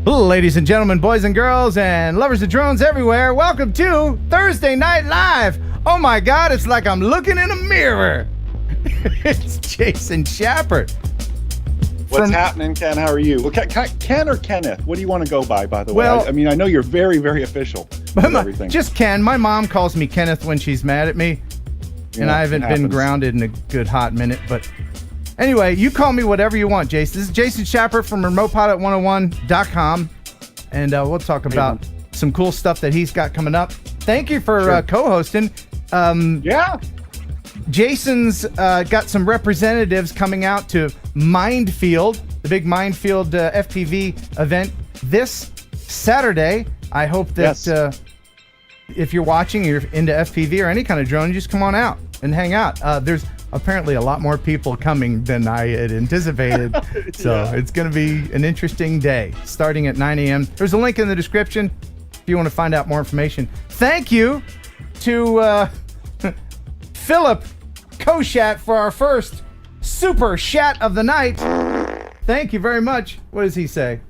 Ladies and gentlemen, boys and girls, and lovers of drones everywhere, welcome to Thursday Night Live. Oh my God, it's like I'm looking in a mirror. It's Jason Schappert. What's happening, Ken? How are you? Well, Ken or Kenneth? What do you want to go by the way? Well, I mean, I know you're very, very official with everything. Just Ken. My mom calls me Kenneth when she's mad at me, and I haven't been grounded in a good hot minute, but... Anyway, you call me whatever you want, Jason. This is Jason Schappert from RemotePilot101.com, and we'll talk about some cool stuff that he's got coming up. Thank you for co-hosting. Yeah. Jason's got some representatives coming out to Mindfield, the big Mindfield FPV event this Saturday. I hope that if you're watching, you're into FPV or any kind of drone, you just come on out and hang out. There's apparently a lot more people coming than I had anticipated. So it's going to be an interesting day starting at 9 a.m. There's a link in the description if you want to find out more information. Thank you to Philip Koshat for our first super chat of the night. Thank you very much. What does he say?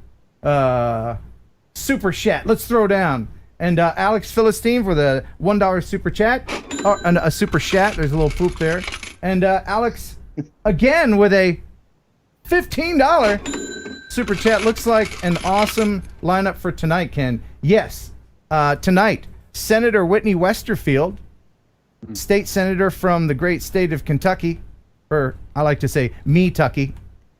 Super chat. Let's throw down. And Alex Philistine for the $1 super chat. Or a super chat. There's a little poop there. And Alex, again, with a $15 super chat. Looks like an awesome lineup for tonight, Ken. Yes, tonight, Senator Whitney Westerfield, state senator from the great state of Kentucky, or I like to say me-tucky,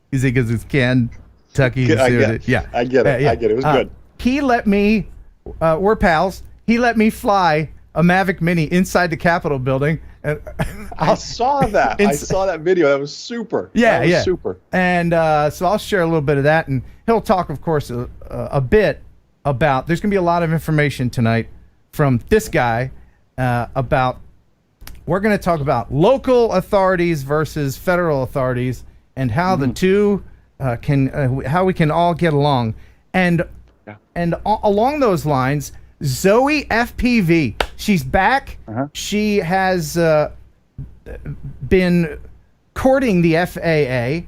because it's Kentucky. I get it. Yeah. I get it. I get it. It was good. He let me, we're pals, he let me fly a Mavic Mini inside the Capitol building. And I saw that. I saw that video. That was super. Yeah, that was super. And so I'll share a little bit of that, and he'll talk, of course, a bit about. There's going to be a lot of information tonight from this guy about. We're going to talk about local authorities versus federal authorities, and how the two how we can all get along, and along those lines. Zoe FPV, she's back. She has been courting the FAA,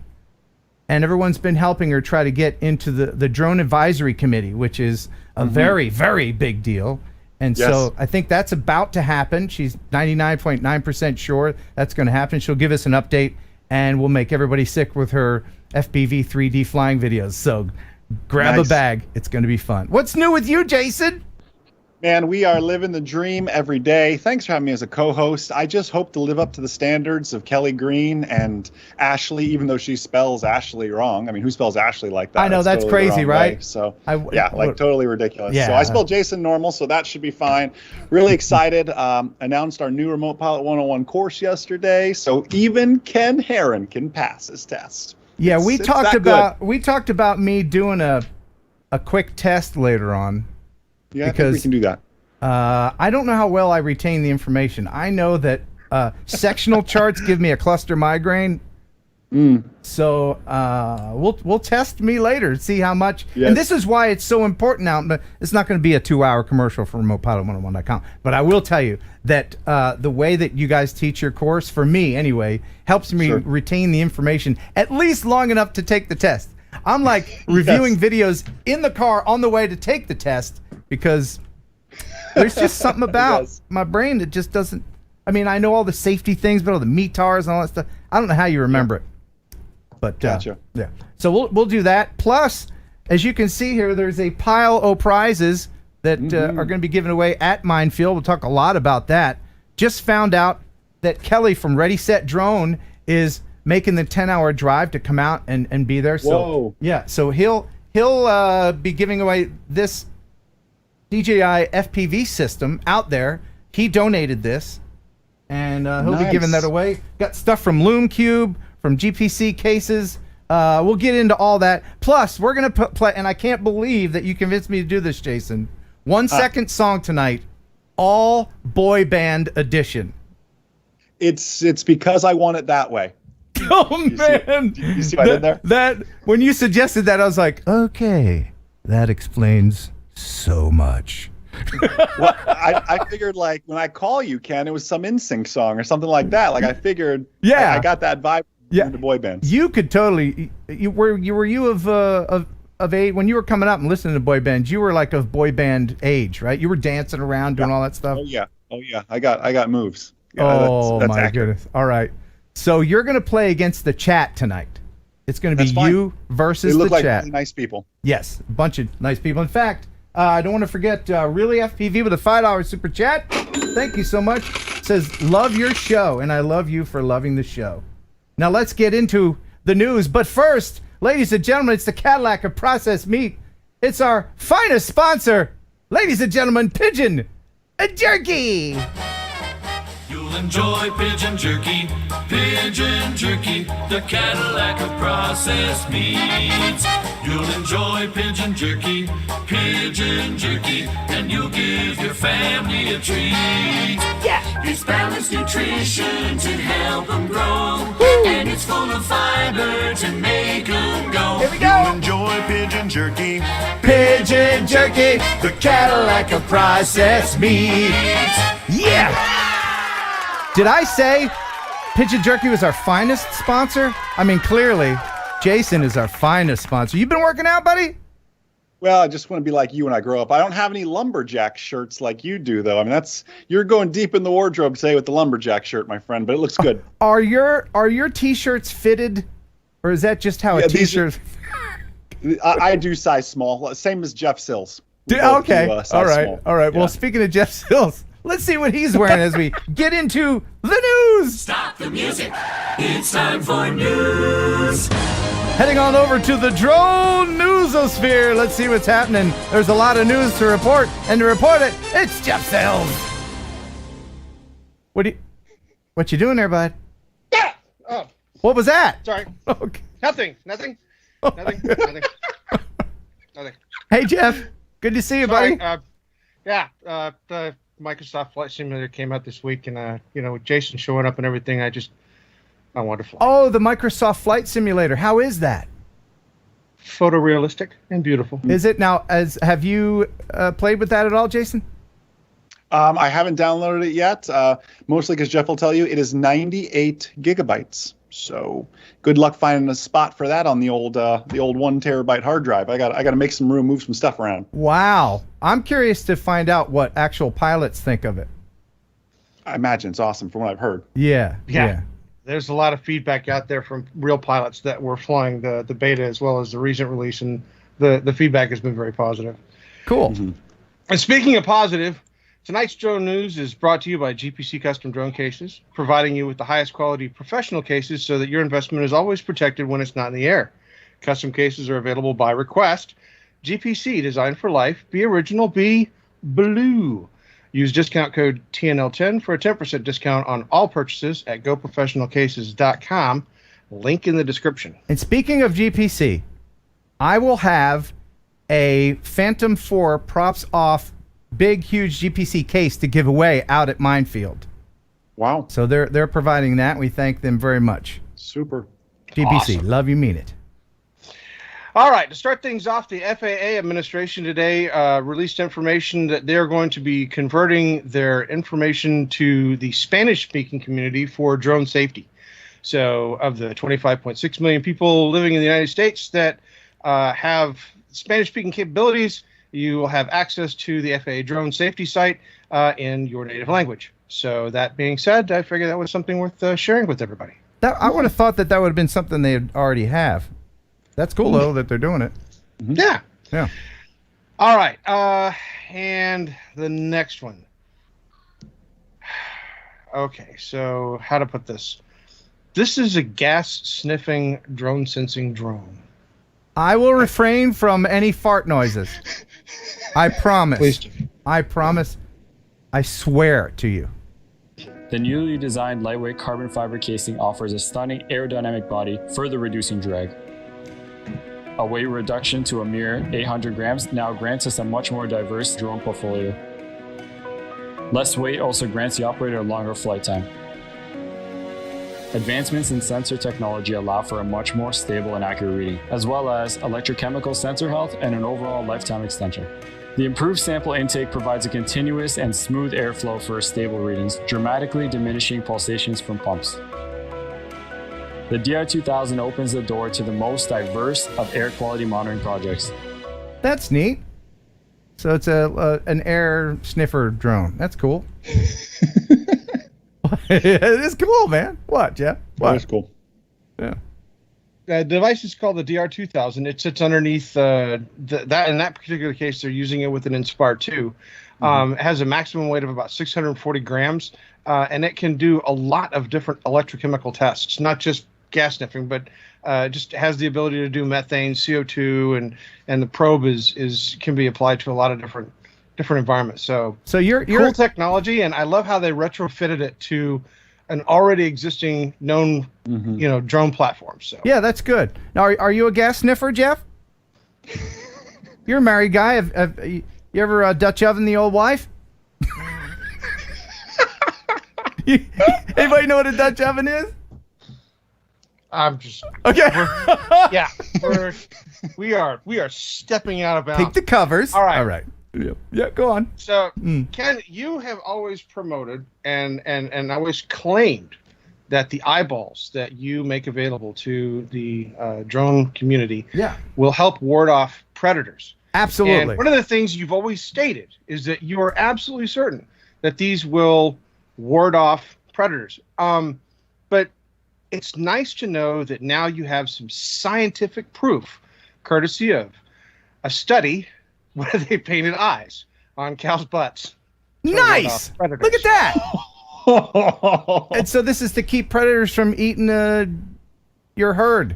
and everyone's been helping her try to get into the Drone Advisory Committee, which is a very, very big deal. And so I think that's about to happen. She's 99.9% sure that's going to happen. She'll give us an update, and we'll make everybody sick with her FPV 3D flying videos. So grab a bag. It's going to be fun. What's new with you, Jason? Man, we are living the dream every day. Thanks for having me as a co-host. I just hope to live up to the standards of Kelly Green and Ashley, even though she spells Ashley wrong. I mean, who spells Ashley like that? I know, that's totally crazy, right? So, totally ridiculous. Yeah. So I spelled Jason normal, so that should be fine. Really excited. Announced our new Remote Pilot 101 course yesterday, so even Ken Heron can pass his test. Yeah, we talked about me doing a quick test later on. Yeah, because I think we can do that. I don't know how well I retain the information. I know that sectional charts give me a cluster migraine. So we'll test me later and see how much. Yes. And this is why it's so important now. But it's not going to be a 2-hour commercial for RemotePilot101.com. But I will tell you that the way that you guys teach your course, for me anyway, helps me retain the information at least long enough to take the test. I'm like reviewing videos in the car on the way to take the test, because there's just something about my brain that just doesn't. I mean, I know all the safety things, but all the METARs and all that stuff. I don't know how you remember it. But gotcha. Yeah. So we'll do that. Plus, as you can see here, there's a pile of prizes that are going to be given away at Mindfield. We'll talk a lot about that. Just found out that Kelly from Ready Set Drone is making the 10-hour drive to come out and be there. So so he'll be giving away this DJI FPV system out there. He donated this, and he'll be giving that away. Got stuff from Loom Cube, from GPC cases. We'll get into all that. Plus, we're going to play, and I can't believe that you convinced me to do this, Jason. 1 second song tonight, all boy band edition. It's because I want it that way. Oh, man. You see what I did there? That, when you suggested that, I was like, okay, that explains so much. Well, I figured, like, when I call you, Ken, it was some NSYNC song or something like that. Like, I figured, I got that vibe from the boy bands. You could totally. Were you of of age when you were coming up and listening to boy bands? You were like of boy band age, right? You were dancing around doing all that stuff. Oh yeah. I got moves. Yeah, that's my accurate. goodness. All right. So you're going to play against the chat tonight. It's going to be you versus they look the like chat. Really nice people. Yes, a bunch of nice people. In fact, I don't want to forget Really FPV with a $5 super chat. Thank you so much. Says, love your show, and I love you for loving the show. Now let's get into the news. But first, ladies and gentlemen, it's the Cadillac of processed meat. It's our finest sponsor. Ladies and gentlemen, Pigeon Jerky. You'll enjoy pigeon jerky, the Cadillac of processed meats. You'll enjoy pigeon jerky, and you'll give your family a treat. Yeah! It's balanced nutrition to help them grow, and it's full of fiber to make them go. Here we go! You'll enjoy pigeon jerky, the Cadillac of processed meats. Yeah! Did I say Pigeon Jerky was our finest sponsor? I mean, clearly, Jason is our finest sponsor. You been working out, buddy? Well, I just want to be like you when I grow up. I don't have any lumberjack shirts like you do, though. I mean, you're going deep in the wardrobe today with the lumberjack shirt, my friend, but it looks good. Are your t-shirts fitted, or is that just how a t-shirt? I do size small, same as Jeff Sills. Okay, all right. Small. Yeah. Well, speaking of Jeff Sills, let's see what he's wearing as we get into the news. Stop the music. It's time for news. Heading on over to the drone newsosphere. Let's see what's happening. There's a lot of news to report, and to report it, it's Jeff Sills. What you doing there, bud? Yeah. Oh, What was that? sorry. Okay. Nothing. Nothing. Nothing. Hey, Jeff. Good to see you, Sorry. buddy. The Microsoft Flight Simulator came out this week, and with Jason showing up and everything, I want to fly. Oh, the Microsoft Flight Simulator. How is that? Photorealistic and beautiful. Is it now? Have you played with that at all, Jason? I haven't downloaded it yet, mostly because Jeff will tell you it is 98 gigabytes. So good luck finding a spot for that on the old 1 terabyte hard drive. I got to make some room, move some stuff around. Wow. I'm curious to find out what actual pilots think of it. I imagine it's awesome from what I've heard. Yeah. There's a lot of feedback out there from real pilots that were flying the beta as well as the recent release, and the feedback has been very positive. Cool. Mm-hmm. And speaking of positive, tonight's drone news is brought to you by GPC Custom Drone Cases, providing you with the highest quality professional cases so that your investment is always protected when it's not in the air. Custom cases are available by request. GPC, designed for life. Be original, be blue. Use discount code TNL10 for a 10% discount on all purchases at goprofessionalcases.com. Link in the description. And speaking of GPC, I will have a Phantom 4 props off big, huge GPC case to give away out at Minefield. Wow. So they're providing that. We thank them very much. Super. GPC, Awesome. love you, mean it. All right, to start things off, the FAA administration today released information that they're going to be converting their information to the Spanish-speaking community for drone safety. So of the 25.6 million people living in the United States that have Spanish-speaking capabilities, you will have access to the FAA drone safety site in your native language. So that being said, I figured that was something worth sharing with everybody. I would have thought that would have been something they already have. That's cool, though, that they're doing it. Mm-hmm. Yeah. Yeah. All right. And the next one. Okay, so how to put this? This is a gas sniffing drone sensing drone. I will refrain from any fart noises. I promise. Please do. I promise. I swear to you. The newly designed lightweight carbon fiber casing offers a stunning aerodynamic body, further reducing drag. A weight reduction to a mere 800 grams now grants us a much more diverse drone portfolio. Less weight also grants the operator a longer flight time. Advancements in sensor technology allow for a much more stable and accurate reading, as well as electrochemical sensor health and an overall lifetime extension. The improved sample intake provides a continuous and smooth airflow for stable readings, dramatically diminishing pulsations from pumps. The DR2000 opens the door to the most diverse of air quality monitoring projects. That's neat. So it's an air sniffer drone. That's cool. It's cool, man. What, Jeff? What? That's cool. Yeah. The device is called the DR2000. It sits underneath that. In that particular case, they're using it with an Inspire 2. It has a maximum weight of about 640 grams, and it can do a lot of different electrochemical tests, not just gas sniffing, but just has the ability to do methane, CO2, and the probe can be applied to a lot of different environments. So you're cool technology, and I love how they retrofitted it to an already existing known drone platform. So yeah, that's good. Now, are you a gas sniffer, Jeff? You're a married guy. Have you ever Dutch oven the old wife? Anybody know what a Dutch oven is? I'm just okay. We are stepping out of bounds. Take the covers. All right. All right. Yeah, go on. So, Ken, you have always promoted and always claimed that the eyeballs that you make available to the drone community will help ward off predators. Absolutely. And one of the things you've always stated is that you are absolutely certain that these will ward off predators. But it's nice to know that now you have some scientific proof, courtesy of a study where they painted eyes on cows' butts. Nice. Look at that. And so this is to keep predators from eating your herd.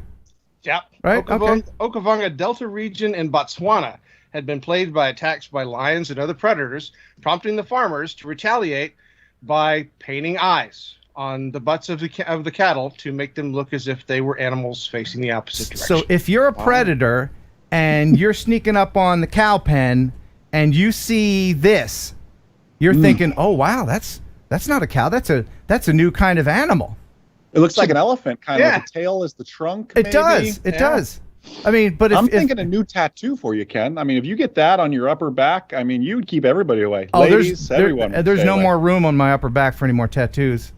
Yep. Right. Okavango Delta region in Botswana had been plagued by attacks by lions and other predators, prompting the farmers to retaliate by painting eyes on the butts of the cattle to make them look as if they were animals facing the opposite direction. So if you're a predator and you're sneaking up on the cow pen and you see this, you're thinking, "Oh wow, that's not a cow. That's a new kind of animal." It looks like an elephant, kind of. The tail is the trunk. It does. It does. I mean, but I'm thinking a new tattoo for you, Ken. I mean, if you get that on your upper back, I mean, you would keep everybody away. Oh, Ladies, everyone. There's no more room on my upper back for any more tattoos.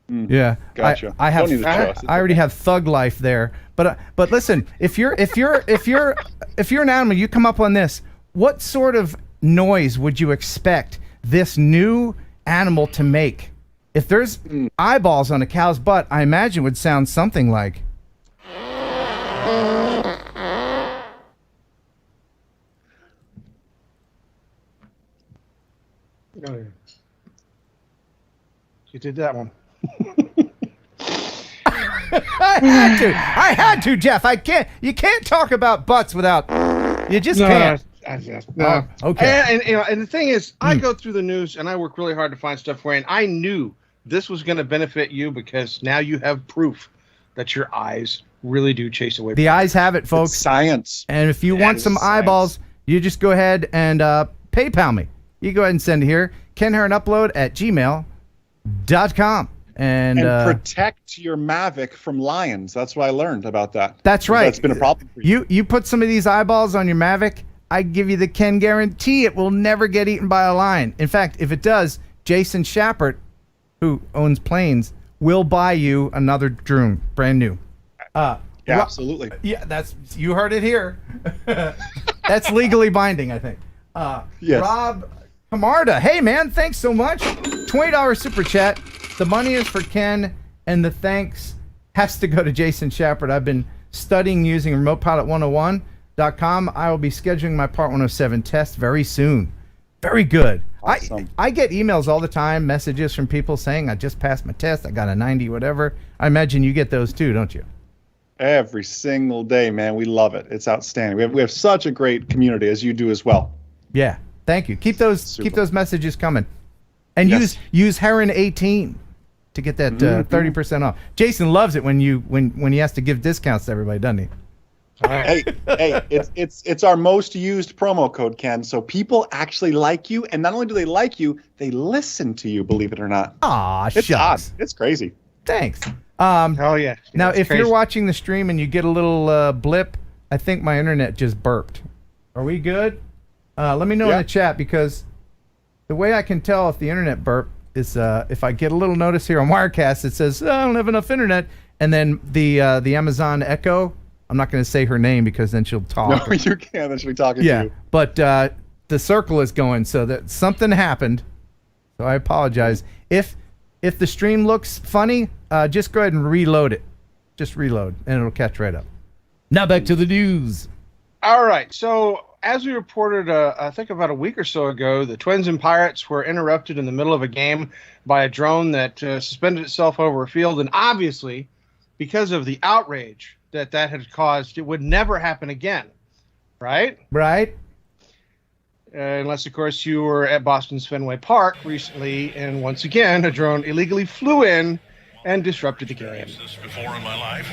Yeah, gotcha. I have. Don't need to trust. I already have thug life there. But listen, if you're an animal, you come up on this. What sort of noise would you expect this new animal to make? If there's eyeballs on a cow's butt, I imagine it would sound something like. You did that one. I had to, Jeff. I can't. You can't talk about butts without. You just can't. No. Okay. And the thing is, I go through the news and I work really hard to find stuff for you. And I knew this was going to benefit you because now you have proof that your eyes really do chase away. The eyes have it, folks. It's science. And if you want some eyeballs, you just go ahead and PayPal me. You go ahead and send it here. Ken Heron Upload at gmail.com. And protect your Mavic from lions. That's what I learned about that. That's right. That's been a problem for you. You put some of these eyeballs on your Mavic, I give you the Ken guarantee it will never get eaten by a lion. In fact, if it does, Jason Schappert, who owns planes, will buy you another drone, brand new. Absolutely. Yeah, you heard it here. That's legally binding, I think. Yes. Rob Camarda, hey man, thanks so much. $20 super chat. The money is for Ken, and the thanks has to go to Jason Schappert. I've been studying using remotepilot101.com. I will be scheduling my Part 107 test very soon. Very good. Awesome. I get emails all the time, messages from people saying I just passed my test, I got a 90, whatever. I imagine you get those too, don't you? Every single day, man. We love it. It's outstanding. We have such a great community, as you do as well. Yeah. Thank you. Keep those messages coming. And Yes. use Heron 18 to get that 30% off. Jason loves it when he has to give discounts to everybody, doesn't he? Hey, it's our most used promo code, Ken. So people actually like you, and not only do they like you, they listen to you. Believe it or not. Aw, It's shucks. odd. It's crazy. Thanks. Oh yeah. Now, if crazy. you're watching the stream and you get a little blip, I think my internet just burped. Are we good? Let me know in the chat, because the way I can tell if the internet burped is if I get a little notice here on Wirecast that says, I don't have enough internet, and then the Amazon Echo. I'm not going to say her name because then she'll talk. No, you can't. Then she'll be talking to you. But the circle is going, so that something happened. So I apologize. If the stream looks funny, just go ahead and reload it. Just reload, and it'll catch right up. Now back to the news. All right. So as we reported, I think about a week or so ago, the Twins and Pirates were interrupted in the middle of a game by a drone that suspended itself over a field. And obviously, because of the outrage that had caused, it would never happen again. Right? Right. Unless, of course, you were at Boston's Fenway Park recently, and once again, a drone illegally flew in and disrupted the game. This before in my life.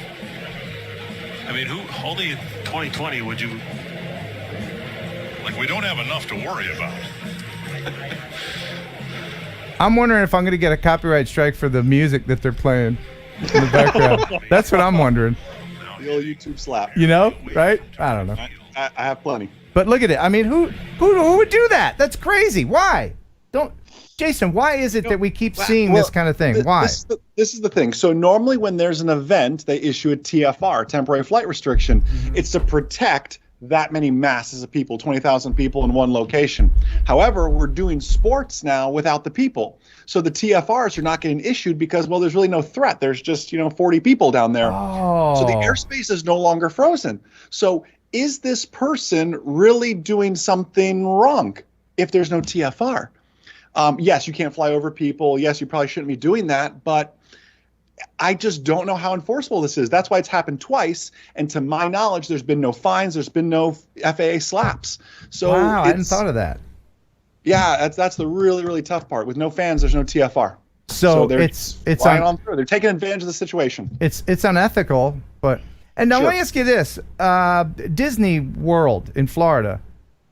I mean, only in 2020 would you... Like, we don't have enough to worry about. I'm wondering if I'm going to get a copyright strike for the music that they're playing in the background. That's what I'm wondering. The old YouTube slap. You know, right? I don't know. I have plenty. But look at it. I mean, who would do that? That's crazy. Why? Jason, why is it that we keep seeing this kind of thing? Why? This is the thing. So normally when there's an event, they issue a TFR, temporary flight restriction. It's to protect that many masses of people, 20,000 people in one location. However, we're doing sports now without the people. So the TFRs are not getting issued because, well, there's really no threat. There's just, 40 people down there. Oh. So the airspace is no longer frozen. So is this person really doing something wrong if there's no TFR? Yes, you can't fly over people. Yes, you probably shouldn't be doing that, but I just don't know how enforceable this is. That's why it's happened twice. And to my knowledge, there's been no fines. There's been no FAA slaps. So wow, I hadn't thought of that. Yeah, that's the really, really tough part. With no fans, there's no TFR. So they're it's on through. They're taking advantage of the situation. It's unethical, but now let me ask you this: Disney World in Florida,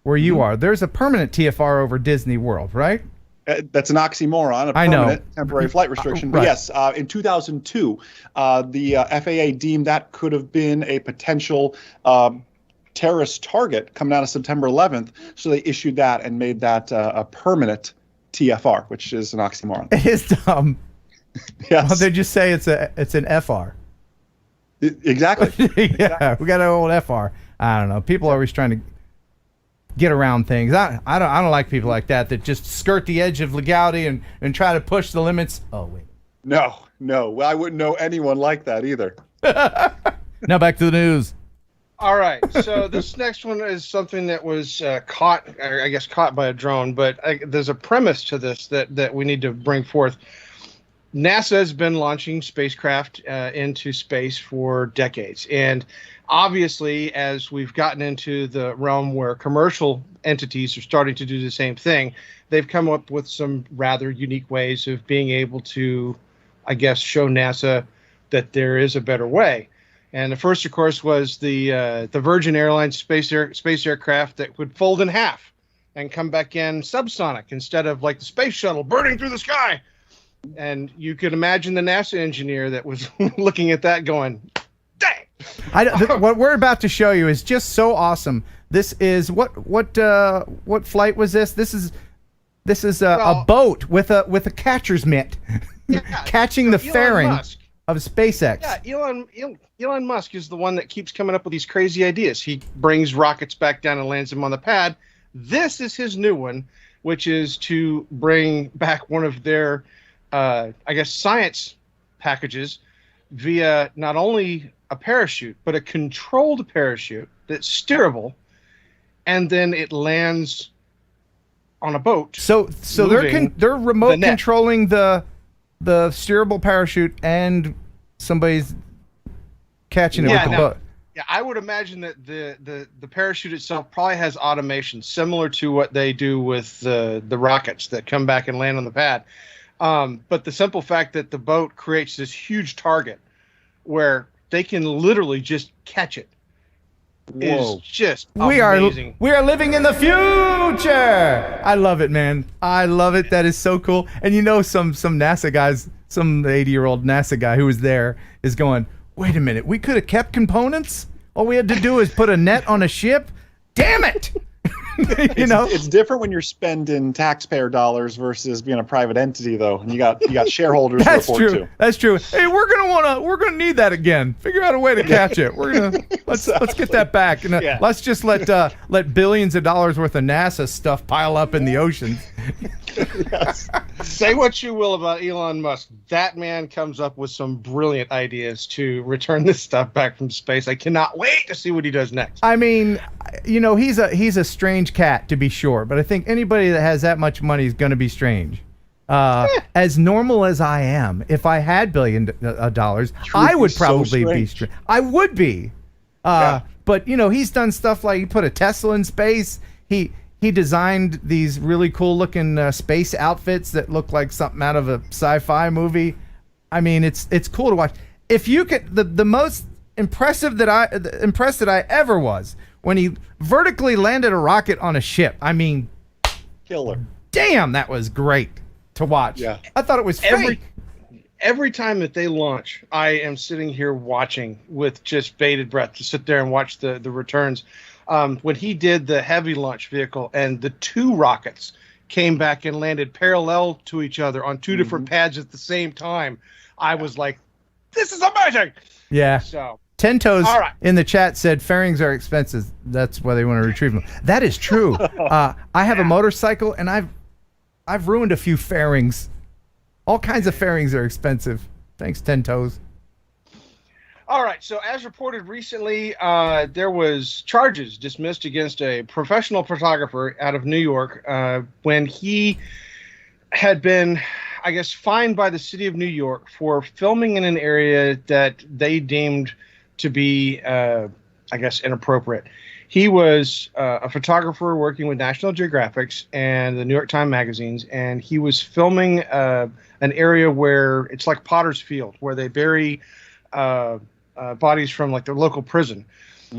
where you are, there's a permanent TFR over Disney World, right? That's an oxymoron, a permanent temporary flight restriction. But yes, in 2002, the FAA deemed that could have been a potential terrorist target coming out of September 11th. So they issued that and made that a permanent TFR, which is an oxymoron. It is dumb. Yes. Well, they just say it's an FR. Exactly. Yeah, we got an old FR. I don't know. People are always trying to get around things. I don't like people like that just skirt the edge of legality and try to push the limits. Oh wait. No. I wouldn't know anyone like that either. Now back to the news. All right. So this next one is something that was caught by a drone, but there's a premise to this that we need to bring forth. NASA has been launching spacecraft into space for decades, and obviously, as we've gotten into the realm where commercial entities are starting to do the same thing, they've come up with some rather unique ways of being able to, I guess, show NASA that there is a better way. And the first, of course, was the Virgin Airlines space aircraft that would fold in half and come back in subsonic instead of like the space shuttle burning through the sky. And you could imagine the NASA engineer that was looking at that going, dang. What we're about to show you is just so awesome. This is what flight was this? This is a boat with a catcher's mitt, catching the fairing of SpaceX. Yeah, Elon Musk is the one that keeps coming up with these crazy ideas. He brings rockets back down and lands them on the pad. This is his new one, which is to bring back one of their, science packages via not only a parachute, but a controlled parachute that's steerable, and then it lands on a boat. So they're remote controlling the steerable parachute, and somebody's catching it with the boat. Yeah, I would imagine that the parachute itself probably has automation similar to what they do with the rockets that come back and land on the pad. But the simple fact that the boat creates this huge target where they can literally just catch it is just amazing. We are living in the future. I love it, man. I love it. That is so cool. And some NASA guys, some 80-year-old NASA guy who was there is going, wait a minute, we could have kept components? All we had to do is put a net on a ship? Damn it! You know, it's different when you're spending taxpayer dollars versus being a private entity, though. And you got shareholders to that's report true. to. That's true. Hey, we're gonna need that again. Figure out a way to catch it. Let's get that back. And let's just let billions of dollars worth of NASA stuff pile up in the oceans. Yes. Say what you will about Elon Musk. That man comes up with some brilliant ideas to return this stuff back from space. I cannot wait to see what he does next. I mean, you know, he's a strange cat, to be sure, but I think anybody that has that much money is going to be strange. As normal as I am, if I had $1 billion, I would probably be strange. I would be. But, you know, he's done stuff like he put a Tesla in space. He designed these really cool looking space outfits that look like something out of a sci-fi movie. I mean, it's cool to watch. If you could, the most impressed that I ever was when he vertically landed a rocket on a ship. I mean, Killer. Damn, that was great to watch. Yeah. I thought it was fake. Every time that they launch, I am sitting here watching with just bated breath to sit there and watch the returns. When he did the heavy launch vehicle and the two rockets came back and landed parallel to each other on two different pads at the same time, I was like, this is amazing. Yeah. So 10 Toes all right. in the chat said fairings are expensive. That's why they want to retrieve them. That is true. I have a motorcycle and I've ruined a few fairings. All kinds of fairings are expensive. Thanks, 10 Toes. All right. So as reported recently, there was charges dismissed against a professional photographer out of New York when he had been, I guess, fined by the city of New York for filming in an area that they deemed to be, I guess, inappropriate. He was a photographer working with National Geographic and the New York Times magazines, and he was filming an area where it's like Potter's Field, where they bury bodies from like the local prison.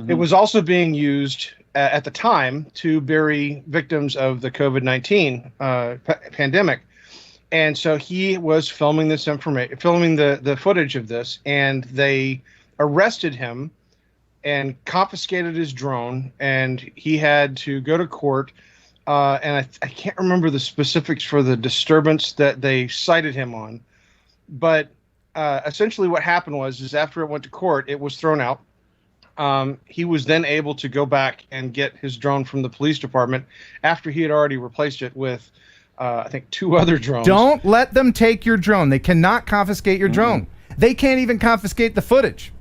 It was also being used at the time to bury victims of the COVID-19 pandemic. And so he was filming this filming the footage of this, and they arrested him and confiscated his drone, and he had to go to court. And I can't remember the specifics for the disturbance that they cited him on, but essentially what happened was after it went to court, it was thrown out. He was then able to go back and get his drone from the police department after he had already replaced it with, I think, 2 other drones. Don't let them take your drone. They cannot confiscate your drone. They can't even confiscate the footage.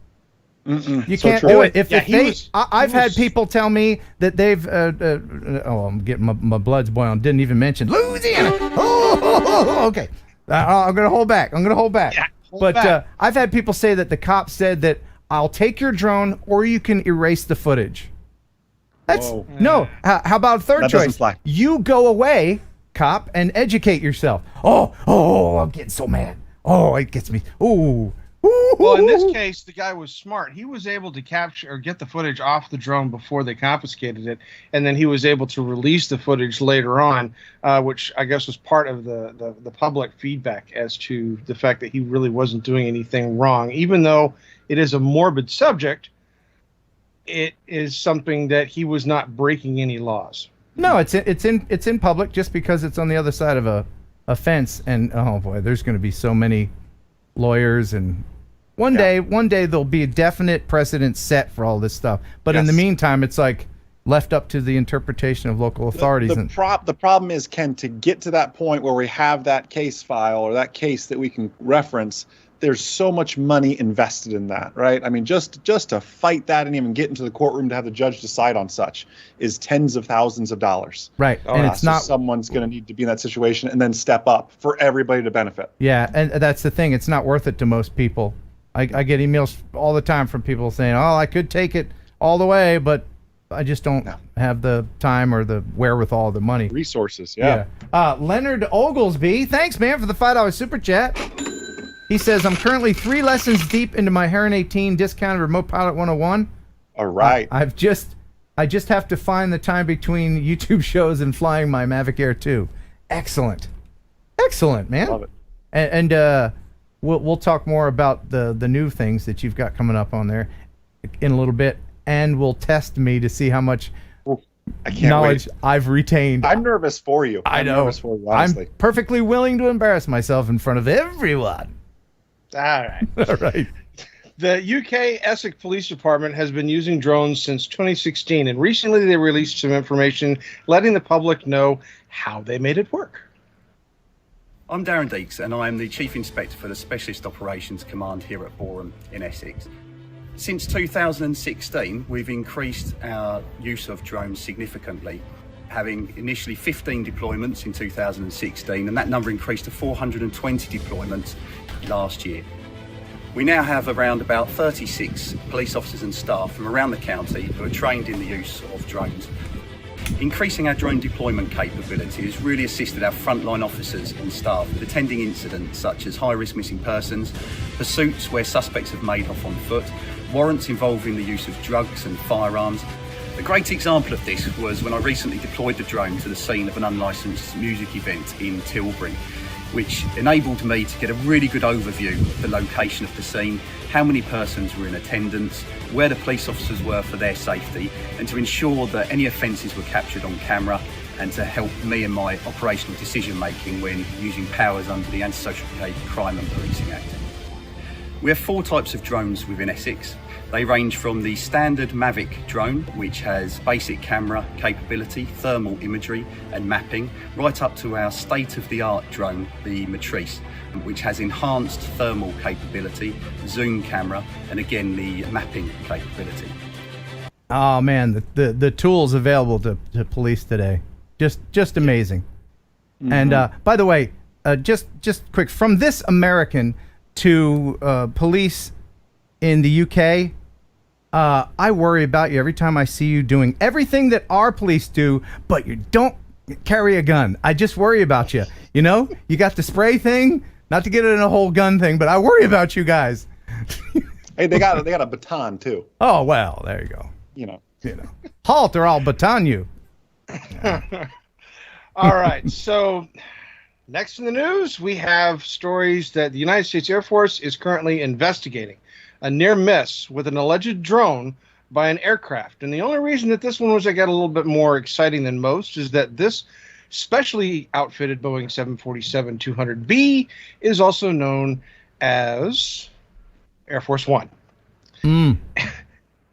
You can't do it. I've had people tell me that they've. I'm getting my blood's boiling. Didn't even mention Louisiana. Okay. I'm gonna hold back. Yeah, hold back. I've had people say that the cop said that I'll take your drone or you can erase the footage. That's no. How about third choice? You go away, cop, and educate yourself. Oh, I'm getting so mad. Oh, it gets me. Ooh. Well, in this case, the guy was smart. He was able to capture or get the footage off the drone before they confiscated it, and then he was able to release the footage later on, which I guess was part of the public feedback as to the fact that he really wasn't doing anything wrong. Even though it is a morbid subject, it is something that he was not breaking any laws. No, it's in public just because it's on the other side of a fence, and oh boy, there's going to be so many lawyers and. One day there'll be a definite precedent set for all this stuff. But in the meantime, it's like left up to the interpretation of local authorities. The problem is, Ken, to get to that point where we have that case file or that case that we can reference, there's so much money invested in that, right? I mean, just to fight that and even get into the courtroom to have the judge decide on such is tens of thousands of dollars. Right. And it's not someone's going to need to be in that situation and then step up for everybody to benefit. Yeah, and that's the thing. It's not worth it to most people. I get emails all the time from people saying, "Oh, I could take it all the way, but I just don't have the time or the wherewithal, the money, resources." Yeah. Leonard Oglesby, thanks, man, for the $5 super chat. He says, "I'm currently 3 lessons deep into my Heron 18 discounted remote pilot 101. All right. I just have to find the time between YouTube shows and flying my Mavic Air 2. Excellent, man. Love it. And we'll talk more about the new things that you've got coming up on there in a little bit, and we'll test me to see how much I can't knowledge wait. I've retained. I'm nervous for you. I I'm know. nervous for you, honestly. I'm perfectly willing to embarrass myself in front of everyone. All right. All right. The UK Essex Police Department has been using drones since 2016, and recently they released some information letting the public know how they made it work. I'm Darren Deeks, and I am the Chief Inspector for the Specialist Operations Command here at Boreham in Essex. Since 2016, we've increased our use of drones significantly, having initially 15 deployments in 2016, and that number increased to 420 deployments last year. We now have around about 36 police officers and staff from around the county who are trained in the use of drones. Increasing our drone deployment capability has really assisted our frontline officers and staff with attending incidents such as high-risk missing persons, pursuits where suspects have made off on foot, warrants involving the use of drugs and firearms. A great example of this was when I recently deployed the drone to the scene of an unlicensed music event in Tilbury, which enabled me to get a really good overview of the location of the scene, how many persons were in attendance, where the police officers were for their safety, and to ensure that any offences were captured on camera, and to help me in my operational decision making when using powers under the Anti-Social Behaviour Crime and Policing Act. We have 4 types of drones within Essex. They range from the standard Mavic drone, which has basic camera capability, thermal imagery and mapping, right up to our state-of-the-art drone, the Matrice, which has enhanced thermal capability, zoom camera, and again the mapping capability. Oh man, the tools available to police today, just amazing. Mm-hmm. And by the way, just quick, from This American to police in the UK, I worry about you every time I see you doing everything that our police do, but you don't carry a gun. I just worry about you. You know, you got the spray thing, not to get it in a whole gun thing, but I worry about you guys. Hey, they got a baton too. Oh well, there you go. You know. Halt, or I'll baton you. Yeah. All right, so next in the news, we have stories that the United States Air Force is currently investigating a near miss with an alleged drone by an aircraft. And the only reason that this one was, I got a little bit more exciting than most, is that this specially outfitted Boeing 747-200B is also known as Air Force One.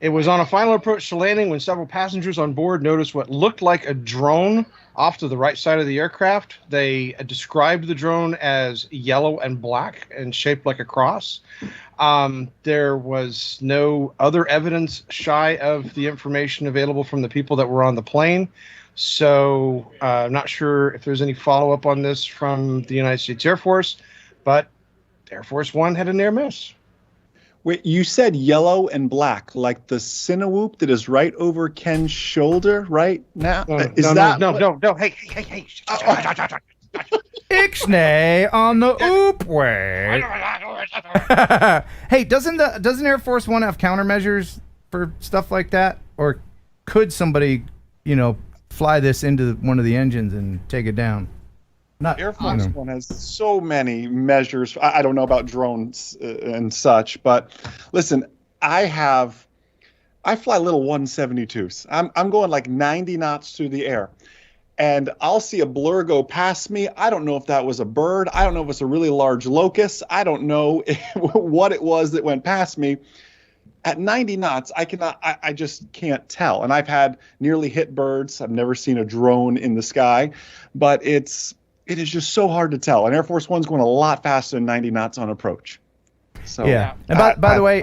It was on a final approach to landing when several passengers on board noticed what looked like a drone off to the right side of the aircraft. They described the drone as yellow and black and shaped like a cross. There was no other evidence shy of the information available from the people that were on the plane. So I'm not sure if there's any follow-up on this from the United States Air Force, but Air Force One had a near miss. Wait, you said yellow and black, like the Cinewhoop that is right over Ken's shoulder right now? No. Hey. Ixnay on the oop way. Hey, doesn't Air Force One have countermeasures for stuff like that? Or could somebody, fly this into one of the engines and take it down? Not Air Force One has so many measures. I don't know about drones and such, but listen, I fly little 172s. I'm going like 90 knots through the air, and I'll see a blur go past me. I don't know if that was a bird. I don't know if it's a really large locust. I don't know what it was that went past me. At 90 knots, I just can't tell. And I've had nearly hit birds. I've never seen a drone in the sky, but it is just so hard to tell. And Air Force One's going a lot faster than 90 knots on approach. So yeah. And by the way,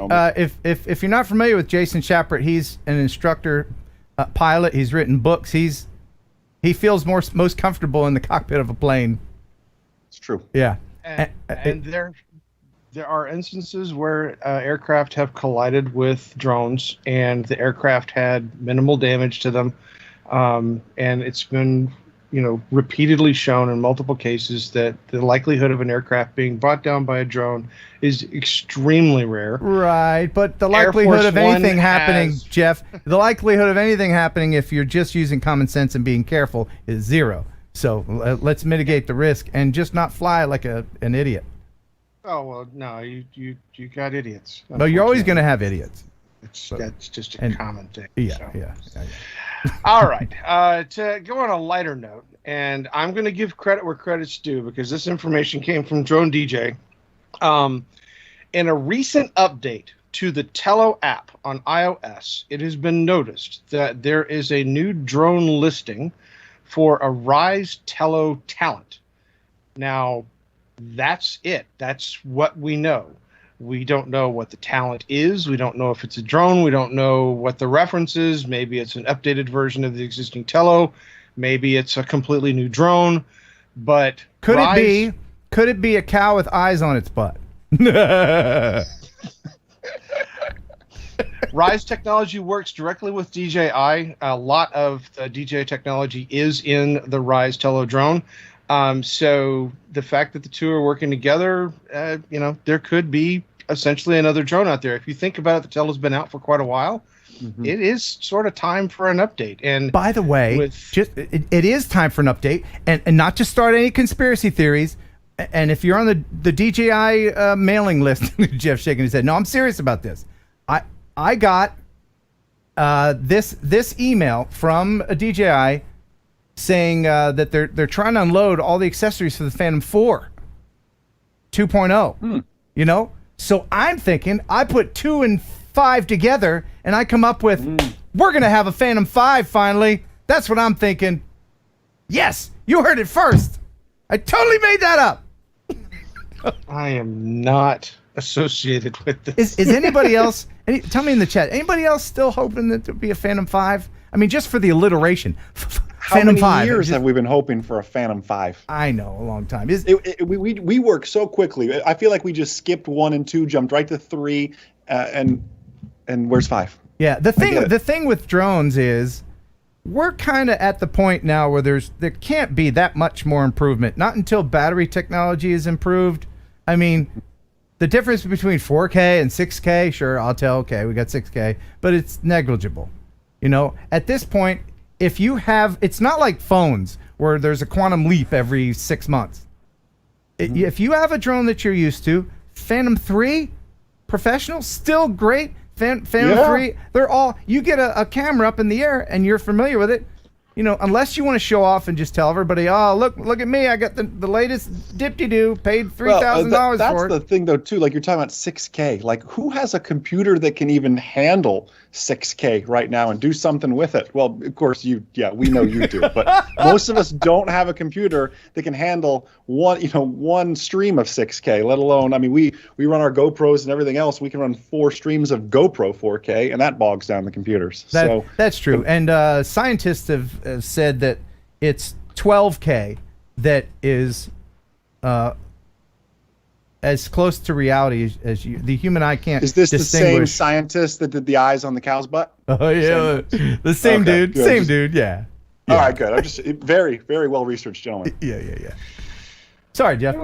if you're not familiar with Jason Schappert, he's an instructor, pilot. He's written books. He feels most comfortable in the cockpit of a plane. It's true. Yeah. And there are instances where aircraft have collided with drones, and the aircraft had minimal damage to them, and it's been repeatedly shown in multiple cases that the likelihood of an aircraft being brought down by a drone is extremely rare. Right, but the likelihood of anything happening, Jeff, the likelihood of anything happening if you're just using common sense and being careful is 0. So let's mitigate the risk and just not fly like an idiot. Oh, well, no, you got idiots. No, you're always going to have idiots. That's just a common thing. Yeah. All right. To go on a lighter note, and I'm going to give credit where credit's due because this information came from Drone DJ. In a recent update to the Tello app on iOS, it has been noticed that there is a new drone listing for a Rise Tello talent. Now, that's it. That's what we know. We don't know what the talent is. We don't know if it's a drone. We don't know what the reference is. Maybe it's an updated version of the existing Tello. Maybe it's a completely new drone. But Could it be a cow with eyes on its butt? Rise technology works directly with DJI. A lot of the DJI technology is in the Rise Tello drone. So the fact that the two are working together, there could be essentially another drone out there. If you think about it, the Tello's been out for quite a while. Mm-hmm. It is sort of time for an update. And by the way, it is time for an update, and not to start any conspiracy theories. And if you're on the DJI mailing list, Jeff's shaking his head. No, I'm serious about this. I got this email from a DJI saying that they're trying to unload all the accessories for the Phantom 4 2.0. You know, so I'm thinking I put 2 and 5 together, and I come up with we're gonna have a Phantom 5 finally. That's what I'm thinking. Yes, you heard it first. I totally made that up. I am not associated with this. Is anybody else? Tell me in the chat. Anybody else still hoping that there'll be a Phantom 5? I mean, just for the alliteration. How many years have we been hoping for a Phantom 5? I know, a long time. We work so quickly. I feel like we just skipped 1 and 2, jumped right to 3, and where's 5? Yeah, the thing with drones is we're kind of at the point now where there can't be that much more improvement. Not until battery technology is improved. I mean, the difference between 4K and 6K, sure, I'll tell, okay, we got 6K, but it's negligible. You know, at this point, if you have, it's not like phones where there's a quantum leap every 6 months. If you have a drone that you're used to, Phantom 3, professional, still great. Phantom 3, they're all, you get a camera up in the air and you're familiar with it. You know, unless you want to show off and just tell everybody, oh, look at me, I got the latest dip-de-doo, paid $3,000 for it. That's the thing, though, too. Like, you're talking about 6K. Like, who has a computer that can even handle 6K right now and do something with it? Well, of course, we know you do. But most of us don't have a computer that can handle one stream of 6K, let alone, I mean, we run our GoPros and everything else. We can run 4 streams of GoPro 4K, and that bogs down the computers. That's true. And scientists have said that it's 12K that is as close to reality as the human eye can't distinguish. Is this the same scientist that did the eyes on the cow's butt? Oh, yeah. The same dude. Good. Same dude, yeah. All right, good. I'm just very, very well-researched gentleman. Yeah. Sorry, Jeff.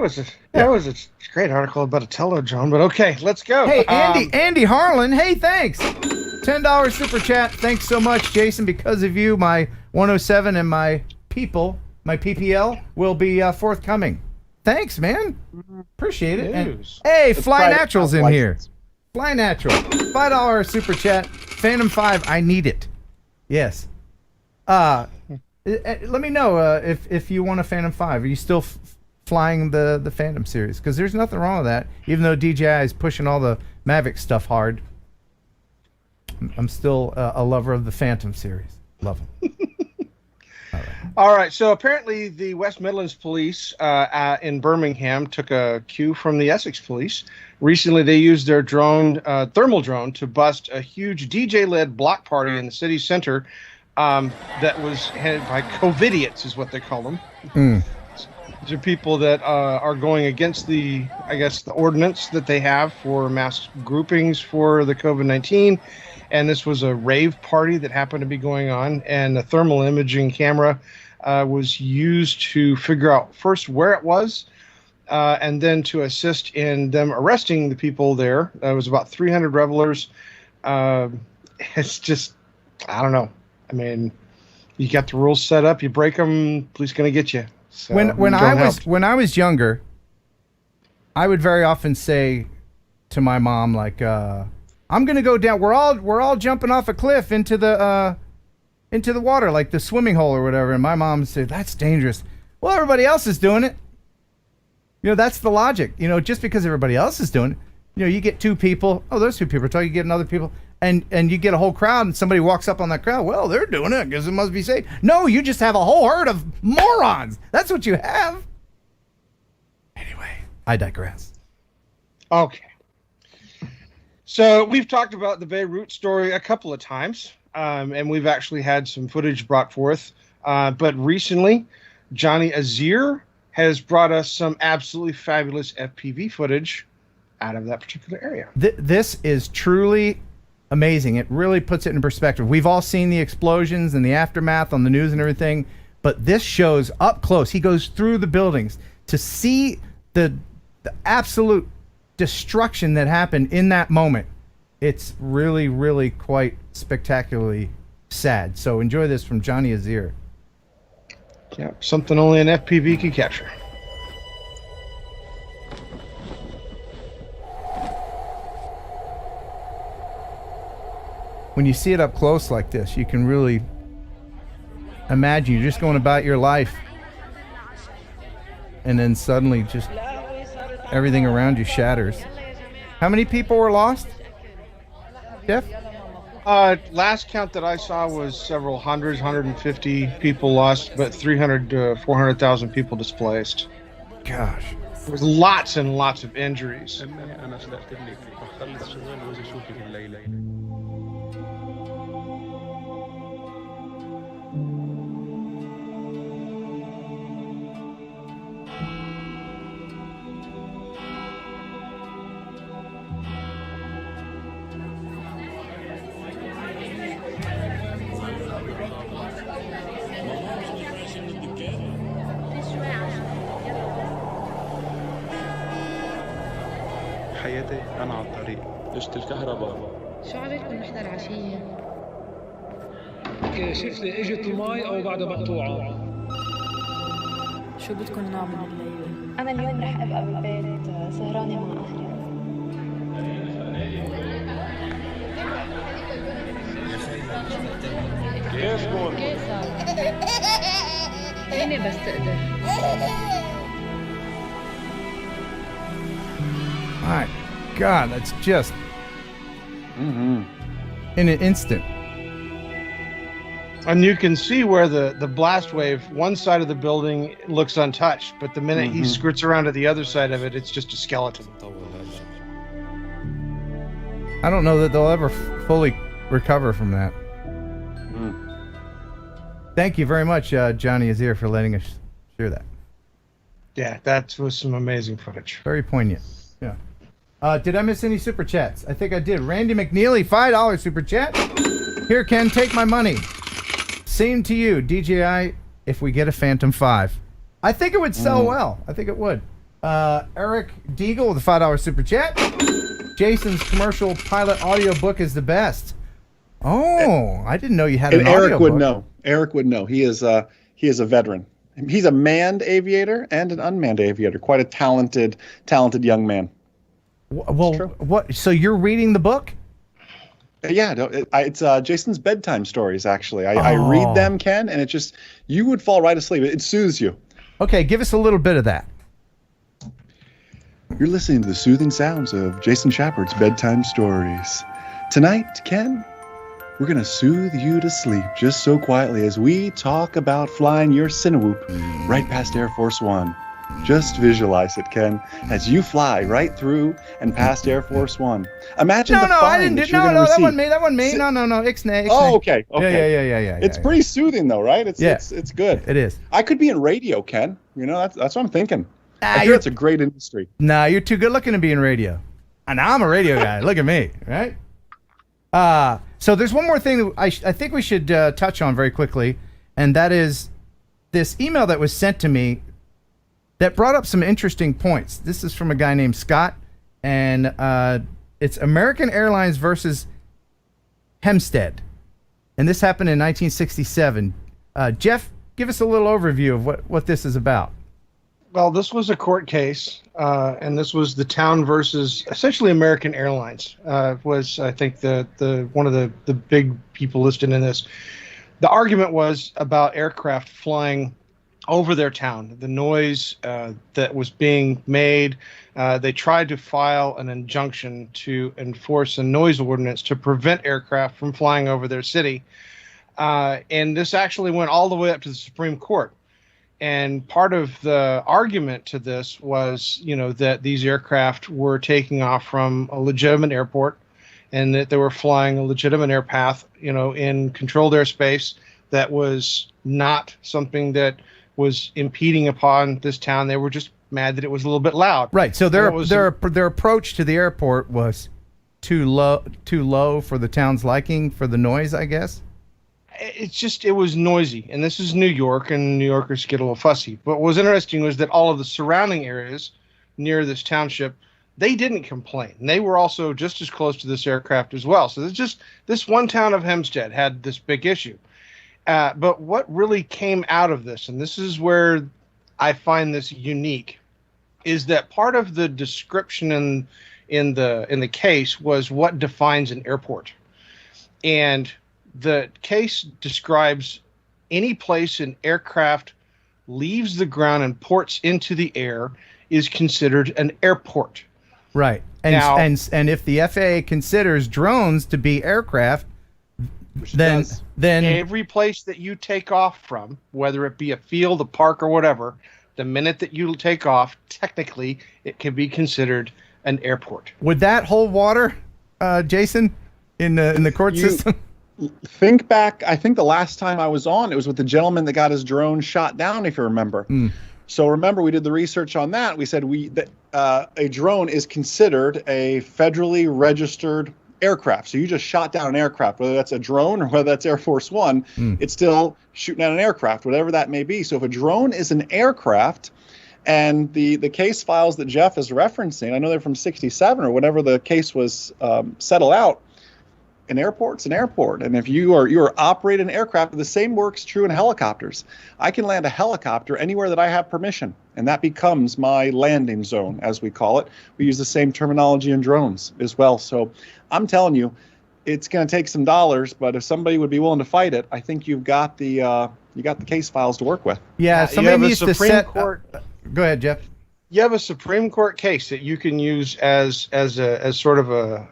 That was a great article about a Tello drone, but okay, let's go. Hey, Andy Harlan, hey, thanks. $10 super chat. Thanks so much, Jason. Because of you, my 107 and my PPL will be forthcoming. Thanks, man. Appreciate it. And, hey, Fly Natural's in here. Fly Natural. $5 super chat. Phantom 5, I need it. Yes. Let me know if you want a Phantom 5. Are you still flying the Phantom series? Because there's nothing wrong with that. Even though DJI is pushing all the Mavic stuff hard, I'm still a lover of the Phantom series. Love them. All right. So apparently the West Midlands Police in Birmingham took a cue from the Essex Police. Recently, they used their thermal drone to bust a huge DJ-led block party in the city center that was headed by COVIDiots, is what they call them. These are people that are going against the ordinance that they have for mass groupings for the COVID-19. And this was a rave party that happened to be going on, and a thermal imaging camera was used to figure out first where it was, and then to assist in them arresting the people there. There was about 300 revelers. It's just, I don't know. I mean, you got the rules set up, you break them, police gonna get you. So when I was younger, I would very often say to my mom, like, I'm gonna go down. We're all jumping off a cliff into the into the water, like the swimming hole or whatever. And my mom said, that's dangerous. Well, everybody else is doing it. You know, that's the logic. You know, just because everybody else is doing it, you know, you get two people. Oh, those two people are talking. You get another people. And you get a whole crowd, and somebody walks up on that crowd. Well, they're doing it because it must be safe. No, you just have a whole herd of morons. That's what you have. Anyway, I digress. Okay. So we've talked about the Beirut story a couple of times, and we've actually had some footage brought forth. But recently, Johnny Azir has brought us some absolutely fabulous FPV footage out of that particular area. This is truly amazing. It really puts it in perspective. We've all seen the explosions and the aftermath on the news and everything, but this shows up close. He goes through the buildings to see the absolute destruction that happened in that moment. It's really, really quite spectacularly sad. So enjoy this from Johnny Azir. Yeah, something only an FPV can capture. When you see it up close like this, you can really imagine you're just going about your life, and then suddenly just everything around you shatters. How many people were lost, Jeff? Last count that I saw was several hundreds, 150 people lost, but 300 to 400,000 people displaced. Gosh. There was lots and lots of injuries. حياتي أنا على الطريق دوست الكهرباء شو عليكم نحضر عشية؟ شفت اجت المي او بعدها مقطوعة. شو بدكم نعمل الليلة؟ أنا اليوم رح أبقى بالبيت سهرانة مع أهلي. كيف كون؟ فيني بس تقدر. My God, that's just in an instant. And you can see where the blast wave, one side of the building looks untouched, but the minute he skirts around to the other side of it, it's just a skeleton. I don't know that they'll ever fully recover from that. Thank you very much, Johnny Azir, for letting us share that. Yeah, that was some amazing footage. Very poignant. Yeah. Did I miss any super chats? I think I did. Randy McNeely, $5 super chat. Here, Ken, take my money. Same to you, DJI, if we get a Phantom 5. I think it would sell well. I think it would. Eric Deagle with a $5 super chat. Jason's commercial pilot audiobook is the best. Oh, I didn't know you had an Eric audiobook. would know. Eric would know. He is a veteran. He's a manned aviator and an unmanned aviator. Quite a talented young man. Well, what? So you're reading the book? Yeah, no, it's Jason's bedtime stories, actually. I read them, Ken, and it just, you would fall right asleep. It soothes you. Okay, give us a little bit of that. You're listening to the soothing sounds of Jason Schappert's bedtime stories. Tonight, Ken, we're going to soothe you to sleep just so quietly as we talk about flying your Cinewoop right past Air Force One. Just visualize it, Ken, as you fly right through and past Air Force One. Imagine the fine that you're going to receive. That wasn't me. No. Ixnay. Oh, okay. Yeah. It's pretty soothing, though, right? It's good. It is. I could be in radio, Ken. You know, that's what I'm thinking. I hear it's a great industry. Nah, you're too good looking to be in radio. And I'm a radio guy. Look at me, right? So there's one more thing that I think we should touch on very quickly, and that is this email that was sent to me that brought up some interesting points. This is from a guy named Scott, and it's American Airlines versus Hempstead. And this happened in 1967. Jeff, give us a little overview of what this is about. Well, this was a court case, and this was the town versus essentially American Airlines. Was, I think, the one of the big people listed in this. The argument was about aircraft flying over their town, the noise that was being made. They tried to file an injunction to enforce a noise ordinance to prevent aircraft from flying over their city. And this actually went all the way up to the Supreme Court. And part of the argument to this was, that these aircraft were taking off from a legitimate airport and that they were flying a legitimate air path, in controlled airspace that was not something that was impeding upon this town. They were just mad that it was a little bit loud. Right. So their approach to the airport was too low for the town's liking for the noise, I guess. It was noisy, and this is New York, and New Yorkers get a little fussy. But what was interesting was that all of the surrounding areas near this township, they didn't complain. And they were also just as close to this aircraft as well. So this one town of Hempstead had this big issue. But what really came out of this, and this is where I find this unique, is that part of the description in the case was what defines an airport. And the case describes any place an aircraft leaves the ground and ports into the air is considered an airport. Right. And if the FAA considers drones to be aircraft, then every place that you take off from, whether it be a field, a park, or whatever, the minute that you take off, technically it can be considered an airport. Would that hold water, Jason, in the court system? Think back. I think the last time I was on, it was with the gentleman that got his drone shot down, if you remember. So remember, we did the research on that. We said that a drone is considered a federally registered aircraft. So you just shot down an aircraft, whether that's a drone or whether that's Air Force One, it's still shooting at an aircraft, whatever that may be. So if a drone is an aircraft, and the case files that Jeff is referencing, I know they're from '67 or whenever the case was settled out, an airport's an airport. And if you are operating an aircraft, the same works true in helicopters. I can land a helicopter anywhere that I have permission, and that becomes my landing zone, as we call it. We use the same terminology in drones as well. So I'm telling you, it's going to take some dollars, but if somebody would be willing to fight it, I think you've got the case files to work with. Yeah, somebody needs to set. Go ahead, Jeff. You have a Supreme Court case that you can use as sort of a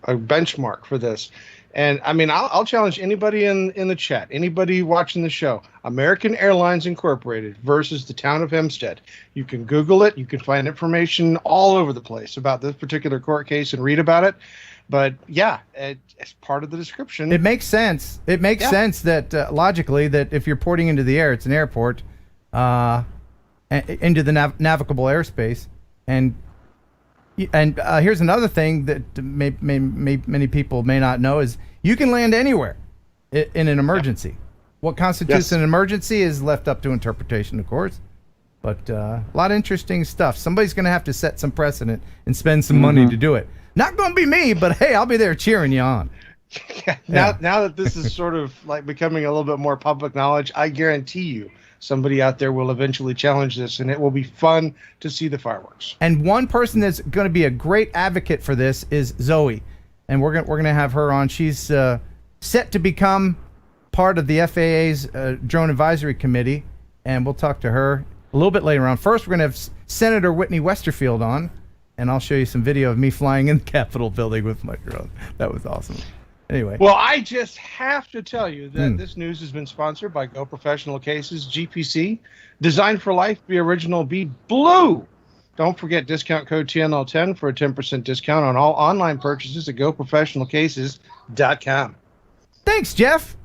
benchmark for this. And I mean, I'll challenge anybody in the chat, anybody watching the show, American Airlines Incorporated versus the town of Hempstead. You can Google it. You can find information all over the place about this particular court case and read about it. But yeah, it's part of the description. It makes sense. It makes sense that logically that if you're porting into the air, it's an airport. Into the navigable airspace, and here's another thing that many people may not know is you can land anywhere in an emergency. What constitutes an emergency is left up to interpretation, of course, but a lot of interesting stuff. Somebody's going to have to set some precedent and spend some money to do it. Not going to be me, but hey, I'll be there cheering you on. Now that this is sort of like becoming a little bit more public knowledge, I guarantee you somebody out there will eventually challenge this, and it will be fun to see the fireworks. And one person that's going to be a great advocate for this is Zoe, and we're going to have her on. She's set to become part of the FAA's Drone Advisory Committee, and we'll talk to her a little bit later on. First, we're going to have Senator Whitney Westerfield on, and I'll show you some video of me flying in the Capitol building with my drone. That was awesome. Anyway. Well, I just have to tell you that this news has been sponsored by Go Professional Cases, GPC, Designed for Life, Be Original, Be Blue. Don't forget discount code TNL10 for a 10% discount on all online purchases at GoProfessionalCases.com. Thanks, Jeff.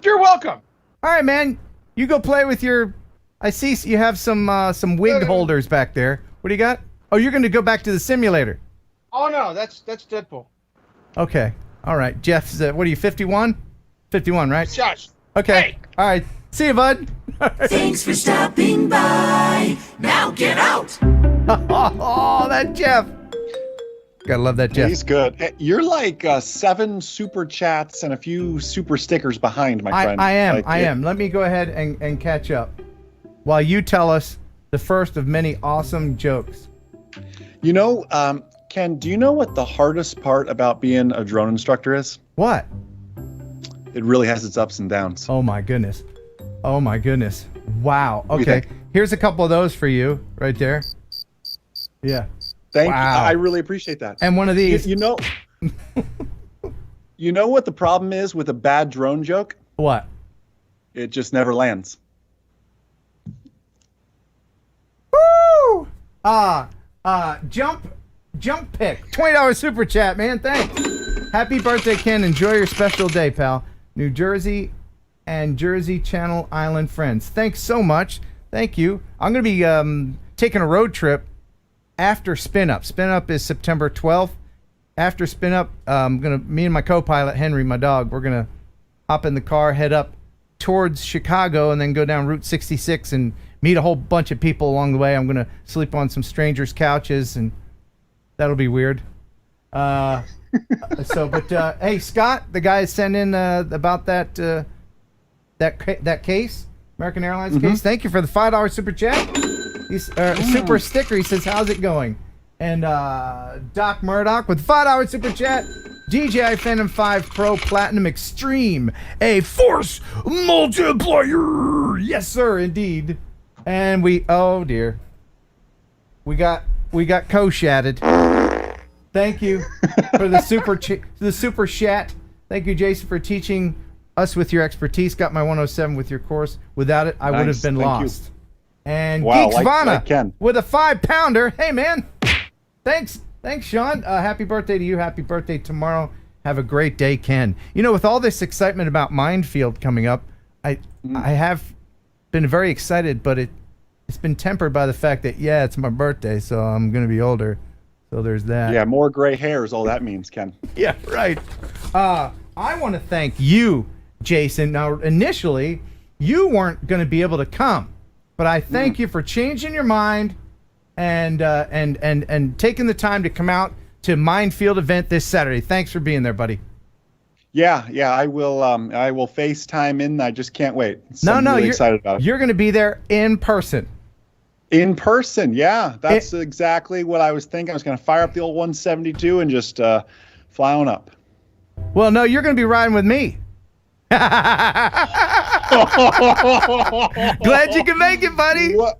You're welcome. All right, man. You go play with your... I see you have some wig holders back there. What do you got? Oh, you're going to go back to the simulator. Oh, no, that's Deadpool. Okay. All right, Jeff's, what are you, 51? 51, right? Shush. Okay. Hey. All right. See you, bud. Thanks for stopping by. Now get out. Oh, that Jeff. Gotta love that Jeff. He's good. You're like 7 super chats and a few super stickers behind, my friend. I am. Let me go ahead and catch up while you tell us the first of many awesome jokes. You know, Ken, do you know what the hardest part about being a drone instructor is? What? it really has its ups and downs. Oh my goodness. Oh my goodness. Wow. What do you Okay. think? Here's a couple of those for you right there. Yeah. Thank you. Wow. I really appreciate that. And one of these. You know, you know what the problem is with a bad drone joke? What? It just never lands. Woo! Jump pick. $20 super chat, man. Thanks. Happy birthday, Ken. Enjoy your special day, pal. New Jersey and Jersey Channel Island friends. Thanks so much. Thank you. I'm going to be taking a road trip after Spin Up. Spin Up is September 12th. After Spin Up, me and my co-pilot, Henry, my dog, we're going to hop in the car, head up towards Chicago, and then go down Route 66 and meet a whole bunch of people along the way. I'm going to sleep on some strangers' couches, and that'll be weird. Hey, Scott, the guy sent in about that case, American Airlines case. Thank you for the $5 super chat. Super sticker. He says, how's it going? And Doc Murdoch with $5 super chat. DJI Phantom 5 Pro Platinum Extreme, a force multiplier. Yes, sir, indeed. And oh dear, we got co-shatted. Thank you for the super chat. Thank you, Jason, for teaching us with your expertise. Got my 107 with your course. Without it, I would have been lost. And wow, Geeks Vana like Ken. with a 5-pounder. Hey, man. Thanks, Sean. Happy birthday to you. Happy birthday tomorrow. Have a great day, Ken. You know, with all this excitement about Minefield coming up, I have been very excited, but it's been tempered by the fact that, yeah, it's my birthday, so I'm going to be older. So there's that. Yeah, more gray hair is all that means, Ken. Yeah, right. I want to thank you, Jason. Now, initially, you weren't going to be able to come, but I thank you for changing your mind and taking the time to come out to Minefield event this Saturday. Thanks for being there, buddy. Yeah, I will. I will FaceTime in. I just can't wait. I'm really excited about it. You're going to be there in person. In person, yeah. That's exactly what I was thinking. I was going to fire up the old 172 and just fly on up. Well, no, you're going to be riding with me. Glad you can make it, buddy. What?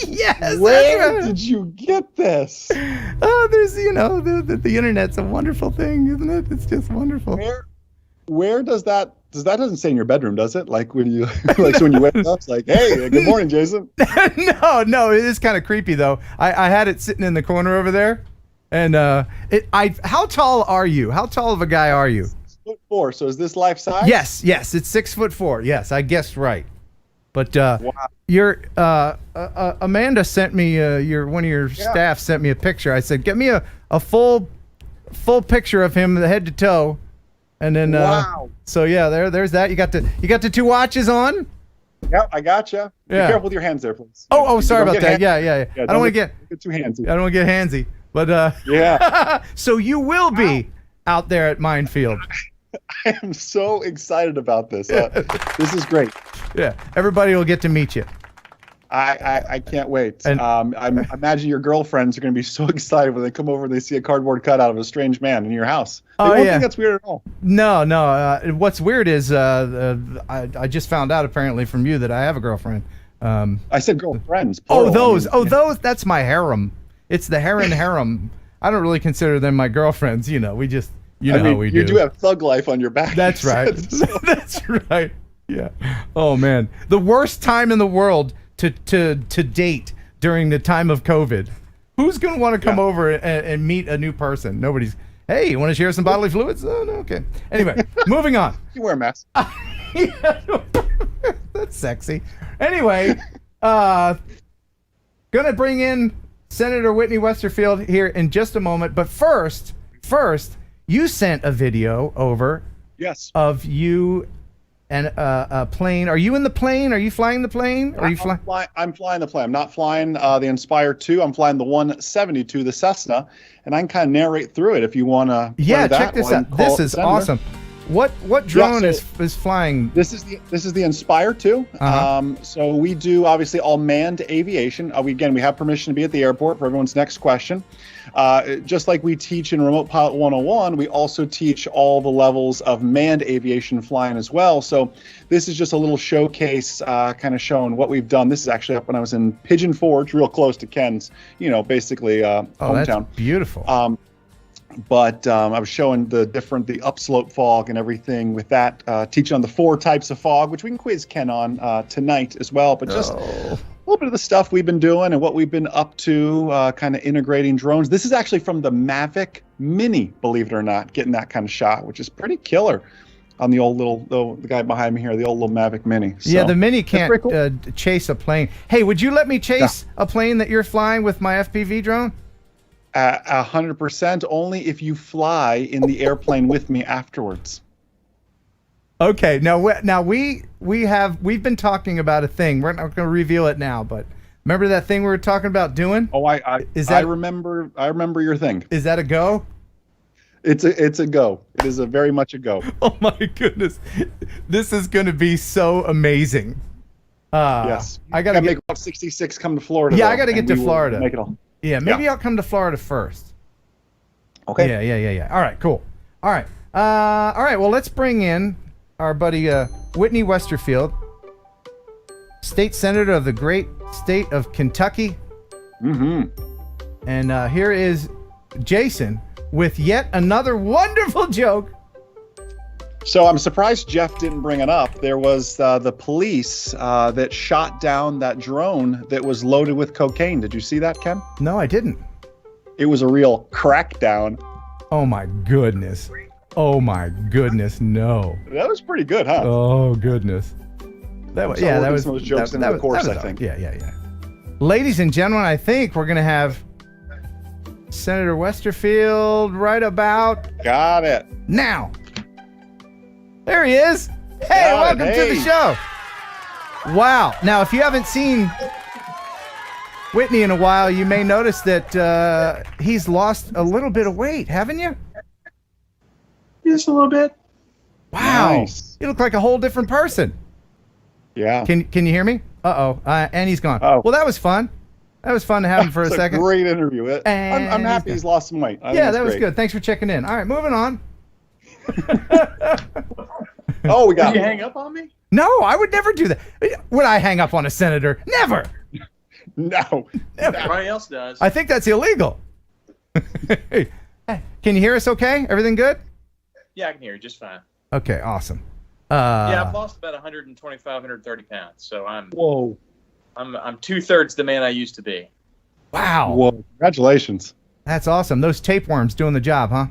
Yes. Where did you get this? Oh, there's the internet's a wonderful thing, isn't it? It's just wonderful. Where does that doesn't stay in your bedroom, does it? Like when you so when you wake up, it's like, hey, good morning, Jason. No, it is kind of creepy though. I had it sitting in the corner over there, and how tall are you? How tall of a guy are you? 6'4". So is this life size? Yes, it's 6'4". Yes, I guessed right. But wow. Amanda sent me one of your staff sent me a picture. I said, get me a full picture of him, the head to toe, and then wow. So yeah, there's that. You got the 2 watches on. Yep, I gotcha. Yeah. Be careful with your hands there, please. Oh, sorry about that. Yeah. I don't want to get too handsy. I don't want to get handsy. But yeah. So you will be out there at Minefield. I am so excited about this. This is great. Yeah, everybody will get to meet you. I can't wait. And I imagine your girlfriends are going to be so excited when they come over and they see a cardboard cutout of a strange man in your house. They won't think that's weird at all. No. What's weird is I just found out apparently from you that I have a girlfriend. I said girlfriends. Plural. Those. That's my harem. It's the Heron harem. I don't really consider them my girlfriends. You know, we just. How we do. You do have thug life on your back. That's right. That's right. Yeah. Oh man, the worst time in the world to date during the time of COVID. Who's gonna want to come over and meet a new person? Nobody's. Hey, you want to share some bodily fluids? Oh no. Okay. Anyway, moving on. You wear a mask. That's sexy. Anyway, gonna bring in Senator Whitney Westerfield here in just a moment. But first. You sent a video over of you and a plane. Are you in the plane? Are you flying the plane? I'm flying the plane. I'm not flying the Inspire 2. I'm flying the 172, the Cessna, and I can kind of narrate through it if you want to. Yeah, check this out. This is awesome. What drone is flying? This is the Inspire 2. So we do obviously all manned aviation. We have permission to be at the airport for everyone's next question. Just like we teach in Remote Pilot 101, we also teach all the levels of manned aviation flying as well. So this is just a little showcase, kind of showing what we've done. This is actually up when I was in Pigeon Forge, real close to Ken's, basically hometown. That's beautiful. But I was showing the upslope fog and everything with that, teaching on the 4 types of fog, which we can quiz Ken on tonight as well. But just a little bit of the stuff we've been doing and what we've been up to, kind of integrating drones. This is actually from the Mavic Mini, believe it or not, getting that kind of shot, which is pretty killer on the old the guy behind me here, the old little Mavic Mini. So, yeah, the Mini can't cool. chase a plane. Hey, would you let me chase a plane that you're flying with my FPV drone? 100%, only if you fly in the airplane with me afterwards. Okay, now we've been talking about a thing. We're not going to reveal it now, but remember that thing we were talking about doing? Oh, I remember your thing. Is that a go? It's a go. It is very much a go. Oh my goodness, this is going to be so amazing. Yes, I gotta make about 66 come to Florida. Yeah, though, I got to get to Florida. Make it all. Yeah, maybe I'll come to Florida first. Okay. Yeah. All right, cool. All right. Well, let's bring in our buddy Whitney Westerfield, state senator of the great state of Kentucky. Mm-hmm. And here is Jason with yet another wonderful joke. So I'm surprised Jeff didn't bring it up. There was the police that shot down that drone that was loaded with cocaine. Did you see that, Ken? No, I didn't. It was a real crackdown. Oh my goodness. No. That was pretty good, huh? Oh goodness. That was that was some of those jokes in the course, I think. Yeah. Ladies and gentlemen, I think we're gonna have Senator Westerfield right about Got it. now. There he is. Hey, welcome to the show. Wow. Now, if you haven't seen Whitney in a while, you may notice that he's lost a little bit of weight, haven't you? Just a little bit. Wow. Nice. You look like a whole different person. Yeah. Can you hear me? Uh-oh. And he's gone. Oh. Well, that was fun. That was fun to have him for a second. Great interview. I'm happy he's lost some weight. Yeah, that was good. Thanks for checking in. All right, moving on. Oh, we got. Did you hang up on me? No, I would never do that. Would I hang up on a senator? Never. No. Everybody else does. I think that's illegal. Hey, can you hear us okay? Everything good? Yeah, I can hear you just fine. Okay, awesome. Yeah, I've lost about 125, 130 pounds, so I'm 2/3 the man I used to be. Wow. Whoa, congratulations. That's awesome. Those tapeworms doing the job, huh?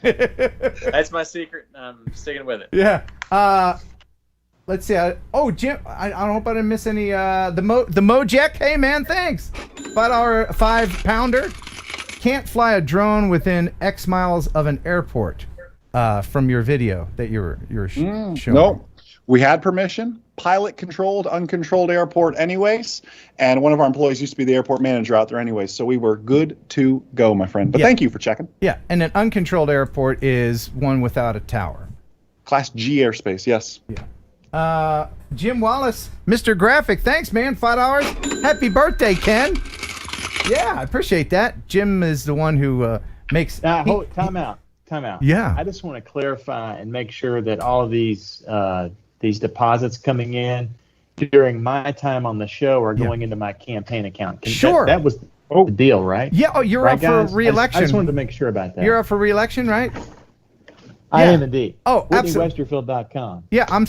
That's my secret. I'm sticking with it. Yeah. Let's see. Jim, I hope I didn't miss any. The Mojek. Hey, man, thanks. $5 5-pounder. Can't fly a drone within X miles of an airport. From your video that you were showing. No, we had permission. Pilot controlled, uncontrolled airport anyways. And one of our employees used to be the airport manager out there anyways. So we were good to go, my friend. But thank you for checking. Yeah, and an uncontrolled airport is one without a tower. Class G airspace, yes. Yeah. Jim Wallace, Mr. Graphic, thanks, man. $5. Happy birthday, Ken. Yeah, I appreciate that. Jim is the one who makes... Time out. Yeah. I just want to clarify and make sure that all of these deposits coming in during my time on the show are going into my campaign account. Sure. That was the deal, right? Yeah. Oh, you're up for re-election. I just wanted to make sure about that. You're up for re-election, right? I am indeed. Oh, absolutely. WhitneyWesterfield.com. Yeah, I'm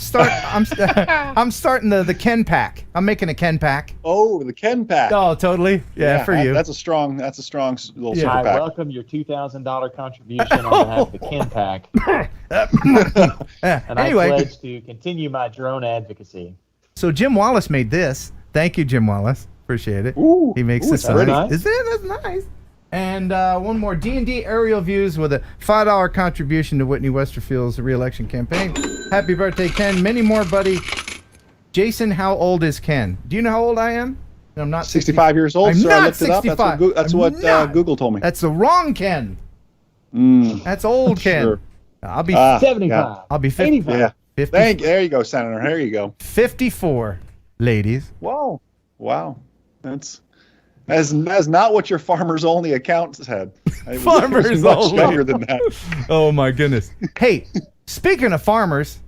starting the Ken pack. I'm making a Ken pack. Oh, the Ken pack. Oh, totally. Yeah, for you. That's a strong little super I pack. welcome your $2,000 contribution on behalf of the Ken pack. And Anyway. I pledge to continue my drone advocacy. So Jim Wallace made this. Thank you, Jim Wallace. Appreciate it. Ooh, he makes this. very nice. Is it? That's nice. And one more D&D aerial views with a $5 contribution to Whitney Westerfield's re-election campaign. Happy birthday, Ken. Many more, buddy. Jason, how old is Ken? Do you know how old I am? I'm not 65 years old, I'm sir. not I looked 65. it up. That's what Google told me. That's the wrong Ken. That's old, Ken. Sure. I'll be 75. Yeah. I'll be 50. 85. Yeah. 50 There you go, Senator. There you go. 54, ladies. Whoa. Wow. That's not what your farmers only account said. It was Farmers much only. younger than that. Oh my goodness. Hey, speaking of farmers,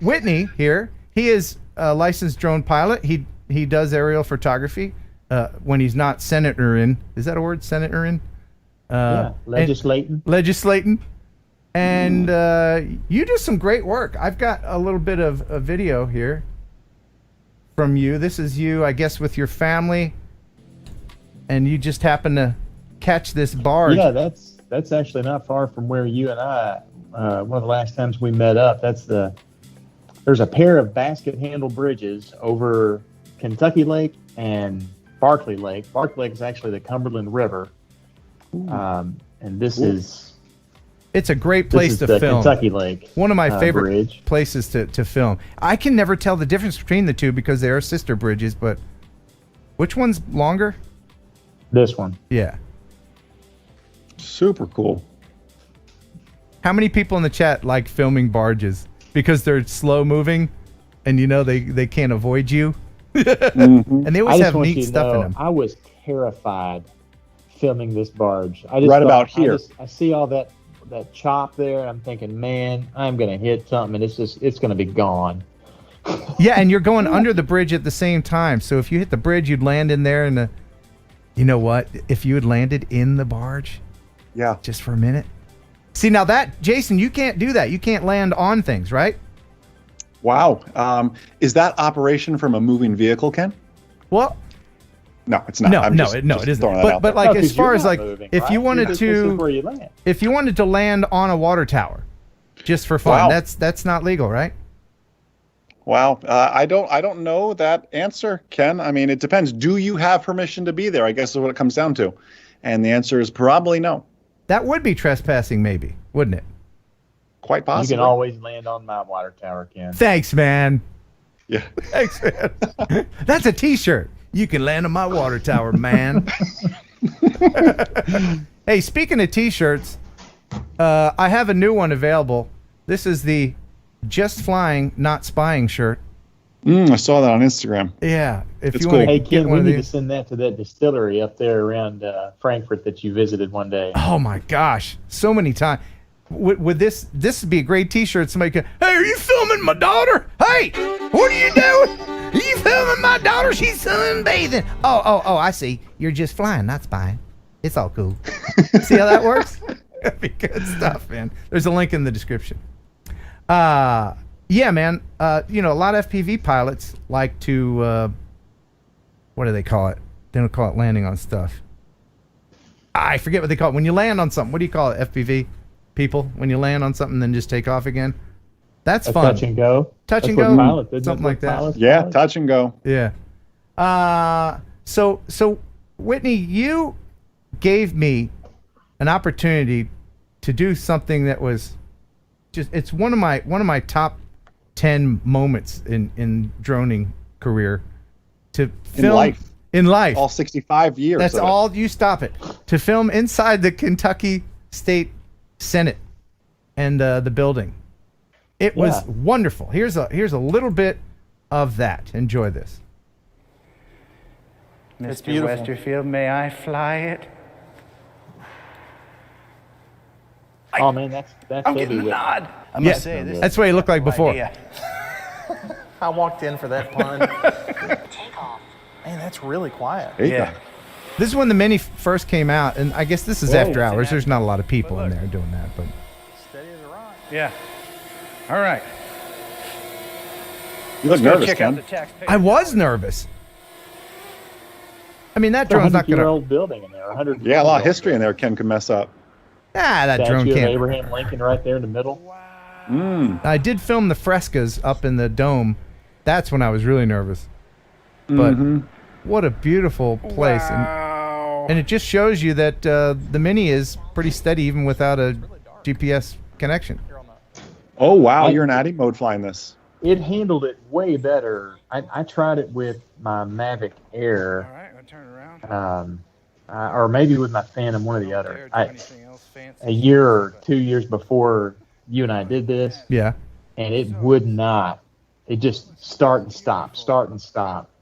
Whitney here, he is a licensed drone pilot. He does aerial photography when he's not senatoring. Is that a word? Senatoring? Legislating. And you do some great work. I've got a little bit of a video here from you. This is you, I guess, with your family, and you just happen to catch this barge. Yeah, that's actually not far from where you and I, one of the last times we met up. There's a pair of basket handle bridges over Kentucky Lake and Barkley Lake. Barkley Lake is actually the Cumberland River, and this is. It's a great place to film. Kentucky Lake. One of my favorite bridge. places to film. I can never tell the difference between the two because they are sister bridges, but which one's longer? This one. Yeah. Super cool. How many people in the chat like filming barges because they're slow moving and they can't avoid you? And they always have neat stuff in them. I was terrified filming this barge. About here. I see all that chop there, and I'm thinking, man, I'm gonna hit something, and it's gonna be gone. Yeah, and you're going under the bridge at the same time. So if you hit the bridge, you'd land in there, and you know what? If you had landed in the barge, yeah, just for a minute. See, now that Jason, you can't do that. You can't land on things, right? Wow. Is that operation from a moving vehicle, Ken? Well. No, it's not. It isn't. But like, as far as like, if you wanted if you wanted to land on a water tower, just for fun, that's not legal, right? Wow. I don't know that answer, Ken. I mean, it depends. Do you have permission to be there? I guess is what it comes down to, and the answer is probably no. That would be trespassing, maybe, wouldn't it? Quite possibly. You can always land on my water tower, Ken. Thanks, man. Yeah. Thanks, man. That's a T-shirt. You can land on my water tower, man. Hey, speaking of T-shirts, I have a new one available. This is the Just Flying, Not Spying shirt. I saw that on Instagram. Yeah. If you want to Hey, get Ken, one we of need to these. send that to that distillery up there around Frankfurt that you visited one day. Oh, my gosh. So many times. With this would be a great T-shirt. Somebody could, hey, are you filming my daughter? Hey, what are you doing? Are you filming my daughter? She's sunbathing. Oh, I see. You're just flying, not spying. It's all cool. See how that works? That'd be good stuff, man. There's a link in the description. Yeah, man. A lot of FPV pilots like to, what do they call it? They don't call it landing on stuff. I forget what they call it. When you land on something, what do you call it, FPV? People, when you land on something, then just take off again. That's fun. Touch and go. Touch and That's go. Something like that. Yeah, touch and go. Yeah. So Whitney, you gave me an opportunity to do something that was it's one of my top 10 moments in droning career to film in life. All 65 years. That's all. You stop it. To film inside the Kentucky State Senate and the building. It was wonderful. Here's a little bit of that. Enjoy this. Mr. Westerfield, may I fly it? Oh man, that's I'm getting the nod. I must say, this that's what he looked like before. Idea. I walked in for that pun. Take off. Man, that's really quiet. Yeah. This is when the Mini first came out, and I guess this is after hours. There's not a lot of people in there doing that, but steady as a rock. Yeah. All right. You look nervous, Ken. I was nervous. I mean, that drone's not gonna. Old building in there. 100. Yeah, a lot of history in there. Ken could mess up. That drone Statue of can't. Abraham Lincoln right there in the middle. I did film the frescoes up in the dome. That's when I was really nervous. But what a beautiful place. And it just shows you that the Mini is pretty steady even without a GPS connection. Oh, wow. You're in ADI mode flying this. It handled it way better. I tried it with my Mavic Air. All right, I'm going to turn around. or maybe with my Phantom, one or the other. A year or 2 years before you and I did this. Yeah. And it would not. It just start and stop,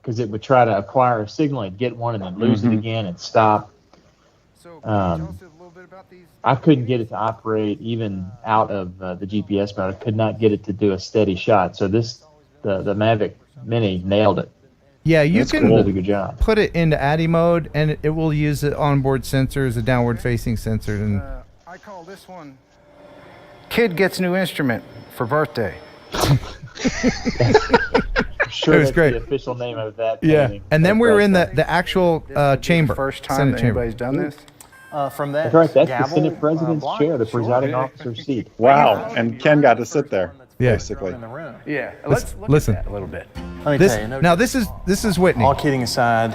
because it would try to acquire a signal and get one and then lose it again and stop. I couldn't get it to operate even out of the GPS mode. I could not get it to do a steady shot. So the Mavic Mini nailed it. Yeah, you That's can cool. Did a good job. Put it into ADI mode, and it will use the onboard sensors, a downward-facing sensor. And I call this one "Kid Gets New Instrument for Birthday." Sure, it was that's great. The official name of that. Yeah, painting. and then we were in the actual chamber. First time Senate that chamber. anybody's done this. From that That's right. That's gavel, the Senate President's block? chair, the presiding officer's seat. Wow. And Ken got to sit there, Yeah. basically. In the room. Yeah, let's look listen. at that a little bit. Let me This, tell you. now this is Whitney. All kidding aside,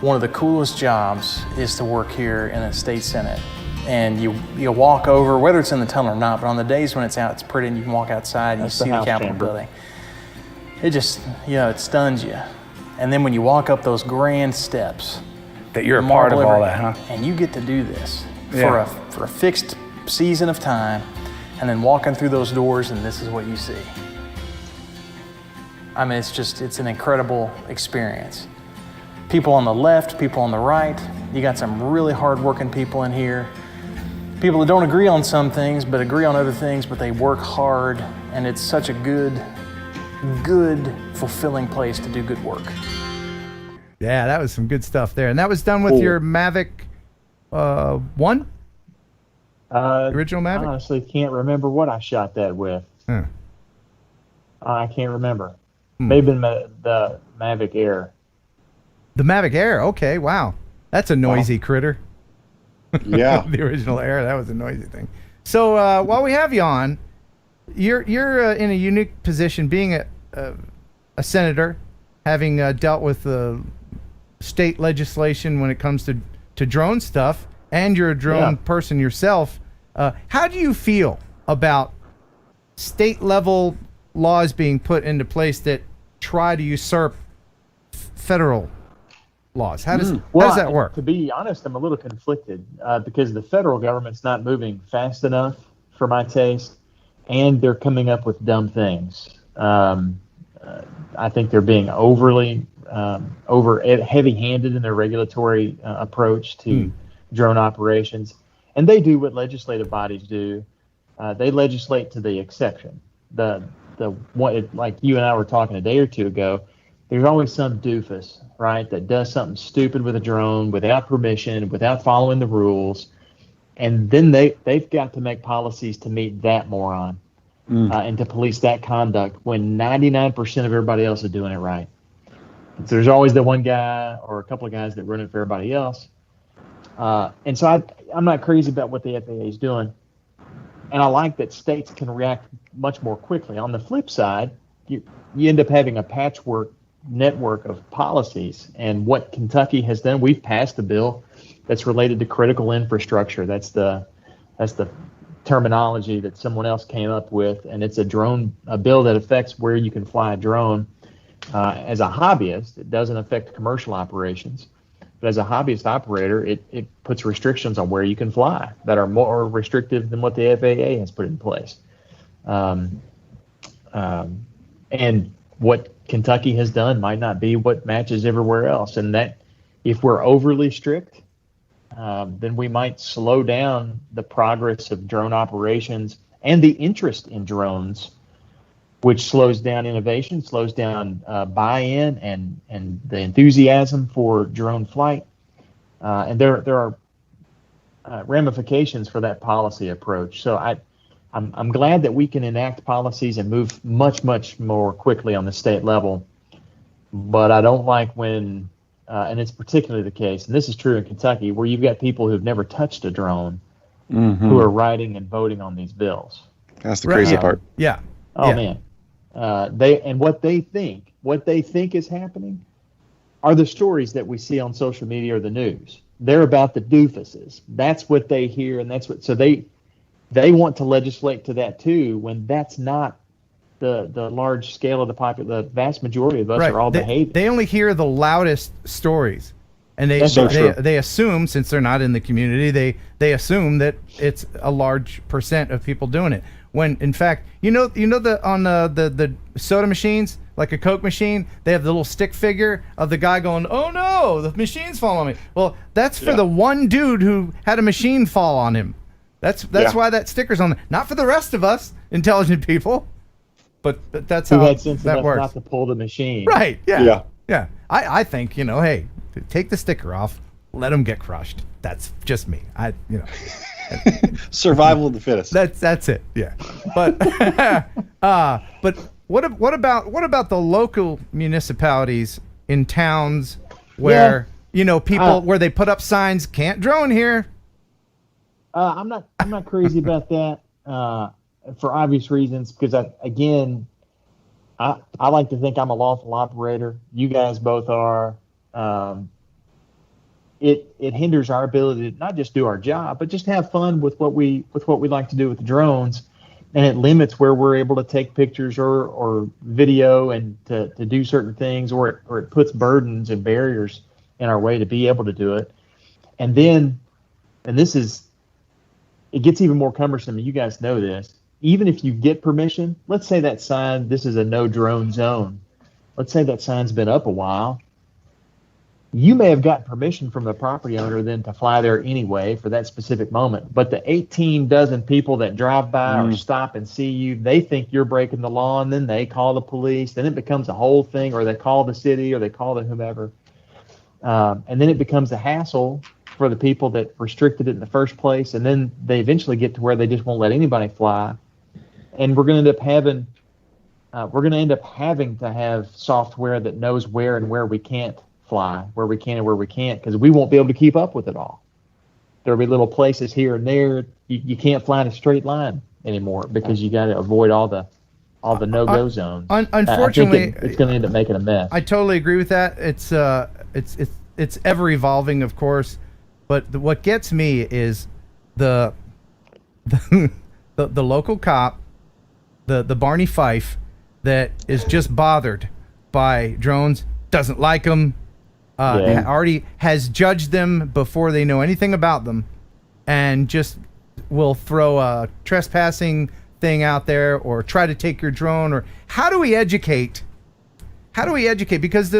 one of the coolest jobs is to work here in a state senate. And you walk over, whether it's in the tunnel or not, but on the days when it's out, it's pretty, and you can walk outside and That's you the see the House Capitol chamber. building. It just, it stuns you. And then when you walk up those grand steps, That you're a part of marble all every- that, huh? And you get to do this Yeah. for a fixed season of time, and then walking through those doors, and this is what you see. I mean, it's an incredible experience. People on the left, people on the right. You got some really hard-working people in here. People that don't agree on some things, but agree on other things, but they work hard, and it's such a good, fulfilling place to do good work. Yeah, that was some good stuff there, and that was done with your Mavic 1. Original Mavic. I honestly can't remember what I shot that with. Huh. I can't remember. Maybe the Mavic Air. The Mavic Air. Okay, wow, that's a noisy critter. Yeah. The original Air. That was a noisy thing. So while we have you on, you're in a unique position, being a senator, having dealt with state legislation when it comes to drone stuff, and you're a drone person yourself. How do you feel about state level laws being put into place that try to usurp federal laws? How does that work? To be honest, I'm a little conflicted because the federal government's not moving fast enough for my taste, and they're coming up with dumb things. I think they're being overly heavy-handed in their regulatory approach to drone operations, and they do what legislative bodies do. They legislate to the exception. Like you and I were talking a day or two ago, there's always some doofus, right, that does something stupid with a drone without permission, without following the rules, and then they've got to make policies to meet that moron and to police that conduct when 99% of everybody else is doing it right. So there's always the one guy or a couple of guys that run it for everybody else. And so I'm not crazy about what the FAA is doing. And I like that states can react much more quickly. On the flip side, you end up having a patchwork network of policies. And what Kentucky has done, we've passed a bill that's related to critical infrastructure. That's the terminology that someone else came up with. And it's a bill that affects where you can fly a drone. As a hobbyist, it doesn't affect commercial operations. But as a hobbyist operator, it puts restrictions on where you can fly that are more restrictive than what the FAA has put in place. And what Kentucky has done might not be what matches everywhere else. And that if we're overly strict, then we might slow down the progress of drone operations and the interest in drones, which slows down innovation, slows down buy-in and the enthusiasm for drone flight. And there are ramifications for that policy approach. So I'm glad that we can enact policies and move much, much more quickly on the state level. But I don't like when, and it's particularly the case, and this is true in Kentucky, where you've got people who've never touched a drone who are writing and voting on these bills. That's the crazy part. Yeah. Oh, man. What they think is happening are the stories that we see on social media or the news. They're about the doofuses. That's what they hear, and so they want to legislate to that too, when that's not the large scale of the vast majority of us are all behaving. They only hear the loudest stories, And That's so true. they assume, since they're not in the community, they assume that it's a large percent of people doing it. When in fact, on the soda machines, like a Coke machine, they have the little stick figure of the guy going, "Oh no, the machine's falling on me." Well, that's for the one dude who had a machine fall on him. That's why that sticker's on there. Not for the rest of us intelligent people, but that's Who how had sense that enough works. not to pull the machine. Right? Yeah. Yeah. Yeah. I think, hey, take the sticker off, let them get crushed. That's just me. Survival of the fittest. That's it. Yeah. But but what about the local municipalities in towns where people where they put up signs, can't drone here? I'm not crazy about that for obvious reasons, because I like to think I'm a lawful operator. You guys both are. It hinders our ability to not just do our job, but just have fun with what we like to do with the drones, and it limits where we're able to take pictures or video and to do certain things, or it puts burdens and barriers in our way to be able to do it. And it gets even more cumbersome. You guys know this. Even if you get permission, let's say that sign, this is a no drone zone. Let's say that sign's been up a while. You may have gotten permission from the property owner then to fly there anyway for that specific moment. But the 18 dozen people that drive by or stop and see you, they think you're breaking the law, and then they call the police. Then it becomes a whole thing, or they call the city, or they call the whomever. And then it becomes a hassle for the people that restricted it in the first place. And then they eventually get to where they just won't let anybody fly. And we're going to end up having to have software that knows where and where we can't fly, where we can and where we can't, because we won't be able to keep up with it all. There'll be little places here and there you can't fly in a straight line anymore, because you got to avoid all the no-go zones. Unfortunately, it's going to end up making a mess. I totally agree with that. It's ever evolving, of course, but what gets me is the local cop, the Barney Fife, that is just bothered by drones, doesn't like them, already has judged them before they know anything about them, and just will throw a trespassing thing out there or try to take your drone. Or how do we educate? Because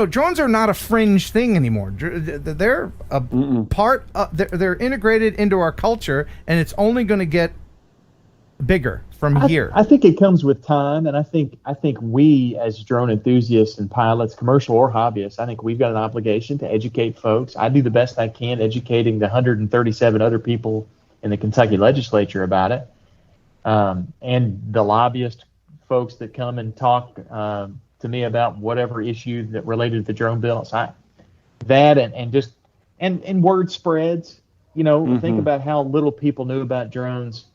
drones are not a fringe thing anymore. They're a part. They're integrated into our culture, and it's only going to get bigger from here. I think it comes with time, and I think we, as drone enthusiasts and pilots, commercial or hobbyists, I think we've got an obligation to educate folks. I do the best I can educating the 137 other people in the Kentucky legislature about it, and the lobbyist folks that come and talk to me about whatever issue that related to the drone bill. So and word spreads. Think about how little people knew about drones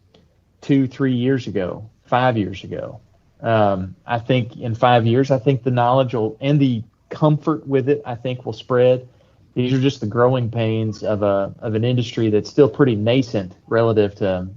2-3 years ago, 5 years ago. I think in 5 years, I think the knowledge and the comfort with it, I think, will spread. These are just the growing pains of an industry that's still pretty nascent relative to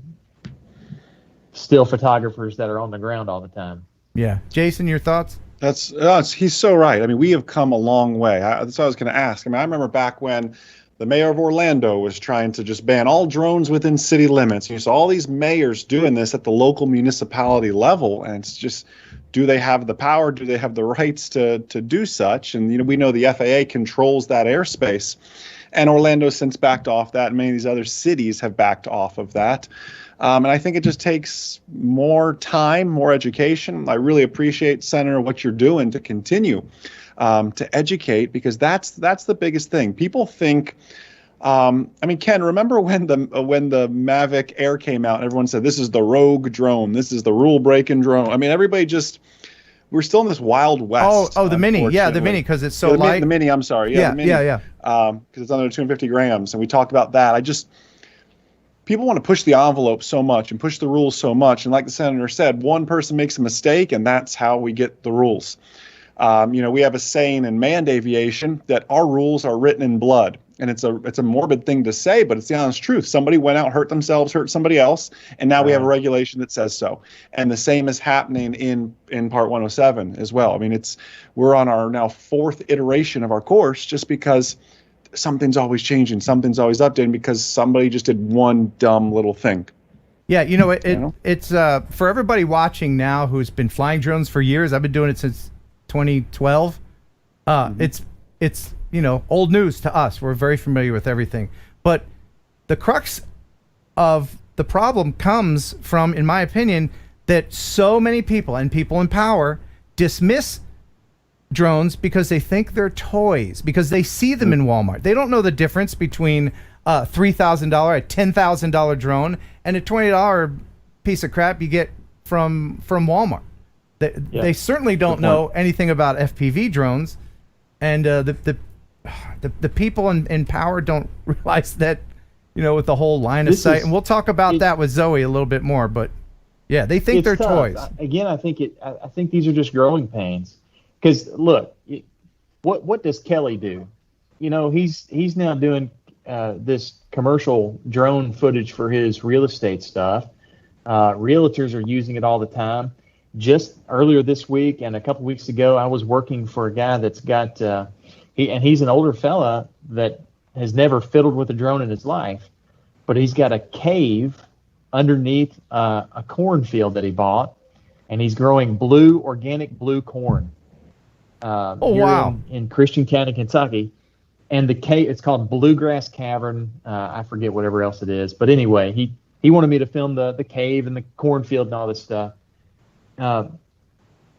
still photographers that are on the ground all the time. Yeah. Jason, your thoughts? He's so right. I mean, we have come a long way. That's what I was going to ask. I mean, I remember back when the mayor of Orlando was trying to just ban all drones within city limits. You saw all these mayors doing this at the local municipality level, and it's just, do they have the power? Do they have the rights to do such? And we know the FAA controls that airspace, and Orlando's since backed off that, and many of these other cities have backed off of that. And I think it just takes more time, more education. I really appreciate, Senator, what you're doing to continue to educate, because that's the biggest thing. People think, Ken, remember when the Mavic Air came out and everyone said, this is the rogue drone, this is the rule-breaking drone. I mean, everybody we're still in this wild west. Oh, the Mini. Yeah, the Mini, because it's so light. The Mini, I'm sorry. Yeah, the Mini, because it's under 250 grams, and we talked about that. People want to push the envelope so much and push the rules so much. And like the senator said, one person makes a mistake, and that's how we get the rules. We have a saying in manned aviation that our rules are written in blood. And it's a morbid thing to say, but it's the honest truth. Somebody went out, hurt themselves, hurt somebody else, and now we have a regulation that says so. And the same is happening in Part 107 as well. I mean, we're on our now 4th iteration of our course just because something's always changing, something's always updating because somebody just did one dumb little thing. Yeah, it's for everybody watching now who's been flying drones for years. I've been doing it since 2012. It's old news to us. We're very familiar with everything. But the crux of the problem comes from, in my opinion, that so many people and people in power dismiss drones because they think they're toys, because they see them in Walmart. They don't know the difference between a $3,000, a $10,000 drone and a $20 piece of crap you get from Walmart. They certainly don't know anything about FPV drones, and the people in power don't realize that, with the whole line of sight. And we'll talk about that with Zoe a little bit more. But yeah, they think they're toys. Again, I think these are just growing pains. Because look, what does Kelly do? He's now doing this commercial drone footage for his real estate stuff. Realtors are using it all the time. Just earlier this week and a couple weeks ago, I was working for a guy that's got he's an older fella that has never fiddled with a drone in his life, but he's got a cave underneath a cornfield that he bought, and he's growing organic blue corn. In Christian County, Kentucky, and the cave, it's called Bluegrass Cavern. I forget whatever else it is, but anyway, he wanted me to film the cave and the cornfield and all this stuff.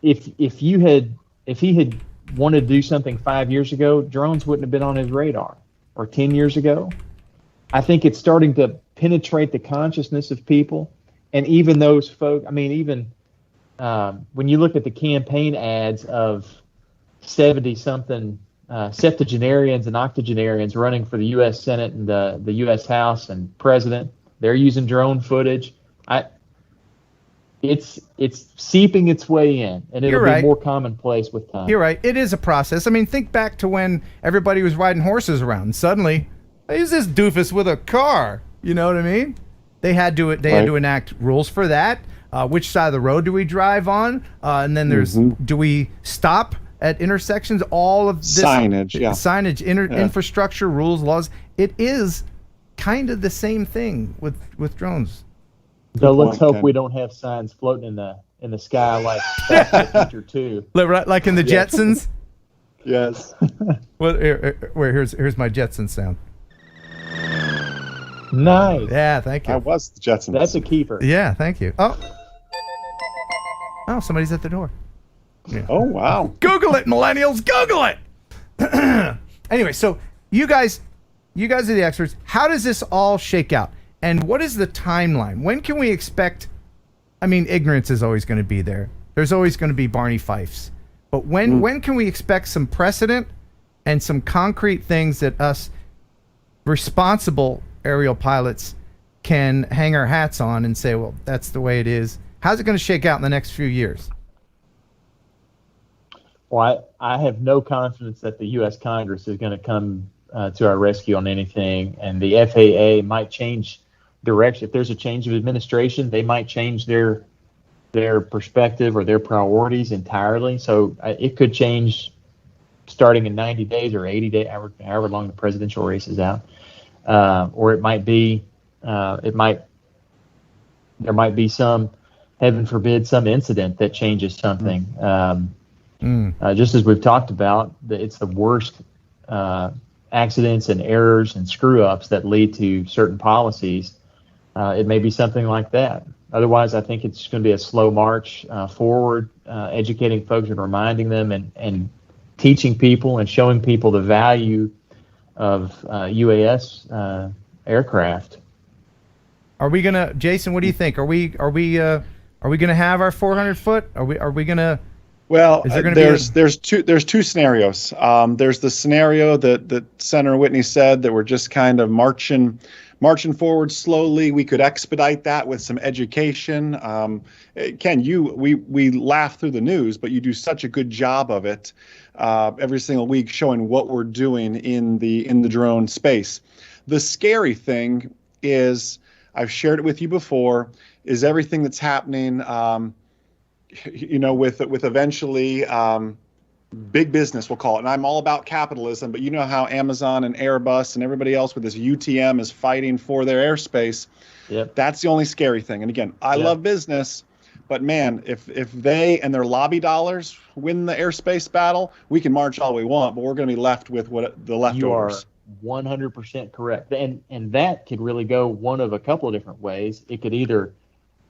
If he had wanted to do something 5 years ago, drones wouldn't have been on his radar, or 10 years ago. I think it's starting to penetrate the consciousness of people, and even those folk. I mean, even when you look at the campaign ads of 70-something septuagenarians and octogenarians running for the U.S. Senate and the U.S. House and President, they're using drone footage. It's seeping its way in, and it'll be more commonplace with time. You're right. It is a process. I mean, think back to when everybody was riding horses around, and suddenly, who's this doofus with a car? You know what I mean? They had to enact rules for that. Which side of the road do we drive on? And then there's, do we stop at intersections? All of this signage, infrastructure, rules, laws. It is kind of the same thing with drones. So let's hope we don't have signs floating in the sky like Back to the Future 2. Like in the Jetsons? Yes. Well, here's my Jetsons sound. Nice. Yeah, thank you. I was the Jetsons. That's a keeper. Yeah, thank you. Oh, somebody's at the door. Yeah. Oh, wow. Google it, millennials. Google it. Anyway, so you guys are the experts. How does this all shake out? And what is the timeline? When can we expect? I mean, ignorance is always going to be there. There's always going to be Barney Fifes. But when can we expect some precedent and some concrete things that us responsible aerial pilots can hang our hats on and say, well, that's the way it is? How's it going to shake out in the next few years? Well, I have no confidence that the U.S. Congress is going to come to our rescue on anything, and the FAA might change direction. If there's a change of administration, they might change their perspective or their priorities entirely. So it could change starting in 90 days or 80 days, however long the presidential race is out. Or it might be, there might be some, heaven forbid, some incident that changes something. Just as we've talked about, it's the worst accidents and errors and screw-ups that lead to certain policies. It may be something like that. Otherwise, I think it's going to be a slow march forward, educating folks and reminding them and teaching people and showing people the value of UAS aircraft. Are we gonna, Jason? What do you think? Are we gonna have our 400 foot? Are we gonna? Well, there's two scenarios. There's the scenario that Senator Whitney said that we're just kind of marching marching forward slowly. We could expedite that with some education. Ken, we laugh through the news, but you do such a good job of it every single week, showing what we're doing in the drone space. The scary thing is, I've shared it with you before, is everything that's happening, with eventually big business, we'll call it. And I'm all about capitalism, but you know how Amazon and Airbus and everybody else with this UTM is fighting for their airspace. Yep. That's the only scary thing. And again, I love business, but man, if they and their lobby dollars win the airspace battle, we can march all we want, but we're going to be left with what the leftovers. You are 100% correct. And that could really go one of a couple of different ways. It could either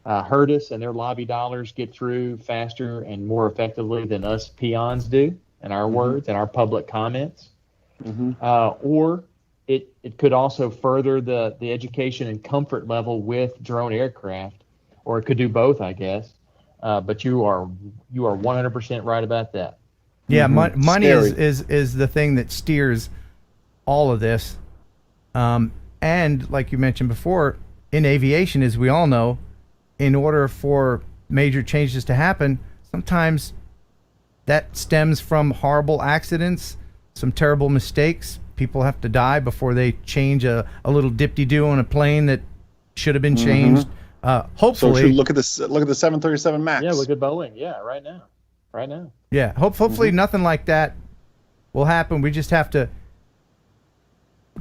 hurt us and their lobby dollars get through faster and more effectively than us peons do, and our words and our public comments. Or it could also further the education and comfort level with drone aircraft, or it could do both, I guess. But you are 100% right about that. Yeah, money is the thing that steers all of this. And like you mentioned before, in aviation, as we all know, in order for major changes to happen, sometimes that stems from horrible accidents, some terrible mistakes. People have to die before they change a little dip-de-doo on a plane that should have been changed. Hopefully, so look at the 737 Max. Yeah, look at Boeing. Yeah, right now. Yeah, hopefully nothing like that will happen. We just have to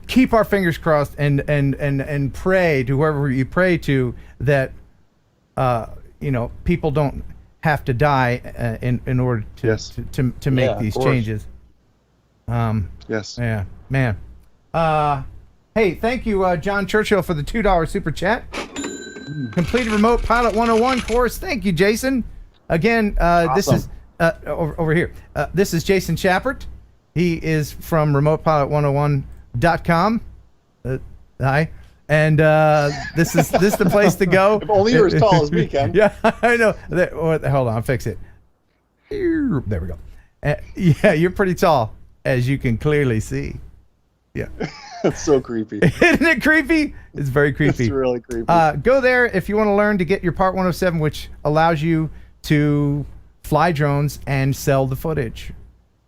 keep our fingers crossed and pray to whoever you pray to that people don't have to die in order to make these changes. Yes. Yeah, man. Hey, thank you, John Churchill, for the $2 super chat. Completed Remote Pilot 101 course. Thank you, Jason. Again, this is over here. This is Jason Schappert. He is from RemotePilot101.com. Hi. And this is the place to go. If only you're as tall as me, Ken. Yeah, I know. Hold on, I'll fix it. There we go. Yeah, you're pretty tall, as you can clearly see. Yeah. That's so creepy. Isn't it creepy? It's very creepy. It's really creepy. Go there if you want to learn to get your Part 107, which allows you to fly drones and sell the footage.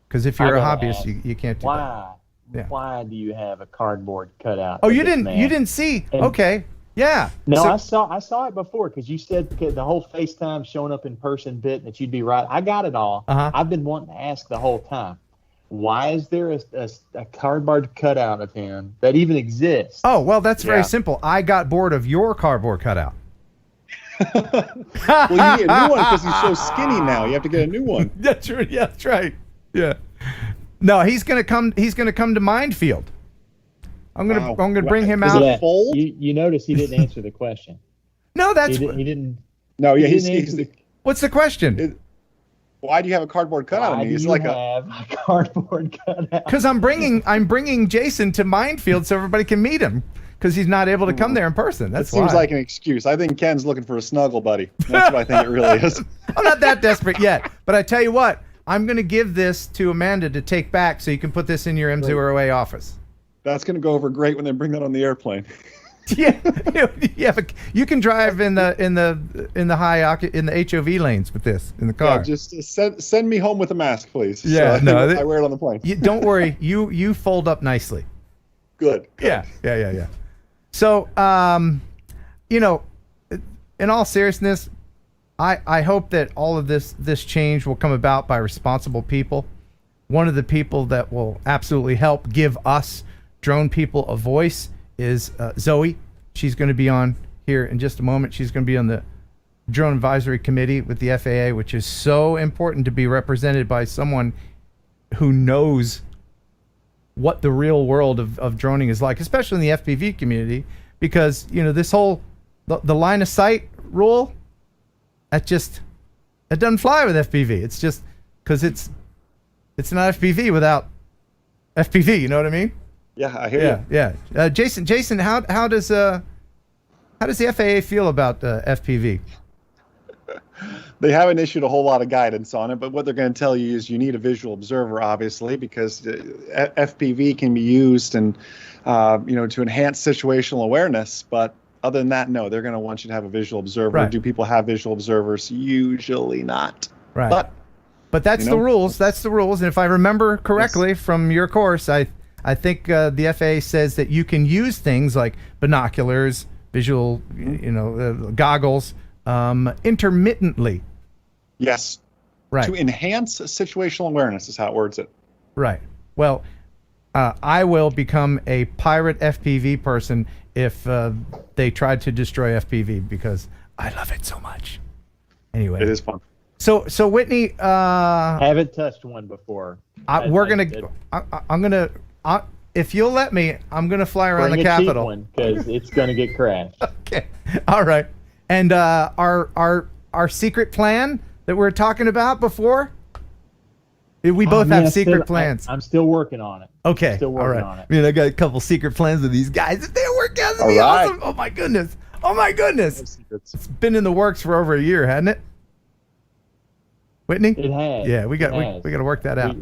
Because if you're a hobbyist, you can't do that. Yeah. Why do you have a cardboard cutout? Oh, you didn't see? Okay. Yeah. No, I saw it before, because you said the whole FaceTime showing up in person bit, and that you'd be right. I got it all. I've been wanting to ask the whole time. Why is there a cardboard cutout of him that even exists? Oh, well, that's very simple. I got bored of your cardboard cutout. Well, you need a new one because he's so skinny now. You have to get a new one. That's right. Yeah, that's right. Yeah. No, he's gonna come. He's gonna come to Minefield. I'm gonna bring him out. You notice he didn't answer the question. No, that's he didn't. No, yeah, what's the question? Why do you have a cardboard cutout of me? It's like a cardboard cutout. Because I'm bringing Jason to Minefield so everybody can meet him, because he's not able to come there in person. That seems like an excuse. I think Ken's looking for a snuggle buddy. That's what I think it really is. I'm not that desperate yet, but I tell you what, I'm going to give this to Amanda to take back so you can put this in your M0A office. That's going to go over great when they bring that on the airplane. Yeah, but you can drive in the HOV lanes with this in the car. Yeah, just send me home with a mask, please. Yeah, so I wear it on the plane. Don't worry, you fold up nicely. Good. Yeah. So, in all seriousness, I hope that all of this change will come about by responsible people. One of the people that will absolutely help give us drone people a voice is Zoe. She's going to be on here in just a moment. She's going to be on the Drone Advisory Committee with the FAA, which is so important to be represented by someone who knows what the real world of droning is like, especially in the FPV community, because this whole the line of sight rule, it doesn't fly with FPV. It's just because it's not FPV without FPV. You know what I mean? Yeah, I hear you. Yeah. Jason, how does the FAA feel about FPV? They haven't issued a whole lot of guidance on it, but what they're going to tell you is you need a visual observer, obviously, because FPV can be used and to enhance situational awareness. But other than that, no, they're going to want you to have a visual observer. Right. Do people have visual observers? Usually not. Right. But that's the rules. That's the rules. And if I remember correctly from your course, I think the FAA says that you can use things like binoculars, visual, goggles, intermittently. Yes. Right. To enhance situational awareness is how it words it. Right. Well, I will become a pirate FPV person if they tried to destroy FPV because I love it so much. Anyway. It is fun. So Whitney, haven't touched one before. I'm gonna, if you'll let me, I'm gonna fly around the Capitol because it's gonna get crashed. Okay. All right. And our secret plan that we were talking about before. We both have secret plans. I'm still working on it. Okay. Still working on it. I mean, I got a couple secret plans with these guys. If they work out, it'd be awesome. Oh my goodness. Oh my goodness. It's been in the works for over a year, hasn't it? Whitney? It has. Yeah, we got to work that out.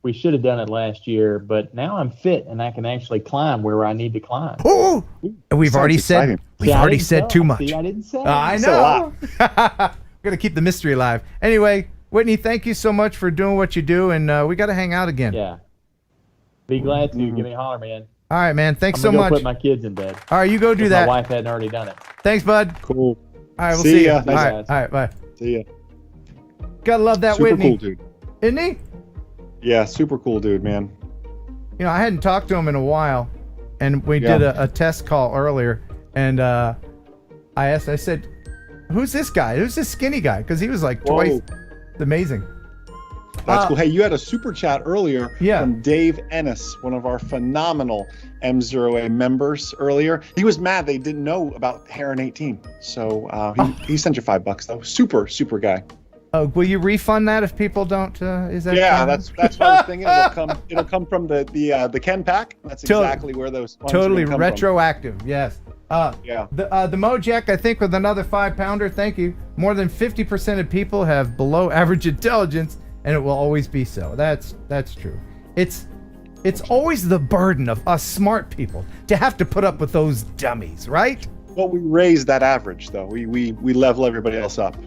We should have done it last year, but now I'm fit and I can actually climb where I need to climb. Oh, we've already said too much. See, I didn't say. I know. We're gonna keep the mystery alive. Anyway, Whitney, thank you so much for doing what you do, and we got to hang out again. Yeah. Be glad to. Give me a holler, man. All right, man. Thanks I'm so much. Put my kids in bed. All right, you go do if that. My wife hadn't already done it. Thanks, bud. Cool. All right, we'll see you. Nice all right, bye. See ya. Gotta love that Super Whitney. cool dude. Isn't he? Yeah, super cool dude, man. I hadn't talked to him in a while, and we did a test call earlier, and I said, who's this guy? Who's this skinny guy? Because he was like twice. It's amazing. That's cool. Hey, you had a super chat earlier Yeah. from Dave Ennis, one of our phenomenal M0A members earlier. He was mad they didn't know about Heron 18. So he sent you $5 though. Super, super guy. Will you refund that if people don't? Is that? Yeah, common? that's what I was thinking. It'll come from the Ken pack. That's exactly where those funds totally are gonna come retroactive. Yes. Yeah. The Mojek, I think, with another 5-pounder. Thank you. More than 50% of people have below average intelligence, and it will always be so. That's true. It's always the burden of us smart people to have to put up with those dummies, right? Well, we raise that average though. We level everybody else up.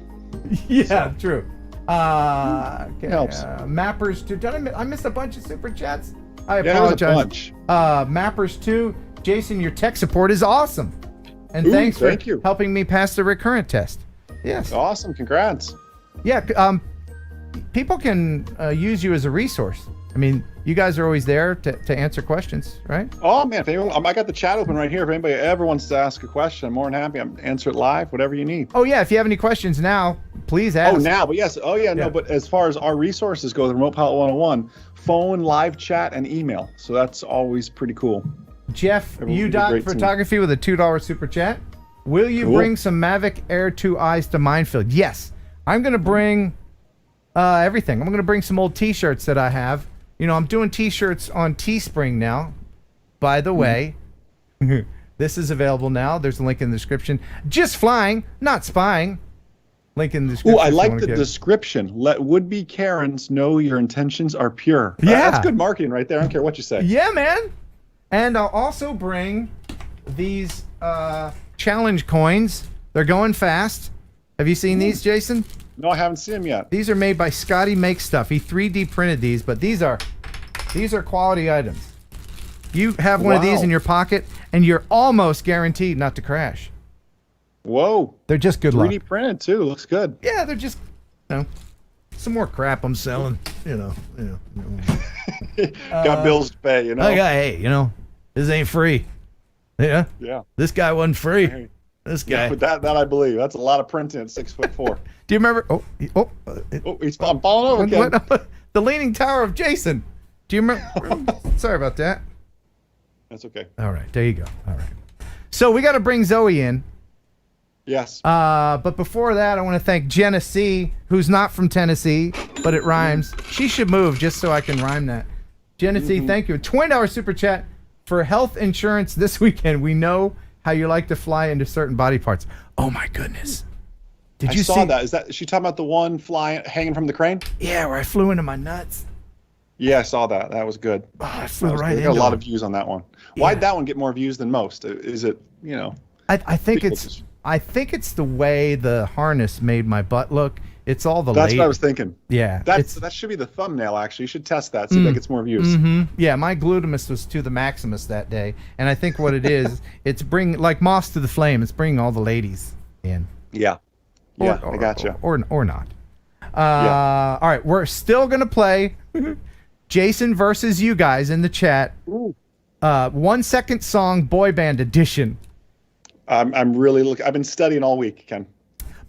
Yeah, true. Okay, helps. Mappers 2. Did I miss a bunch of super chats? I Yeah, apologize. there's a bunch. Mappers 2. Jason, your tech support is awesome. And Ooh, thanks for thank you. helping me pass the recurrent test. Yes. Awesome. Congrats. Yeah. People can use you as a resource. I mean, you guys are always there to answer questions, right? Oh man, if anyone, I got the chat open right here. If anybody ever wants to ask a question, I'm more than happy. I'm answer it live, whatever you need. Oh yeah, if you have any questions now, please ask. Oh now, but yes. Oh yeah, no. But as far as our resources go, the Remote Pilot 101, phone, live chat, and email. So that's always pretty cool. Jeff, Everyone you did a dot great team. photography with a $2 super chat. Will you Cool. bring some Mavic Air 2 eyes to Minefield? Yes, I'm gonna bring everything. I'm gonna bring some old T-shirts that I have. I'm doing T-shirts on Teespring now. By the way, this is available now. There's a link in the description. Just flying, not spying. Link in the description. Oh, I if you like wanna the get it. description. Let would-be Karens know your intentions are pure. Yeah. That's good marketing right there. I don't care what you say. Yeah, man. And I'll also bring these challenge coins. They're going fast. Have you seen these, Jason? No, I haven't seen them yet. These are made by Scotty Make Stuff. He 3D printed these, but these are quality items. You have one of these Wow. in your pocket, and you're almost guaranteed not to crash. Whoa. They're just good luck. 3D printed too. Looks good. Yeah, they're just, some more crap I'm selling. Got bills to pay, Hey, this ain't free. Yeah. Yeah. This guy wasn't free. This guy. Yeah, but that I believe. That's a lot of printing at 6'4". Do you remember? I'm falling over, Ken. The Leaning Tower of Jason. Do you remember? Sorry about that. That's okay. All right, there you go. All right. So we got to bring Zoe in. Yes. But before that, I want to thank Jenna C., who's not from Tennessee, but it rhymes. She should move just so I can rhyme that. Jenna C., thank you. $20 super chat for health insurance this weekend. We know how you like to fly into certain body parts. Oh my goodness. Did I you saw see that? Is she talking about the one hanging from the crane? Yeah, where I flew into my nuts. Yeah, I saw that. That was good. Oh, I flew right into into it. Got a lot it. of views on that one. Why'd that one get more views than most? Is it, I think it's the way the harness made my butt look. It's all the That's what I was thinking. Yeah. That should be the thumbnail, actually. You should test that, see if that gets more views. Yeah, my gluteus was to the maximus that day. And I think what it is, it's bringing, like moss to the flame, it's bringing all the ladies in. Yeah. I gotcha. Or not. All right, we're still going to play Jason versus you guys in the chat. 1 second song boy band edition. I'm really I've been studying all week, Ken.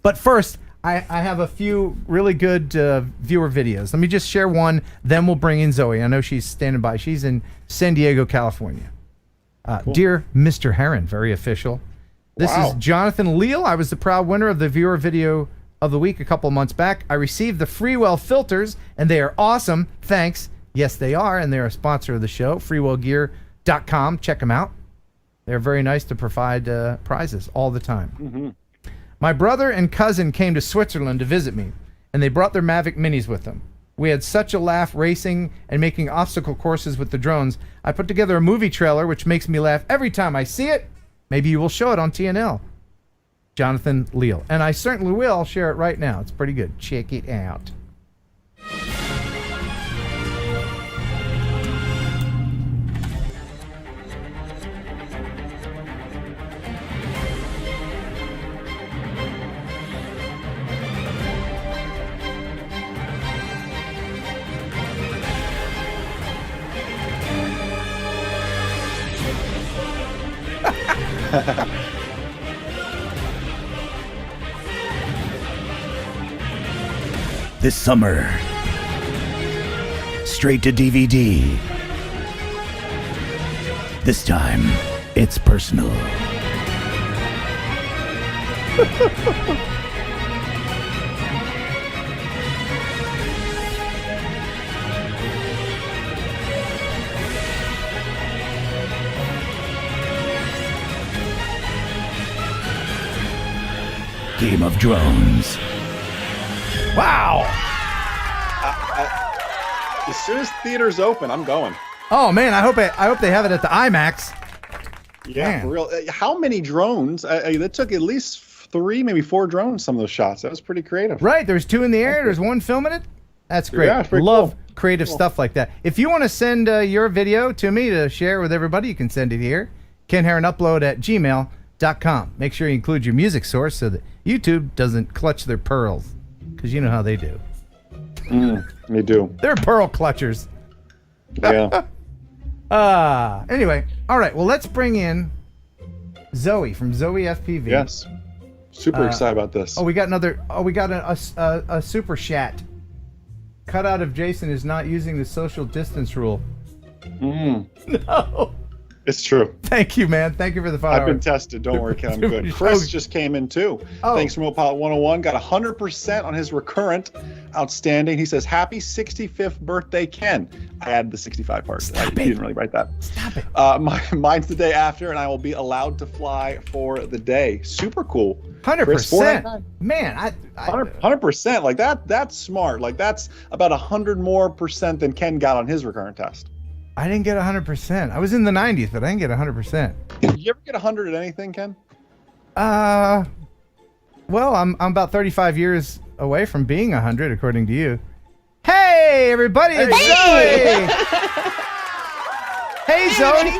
But first, I have a few really good viewer videos. Let me just share one, then we'll bring in Zoe. I know she's standing by. She's in San Diego, California. Cool. Dear Mr. Heron, very official. This is Jonathan Leal. I was the proud winner of the viewer video of the week a couple months back. I received the Freewell filters, and they are awesome. Thanks. Yes, they are, and they're a sponsor of the show. FreewellGear.com. Check them out. They're very nice to provide prizes all the time. My brother and cousin came to Switzerland to visit me, and they brought their Mavic Minis with them. We had such a laugh racing and making obstacle courses with the drones. I put together a movie trailer, which makes me laugh every time I see it. Maybe you will show it on TNL. Jonathan Leal. And I certainly will. I'll share it right now. It's pretty good. Check it out. This summer, straight to DVD. This time, it's personal. Game of Drones. Wow! As soon as theaters open, I'm going. Oh man, I hope they have it at the IMAX. Yeah, Man. for real. How many drones? That took at least 3, maybe 4 drones. Some of those shots. That was pretty creative. Right, there's 2 in the air. There's 1 filming it. That's great. Yeah, it's pretty Love cool. creative stuff like that. If you want to send your video to me to share with everybody, you can send it here. Ken Heron Upload at gmail.com. Make sure you include your music source so that YouTube doesn't clutch their pearls, because you know how they do. They do. They're pearl clutchers. Yeah. Anyway, all right. Well, let's bring in Zoe from Zoe FPV. Yes. Super excited about this. Oh, we got another. Oh, we got a super chat. Cutout of Jason is not using the social distance rule. No. It's true. Thank you, man. Thank you for the 5 I've been tested. Don't worry, Ken. I'm good. Chris just came in too. Thanks from Opilot 101. Got 100% on his recurrent. Outstanding. He says, "Happy 65th birthday, Ken." I added the 65 part. He didn't really write that. Stop it. Mine's the day after, and I will be allowed to fly for the day. Super cool. 100%. Man, 100%. Like that's smart. Like that's about 100% more than Ken got on his recurrent test. I didn't get 100%. I was in the 90s, but I didn't get 100%. Did you ever get 100 at anything, Ken? Well, I'm about 35 years away from being 100, according to you. Hey, everybody, it's Zoe. Hey, Zoe.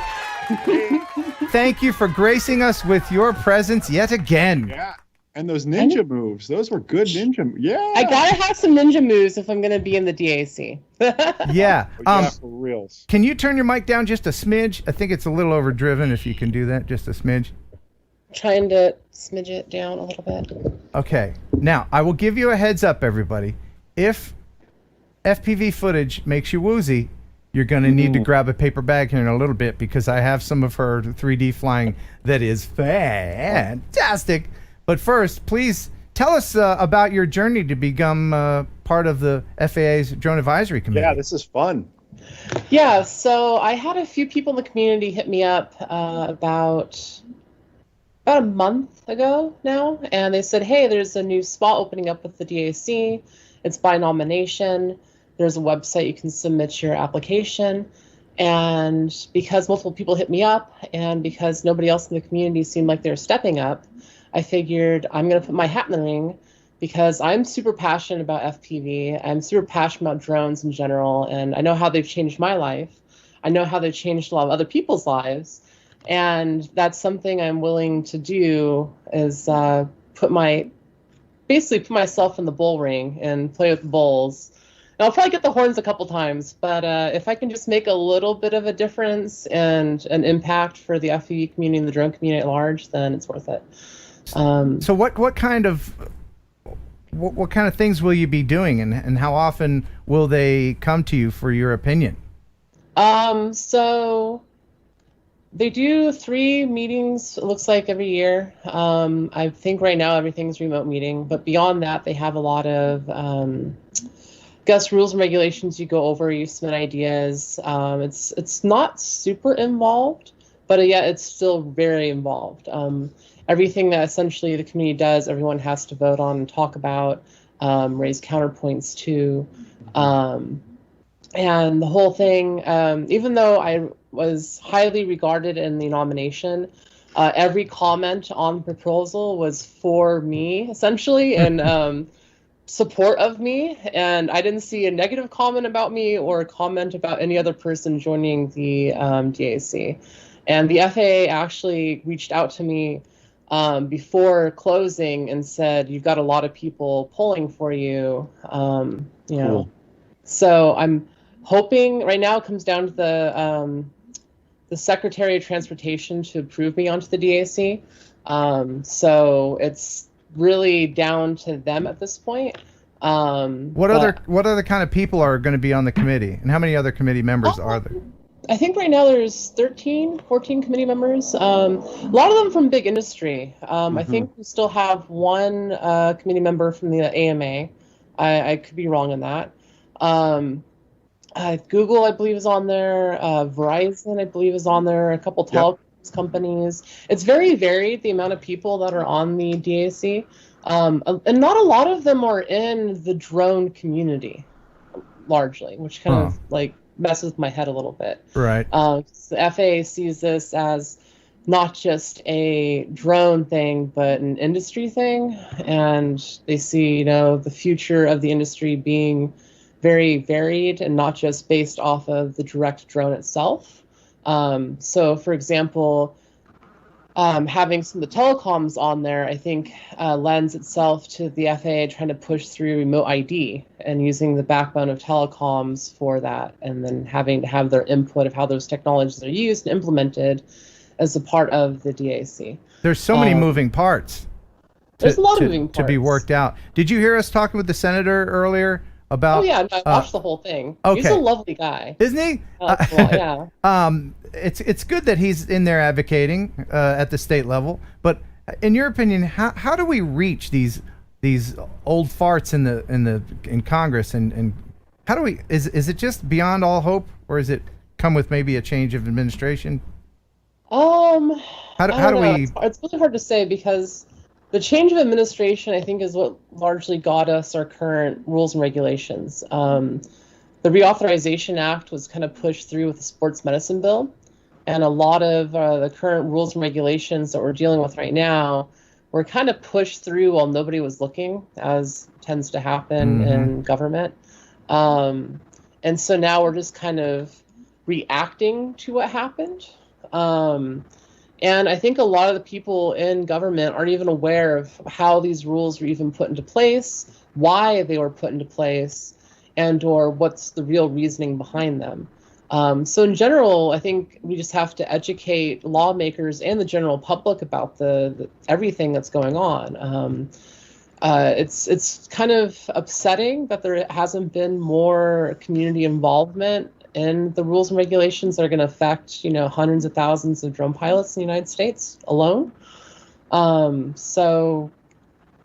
Thank you for gracing us with your presence yet again. Yeah. And those ninja moves, those were good ninja. Yeah. I gotta have some ninja moves if I'm gonna be in the DAC. Yeah. Yeah, for reals. Can you turn your mic down just a smidge? I think it's a little overdriven. If you can do that, just a smidge. Trying to smidge it down a little bit. Okay. Now, I will give you a heads up, everybody. If FPV footage makes you woozy, you're going to need to grab a paper bag here in a little bit, because I have some of her 3D flying that is fantastic. But first, please tell us about your journey to become part of the FAA's Drone Advisory Committee. Yeah, this is fun. Yeah, so I had a few people in the community hit me up about about a month ago now, and they said, hey, there's a new spot opening up with the DAC. It's by nomination. There's a website you can submit your application. And because multiple people hit me up and because nobody else in the community seemed like they were stepping up, I figured I'm going to put my hat in the ring because I'm super passionate about FPV. I'm super passionate about drones in general, and I know how they've changed my life. I know how they've changed a lot of other people's lives. And that's something I'm willing to do is put myself in the bull ring and play with the bulls. And I'll probably get the horns a couple times, but if I can just make a little bit of a difference and an impact for the FPV community and the drone community at large, then it's worth it. So what kind of things will you be doing, and how often will they come to you for your opinion? So they do 3 meetings, it looks like, every year. I think right now everything's remote meeting, but beyond that, they have a lot of rules and regulations you go over, you submit ideas. It's not super involved, but yeah, it's still very involved. Everything that essentially the community does, everyone has to vote on and talk about, raise counterpoints to. And the whole thing, even though I was highly regarded in the nomination, every comment on the proposal was for me, essentially, and support of me. And I didn't see a negative comment about me or a comment about any other person joining the DAC. And the FAA actually reached out to me before closing and said, you've got a lot of people pulling for you, you know. So I'm hoping right now it comes down to the Secretary of Transportation to approve me onto the DAC. So it's really down to them at this point. What other kind of people are going to be on the committee, and how many other committee members are there? I think right now there's 14 committee members. A lot of them from big industry. I think we still have one committee member from the AMA. I could be wrong on that. Google, I believe, is on there. Verizon, I believe, is on there. A couple telecoms companies. It's very varied, the amount of people that are on the DAC. And not a lot of them are in the drone community, largely, which kind of like messes with my head a little bit. Right. The FAA sees this as not just a drone thing, but an industry thing. And they see, you know, the future of the industry being very varied and not just based off of the direct drone itself. So, for example, having some of the telecoms on there, I think, lends itself to the FAA trying to push through remote ID and using the backbone of telecoms for that, and then having to have their input of how those technologies are used and implemented as a part of the DAC. There's so many moving parts. There's a lot of moving parts to be worked out. Did you hear us talking with the senator earlier about? Oh yeah, I watched the whole thing. Okay. He's a lovely guy, isn't he? Yeah. It's good that he's in there advocating at the state level. But in your opinion, how do we reach these old farts in Congress, and how do we? Is it just beyond all hope, or is it come with maybe a change of administration? How do we? It's really hard to say because the change of administration, I think, is what largely got us our current rules and regulations. The Reauthorization Act was kind of pushed through with the sports medicine bill, and a lot of the current rules and regulations that we're dealing with right now were kind of pushed through while nobody was looking, as tends to happen in government. And so now we're just kind of reacting to what happened. And I think a lot of the people in government aren't even aware of how these rules were even put into place, why they were put into place, and or what's the real reasoning behind them. So in general, I think we just have to educate lawmakers and the general public about the everything that's going on. It's kind of upsetting that there hasn't been more community involvement in the rules and regulations that are going to affect, hundreds of thousands of drone pilots in the United States alone. So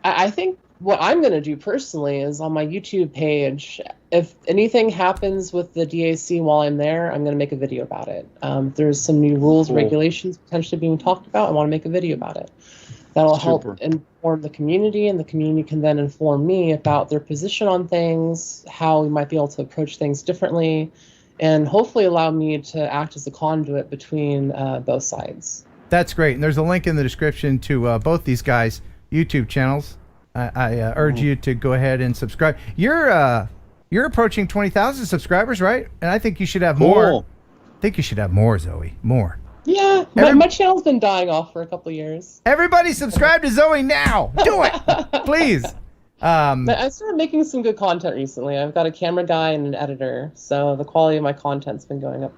I think what I'm going to do personally is on my YouTube page, if anything happens with the DAC while I'm there, I'm going to make a video about it. There's some new rules, regulations potentially being talked about. I want to make a video about it. That'll help inform the community, and the community can then inform me about their position on things, how we might be able to approach things differently, and hopefully allow me to act as a conduit between both sides. That's great. And there's a link in the description to both these guys' YouTube channels. I urge you to go ahead and subscribe. You're approaching 20,000 subscribers, right? And I think you should have more. I think you should have more, Zoe. More. Yeah, my channel's been dying off for a couple years. Everybody subscribe to Zoe now. Do it, please. But I started making some good content recently. I've got a camera guy and an editor, so the quality of my content's been going up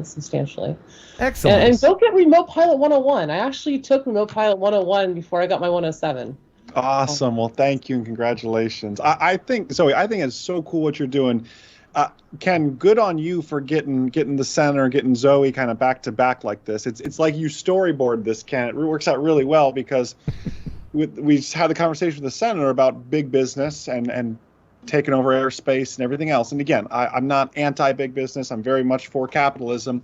substantially. Excellent. And go get Remote Pilot 101. I actually took Remote Pilot 101 before I got my 107. Awesome. Well, thank you and congratulations. I think, Zoe, I think it's so cool what you're doing. Ken, good on you for getting the center, getting Zoe kind of back to back like this. It's like you storyboard this, Ken. It works out really well because we had the conversation with the senator about big business and taking over airspace and everything else. And again, I'm not anti-big business. I'm very much for capitalism.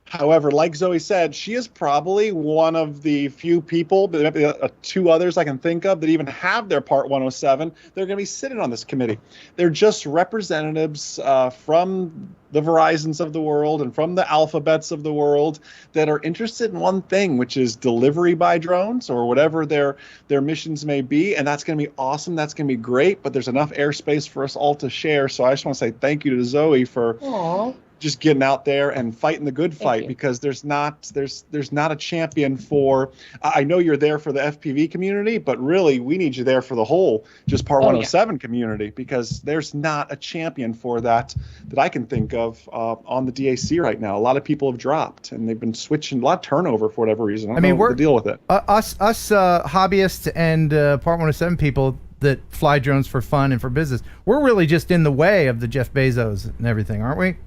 However, like Zoe said, she is probably one of the few people, maybe two others I can think of, that even have their Part 107. They're going to be sitting on this committee. They're just representatives from the Verizons of the world and from the Alphabets of the world that are interested in one thing, which is delivery by drones or whatever their missions may be. And that's going to be awesome. That's going to be great. But there's enough airspace for us all to share. So I just want to say thank you to Zoe for just getting out there and fighting the good fight, because there's not a champion for, I know you're there for the FPV community, but really we need you there for the whole just Part 107 community, because there's not a champion for that I can think of on the DAC right now. A lot of people have dropped and they've been switching, a lot of turnover for whatever reason. I don't know what to deal with it. Us hobbyists and Part 107 people that fly drones for fun and for business, we're really just in the way of the Jeff Bezos and everything, aren't we?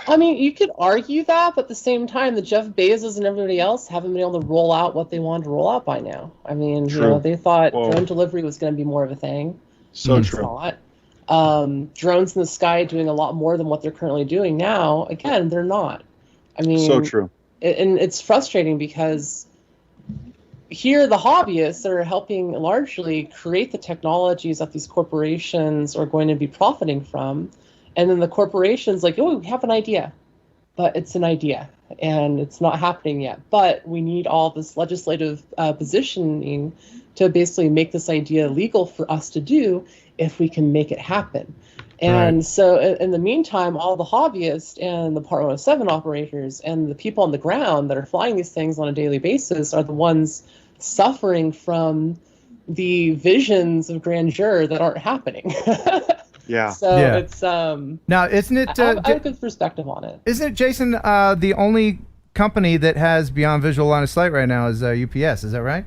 I mean, you could argue that, but at the same time, the Jeff Bezos and everybody else haven't been able to roll out what they wanted to roll out by now. I mean, you know, they thought drone delivery was going to be more of a thing. So It's true. not. Drones in the sky doing a lot more than what they're currently doing now. Again, they're not. I mean, So true. And it's frustrating because here the hobbyists are helping largely create the technologies that these corporations are going to be profiting from. And then the corporation's like, oh, we have an idea, but it's an idea and it's not happening yet. But we need all this legislative positioning to basically make this idea legal for us to do if we can make it happen. And so in the meantime, all the hobbyists and the Part 107 operators and the people on the ground that are flying these things on a daily basis are the ones suffering from the visions of grandeur that aren't happening. Yeah. So it's now, isn't it? I have a good perspective on it. Isn't it, Jason? The only company that has beyond visual line of sight right now is UPS. Is that right?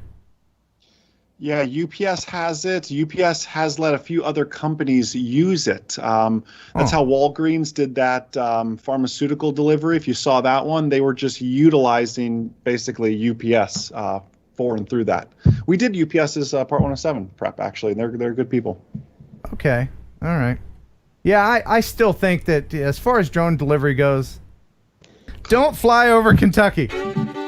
Yeah, UPS has it. UPS has let a few other companies use it. That's how Walgreens did that pharmaceutical delivery. If you saw that one, they were just utilizing basically UPS for and through that. We did UPS's Part 107 prep, actually. They're good people. Okay. All right. Yeah, I still think that as far as drone delivery goes, don't fly over Kentucky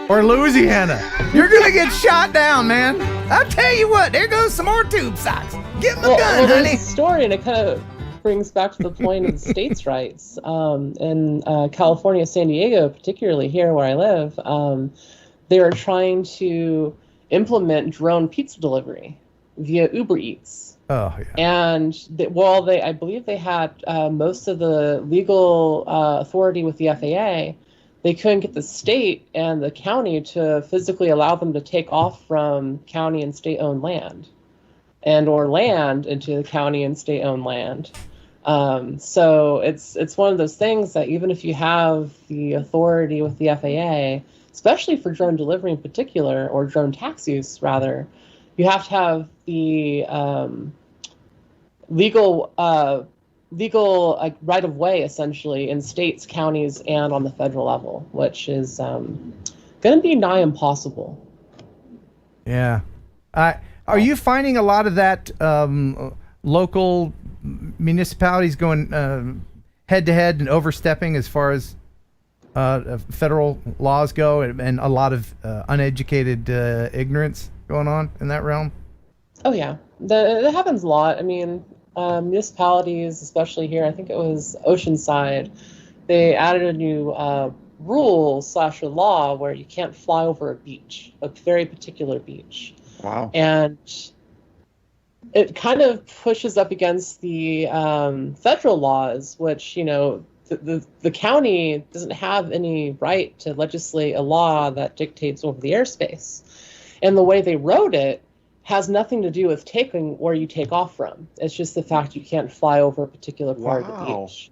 or Louisiana. You're going to get shot down, man. I'll tell you what, there goes some more tube socks. Give them a gun, there's honey. a story, and it kind of brings back to the point of the states' rights. In California, San Diego, particularly here where I live, they are trying to implement drone pizza delivery via Uber Eats. Oh, yeah. And I believe they had most of the legal authority with the FAA. They couldn't get the state and the county to physically allow them to take off from county and state-owned land, and or land into the county and state-owned land. So it's one of those things that even if you have the authority with the FAA, especially for drone delivery in particular, or drone taxis rather, you have to have the legal right of way essentially in states, counties, and on the federal level, which is going to be nigh impossible. Yeah. Are you finding a lot of that local municipalities going head to head and overstepping as far as federal laws go, and a lot of uneducated ignorance going on in that realm? Oh yeah, that happens a lot. I mean, municipalities, especially here, I think it was Oceanside, they added a new rule/law where you can't fly over a beach, a very particular beach. Wow. And it kind of pushes up against the federal laws, which, you know, the county doesn't have any right to legislate a law that dictates over the airspace. And the way they wrote it has nothing to do with taking where you take off from. It's just the fact you can't fly over a particular part of the beach.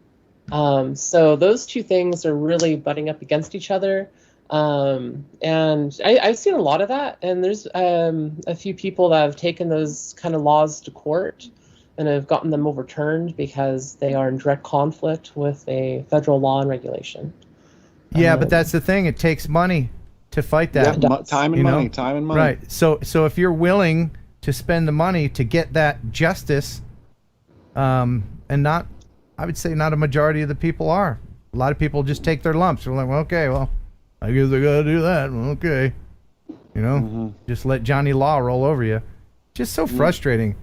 So those two things are really butting up against each other. And I've seen a lot of that. And there's a few people that have taken those kind of laws to court and have gotten them overturned because they are in direct conflict with a federal law and regulation. Yeah, but that's the thing. It takes money to fight that. Yeah, time and money. Time and money. Right. So if you're willing to spend the money to get that justice, and not, I would say not a majority of the people are. A lot of people just take their lumps. They're like, well, okay, well, I guess I gotta do that. Well, okay. You know, just let Johnny Law roll over you. Just so frustrating.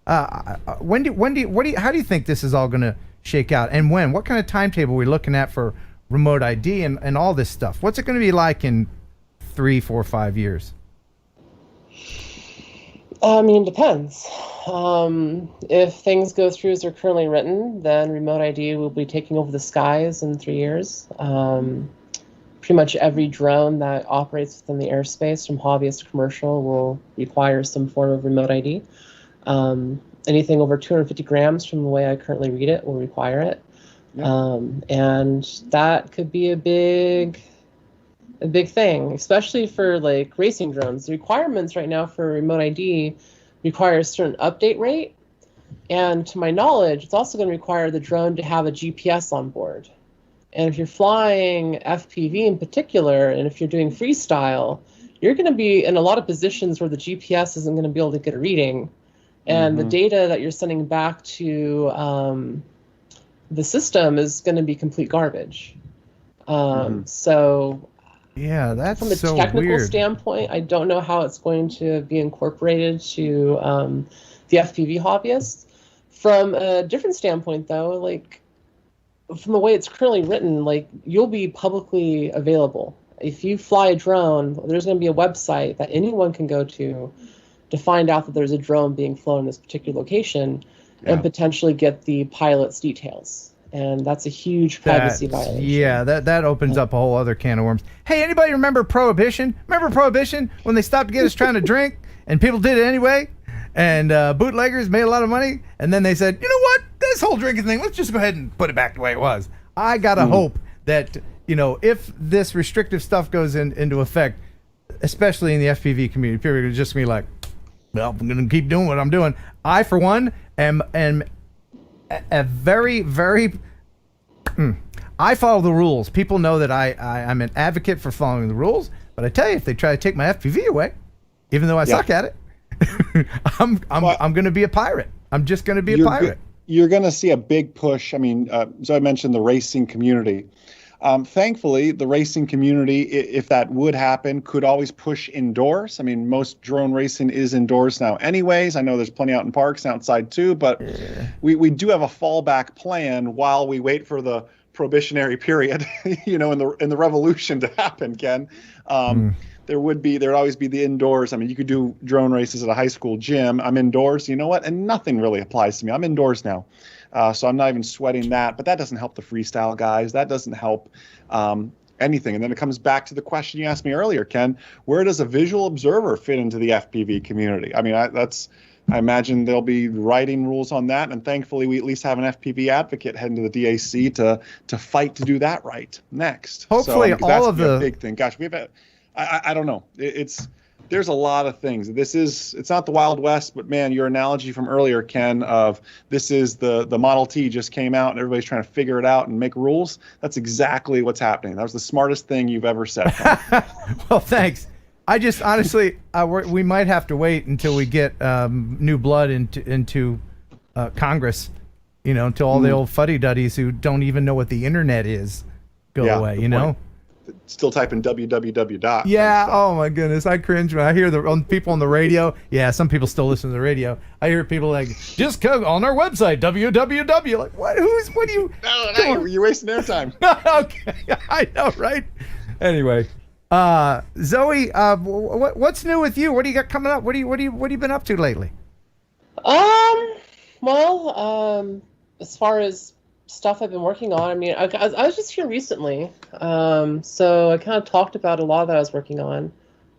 How do you think this is all gonna shake out, and when? What kind of timetable are we looking at for remote ID and all this stuff? What's it gonna be like in 3, 4, 5 years? I mean, it depends. If things go through as they're currently written, then remote ID will be taking over the skies in 3 years. Pretty much every drone that operates within the airspace, from hobbyist to commercial, will require some form of remote ID. Anything over 250 grams, from the way I currently read it, will require it. Yeah. And that could be a big thing, especially for like racing drones. The requirements right now for remote ID require a certain update rate, and to my knowledge, it's also going to require the drone to have a GPS on board. And if you're flying FPV in particular, and if you're doing freestyle, you're going to be in a lot of positions where the GPS isn't going to be able to get a reading, and the data that you're sending back to the system is going to be complete garbage. So yeah, that's from a so technical weird. standpoint, I don't know how it's going to be incorporated to the FPV hobbyists. From a different standpoint, though, like from the way it's currently written, like you'll be publicly available. If you fly a drone, there's going to be a website that anyone can go to find out that there's a drone being flown in this particular location, and potentially get the pilot's details. And that's a huge privacy violation. Yeah, that opens up a whole other can of worms. Hey, anybody remember Prohibition? Remember Prohibition, when they stopped to get us trying to drink and people did it anyway, and bootleggers made a lot of money, and then they said, you know what, this whole drinking thing, let's just go ahead and put it back the way it was. I gotta hope that, you know, if this restrictive stuff goes into effect, especially in the FPV community, people are just gonna be like, well, I'm gonna keep doing what I'm doing. I, for one, am a very, very I follow the rules. People know that I'm an advocate for following the rules, but I tell you, if they try to take my FPV away, even though I suck at it, I'm going to be a pirate. I'm just going to be a pirate. You're going to see a big push. I mean, so I mentioned the racing community. Thankfully, the racing community, if that would happen, could always push indoors. I mean, most drone racing is indoors now anyways. I know there's plenty out in parks and outside too, but we do have a fallback plan while we wait for the prohibitionary period, you know, in the revolution to happen, Ken. There'd always be the indoors. I mean, you could do drone races at a high school gym. I'm indoors, you know what? And nothing really applies to me. I'm indoors now. So I'm not even sweating that, but that doesn't help the freestyle guys. That doesn't help anything. And then it comes back to the question you asked me earlier, Ken, where does a visual observer fit into the FPV community? I mean, I imagine they'll be writing rules on that. And thankfully, we at least have an FPV advocate heading to the DAC to fight to do that right next. Hopefully, so, all of the big thing. Gosh, I don't know. There's a lot of things. It's not the Wild West, but man, your analogy from earlier, Ken, of this is the Model T just came out and everybody's trying to figure it out and make rules. That's exactly what's happening. That was the smartest thing you've ever said. Well, thanks. I just honestly, we might have to wait until we get new blood into Congress You know, until all the old fuddy-duddies who don't even know what the internet is go away, you know? Still typing www dot. Yeah, oh my goodness, I cringe when I hear people on the radio. Yeah, some people still listen to the radio. I hear people like, just come on our website, www. Like, what do you... No, you're wasting their time. Okay, I know, right? Anyway, Zoe, what's new with you? What do you got coming up? What have you been up to lately? Well, as far as stuff I've been working on, I mean, I was just here recently, so I kind of talked about a lot that I was working on.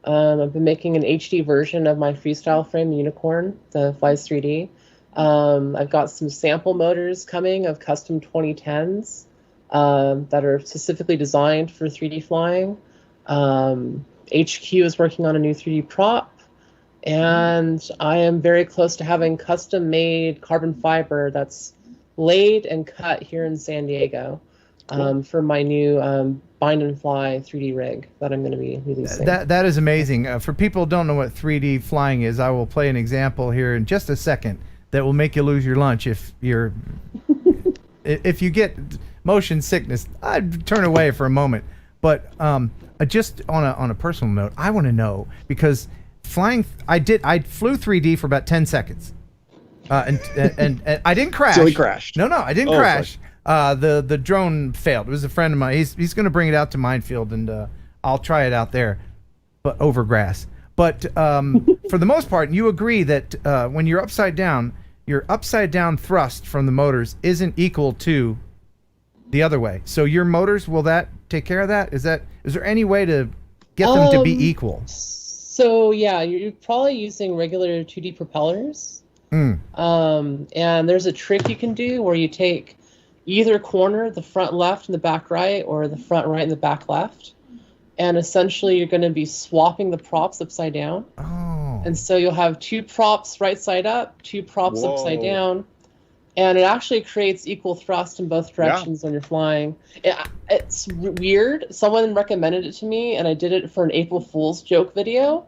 I've been making an HD version of my freestyle frame unicorn, the Flies 3D. I've got some sample motors coming of custom 2010s that are specifically designed for 3D flying. HQ is working on a new 3D prop. And I am very close to having custom-made carbon fiber that's laid and cut here in San Diego for my new bind and fly 3D rig that I'm going to be releasing. That is amazing. For people who don't know what 3D flying is, I will play an example here in just a second that will make you lose your lunch if you get motion sickness. I'd turn away for a moment. But just on a personal note, I want to know, because flying, I flew 3D for about 10 seconds. And I didn't crash. So he crashed. No, I didn't crash. The drone failed. It was a friend of mine. He's going to bring it out to Minefield, and I'll try it out there, but over grass. But for the most part, you agree that when you're upside down, your upside down thrust from the motors isn't equal to the other way. So your motors, will that take care of that? Is there any way to get them to be equal? So yeah, you're probably using regular 2D propellers. And there's a trick you can do where you take either corner, the front left and the back right, or the front right and the back left, and essentially you're going to be swapping the props upside down. And so you'll have two props right side up, two props upside down, and it actually creates equal thrust in both directions when you're flying. It's weird. Someone recommended it to me, and I did it for an April Fool's joke video.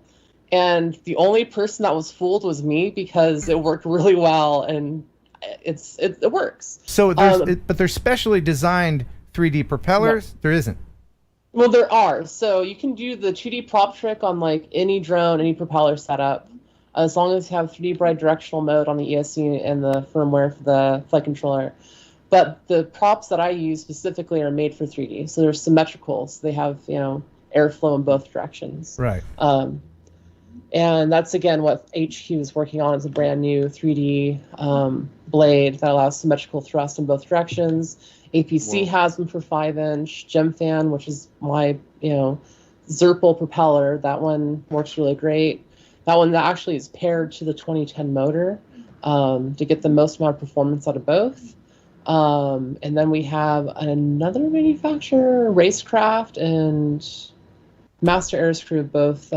And the only person that was fooled was me, because it worked really well, and it works. So but there's specially designed 3D propellers? No. There isn't. Well, there are. So you can do the 2D prop trick on like any drone, any propeller setup, as long as you have 3D bidirectional mode on the ESC and the firmware for the flight controller. But the props that I use specifically are made for 3D, so they're symmetrical. So they have airflow in both directions. Right. And that's, again, what HQ is working on, is a brand new 3D blade that allows symmetrical thrust in both directions. APC has them for 5-inch. Gemfan, which is my, Zerpal propeller, that one works really great. That one actually is paired to the 2010 motor to get the most amount of performance out of both. And then we have another manufacturer, Racecraft and Master Aircrew, both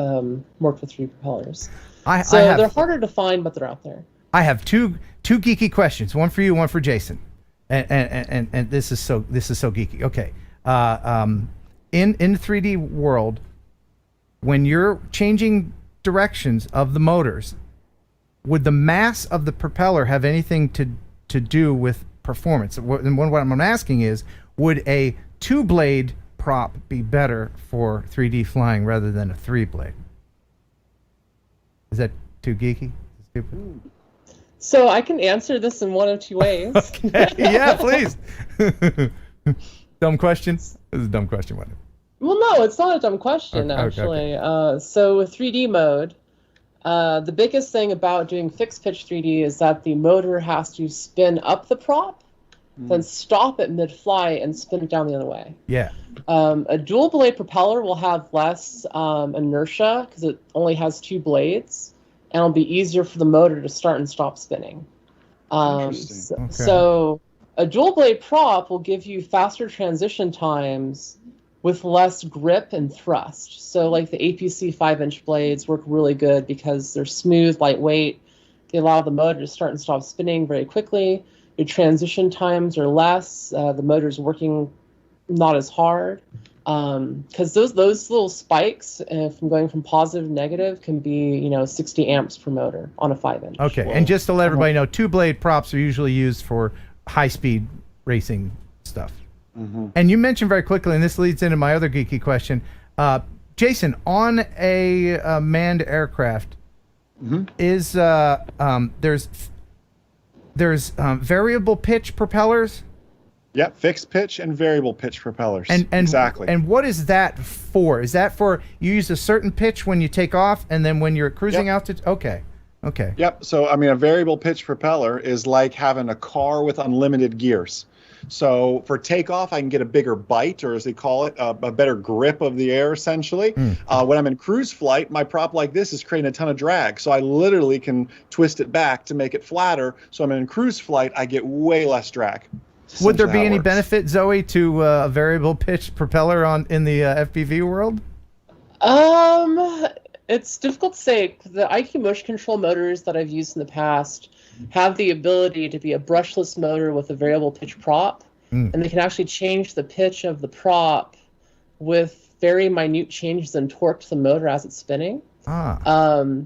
work with 3 propellers. They're harder to find, but they're out there. I have two geeky questions, one for you, one for Jason, and this is so geeky. Okay, in the 3D world, when you're changing directions of the motors, would the mass of the propeller have anything to do with performance? And what I'm asking is, would a 2-blade prop be better for 3D flying rather than a 3-blade? Is that too geeky? Stupid? So I can answer this in one of 2 ways. Okay. Yeah, please. Dumb question? This is a dumb question, wasn't it? Well, no, it's not a dumb question, actually. Okay. So with 3D mode, the biggest thing about doing fixed pitch 3D is that the motor has to spin up the prop, then stop it mid-fly and spin it down the other way. Yeah. A dual blade propeller will have less inertia because it only has 2 blades, and it'll be easier for the motor to start and stop spinning. Interesting. So a dual blade prop will give you faster transition times with less grip and thrust. So like the APC 5-inch blades work really good because they're smooth, lightweight. They allow the motor to start and stop spinning very quickly. Your transition times are less. The motor's working not as hard. Because those little spikes from going from positive to negative can be 60 amps per motor on a 5-inch. Okay, and just to let everybody know, 2-blade props are usually used for high-speed racing stuff. Mm-hmm. And you mentioned very quickly, and this leads into my other geeky question, Jason, on a manned aircraft, is there's variable pitch propellers? Yep, fixed pitch and variable pitch propellers. And exactly. And what is that for? Is that for you use a certain pitch when you take off, and then when you're cruising out to? Okay. Yep. So I mean, a variable pitch propeller is like having a car with unlimited gears. So for takeoff, I can get a bigger bite, or as they call it, a better grip of the air, essentially. When I'm in cruise flight, my prop like this is creating a ton of drag. So I literally can twist it back to make it flatter. So I'm in cruise flight, I get way less drag. Would there be any benefit, Zoe, to a variable pitch propeller in the FPV world? It's difficult to say. The IQ motion control motors that I've used in the past have the ability to be a brushless motor with a variable pitch prop, and they can actually change the pitch of the prop with very minute changes in torque to the motor as it's spinning. The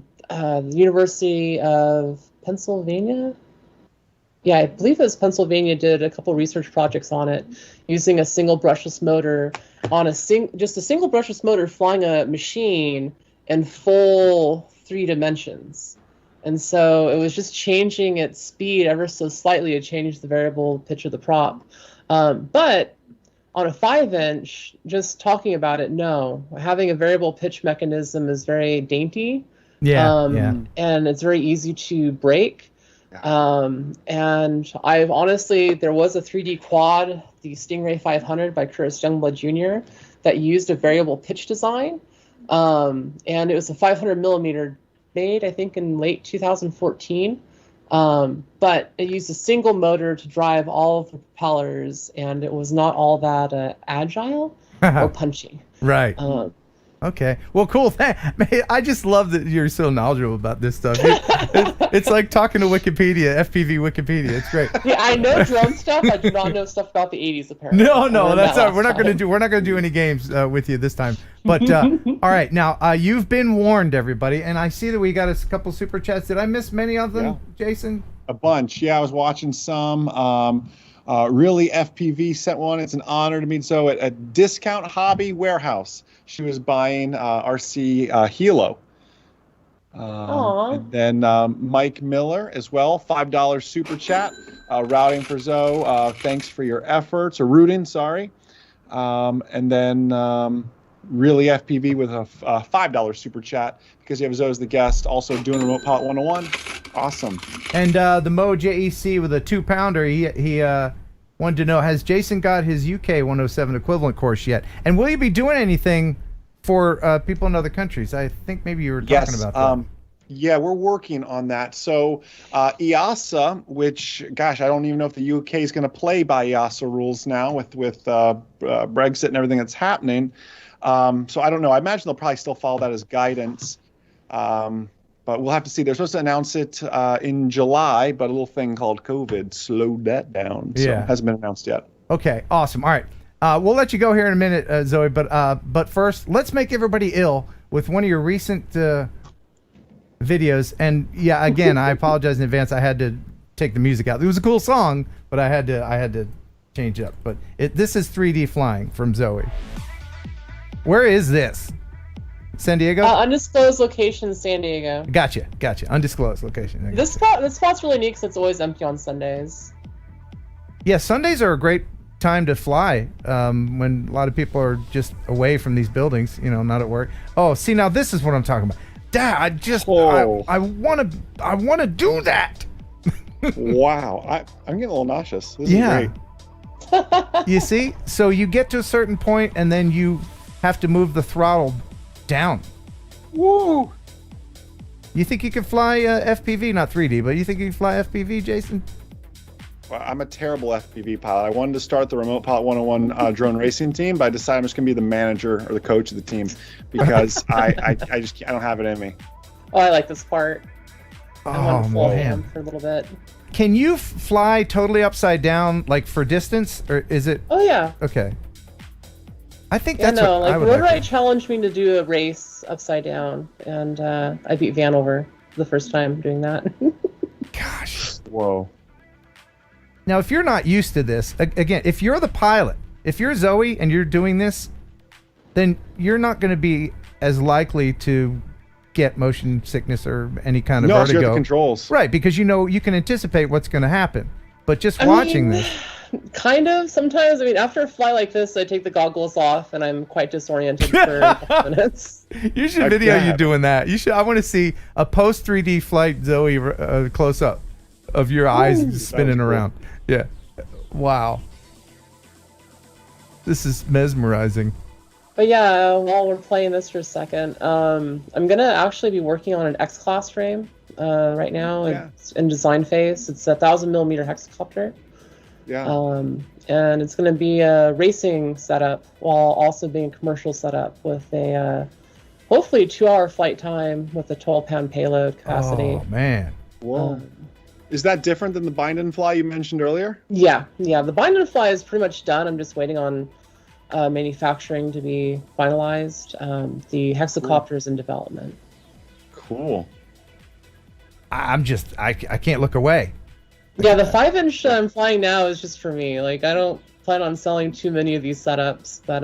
University of Pennsylvania, I believe it was Pennsylvania, did a couple research projects on it using a single brushless motor on just a single brushless motor flying a machine in full 3 dimensions. And so it was just changing its speed ever so slightly to change the variable pitch of the prop. But on a 5-inch, just talking about it, no. Having a variable pitch mechanism is very dainty. And it's very easy to break. And I've honestly, there was a 3D quad, the Stingray 500 by Curtis Youngblood Jr., that used a variable pitch design. And it was a 500 millimeter made, I think, in late 2014. But it used a single motor to drive all of the propellers, and it was not all that agile or punchy. Right. Okay. Well, cool. I just love that you're so knowledgeable about this stuff. It's like talking to Wikipedia, FPV Wikipedia. It's great. Yeah, I know drone stuff. I do not know stuff about the 80s, apparently. No, that's all right. We're not going to do any games with you this time. But all right, now you've been warned, everybody, and I see that we got a couple super chats. Did I miss many of them, Jason? A bunch. Yeah, I was watching some. Really, FPV sent one. It's an honor to meet Zoe at a Discount Hobby Warehouse. She was buying RC Hilo. And then Mike Miller as well, $5 super chat, routing for Zoe. Thanks for your efforts, or rooting, sorry. And then Really FPV with a $5 super chat because you have Zoe as the guest, also doing Remote Pilot 101. Awesome. And the Mo JEC with a 2-pounder, he wanted to know, has Jason got his UK 107 equivalent course yet? And will you be doing anything for people in other countries? I think maybe you were talking about that. Yeah, we're working on that. So EASA, which, gosh, I don't even know if the UK is going to play by EASA rules now with Brexit and everything that's happening. So I don't know. I imagine they'll probably still follow that as guidance. But we'll have to see. They're supposed to announce it in July, but a little thing called COVID slowed that down. So it hasn't been announced yet. Okay, awesome. All right. We'll let you go here in a minute, Zoe, but first, let's make everybody ill with one of your recent videos. And yeah, again, I apologize in advance. I had to take the music out. It was a cool song, but I had to change it up. But this is 3D flying from Zoe. Where is this? San Diego? Undisclosed location, San Diego. Gotcha. Undisclosed location. This spot's really neat because it's always empty on Sundays. Yeah, Sundays are a great time to fly when a lot of people are just away from these buildings, not at work. Oh, see, now this is what I'm talking about. Dad, I want to do that. Wow, I'm getting a little nauseous. This is great. You see, so you get to a certain point and then you have to move the throttle down. Woo! You think you can fly FPV, not 3D, but you think you can fly FPV, Jason? Well, I'm a terrible FPV pilot. I wanted to start the Remote Pilot 101 drone racing team, but I decided I'm just going to be the manager or the coach of the team because I don't have it in me. Oh, I like this part. I want to fly man. for a little bit. Can you fly totally upside down, like for distance, or is it? Oh yeah. Okay. I think that's what I would Rotary challenged me to do a race upside down, and I beat Vanover the first time doing that. Gosh. Whoa. Now, if you're not used to this, again, if you're the pilot, if you're Zoe and you're doing this, then you're not going to be as likely to get motion sickness or any kind of vertigo. No, you're the controls. Right, because you can anticipate what's going to happen. But just watching this. Kind of. Sometimes, after a fly like this, I take the goggles off and I'm quite disoriented for a couple minutes. You should video you doing that. I want to see a post 3D flight Zoe close up of your eyes spinning around. Yeah. Wow. This is mesmerizing. But yeah, while we're playing this for a second, I'm going to actually be working on an X-Class frame right now. Yeah. It's in design phase. It's a 1,000mm hexacopter. Yeah. And it's going to be a racing setup while also being a commercial setup with a hopefully 2-hour flight time with a 12-pound payload capacity. Oh, man. Whoa. Is that different than the bind and fly you mentioned earlier? Yeah. The bind and fly is pretty much done. I'm just waiting on manufacturing to be finalized. The hexacopter is in development. Cool. I can't look away. Yeah, the 5-inch that I'm flying now is just for me. I don't plan on selling too many of these setups, but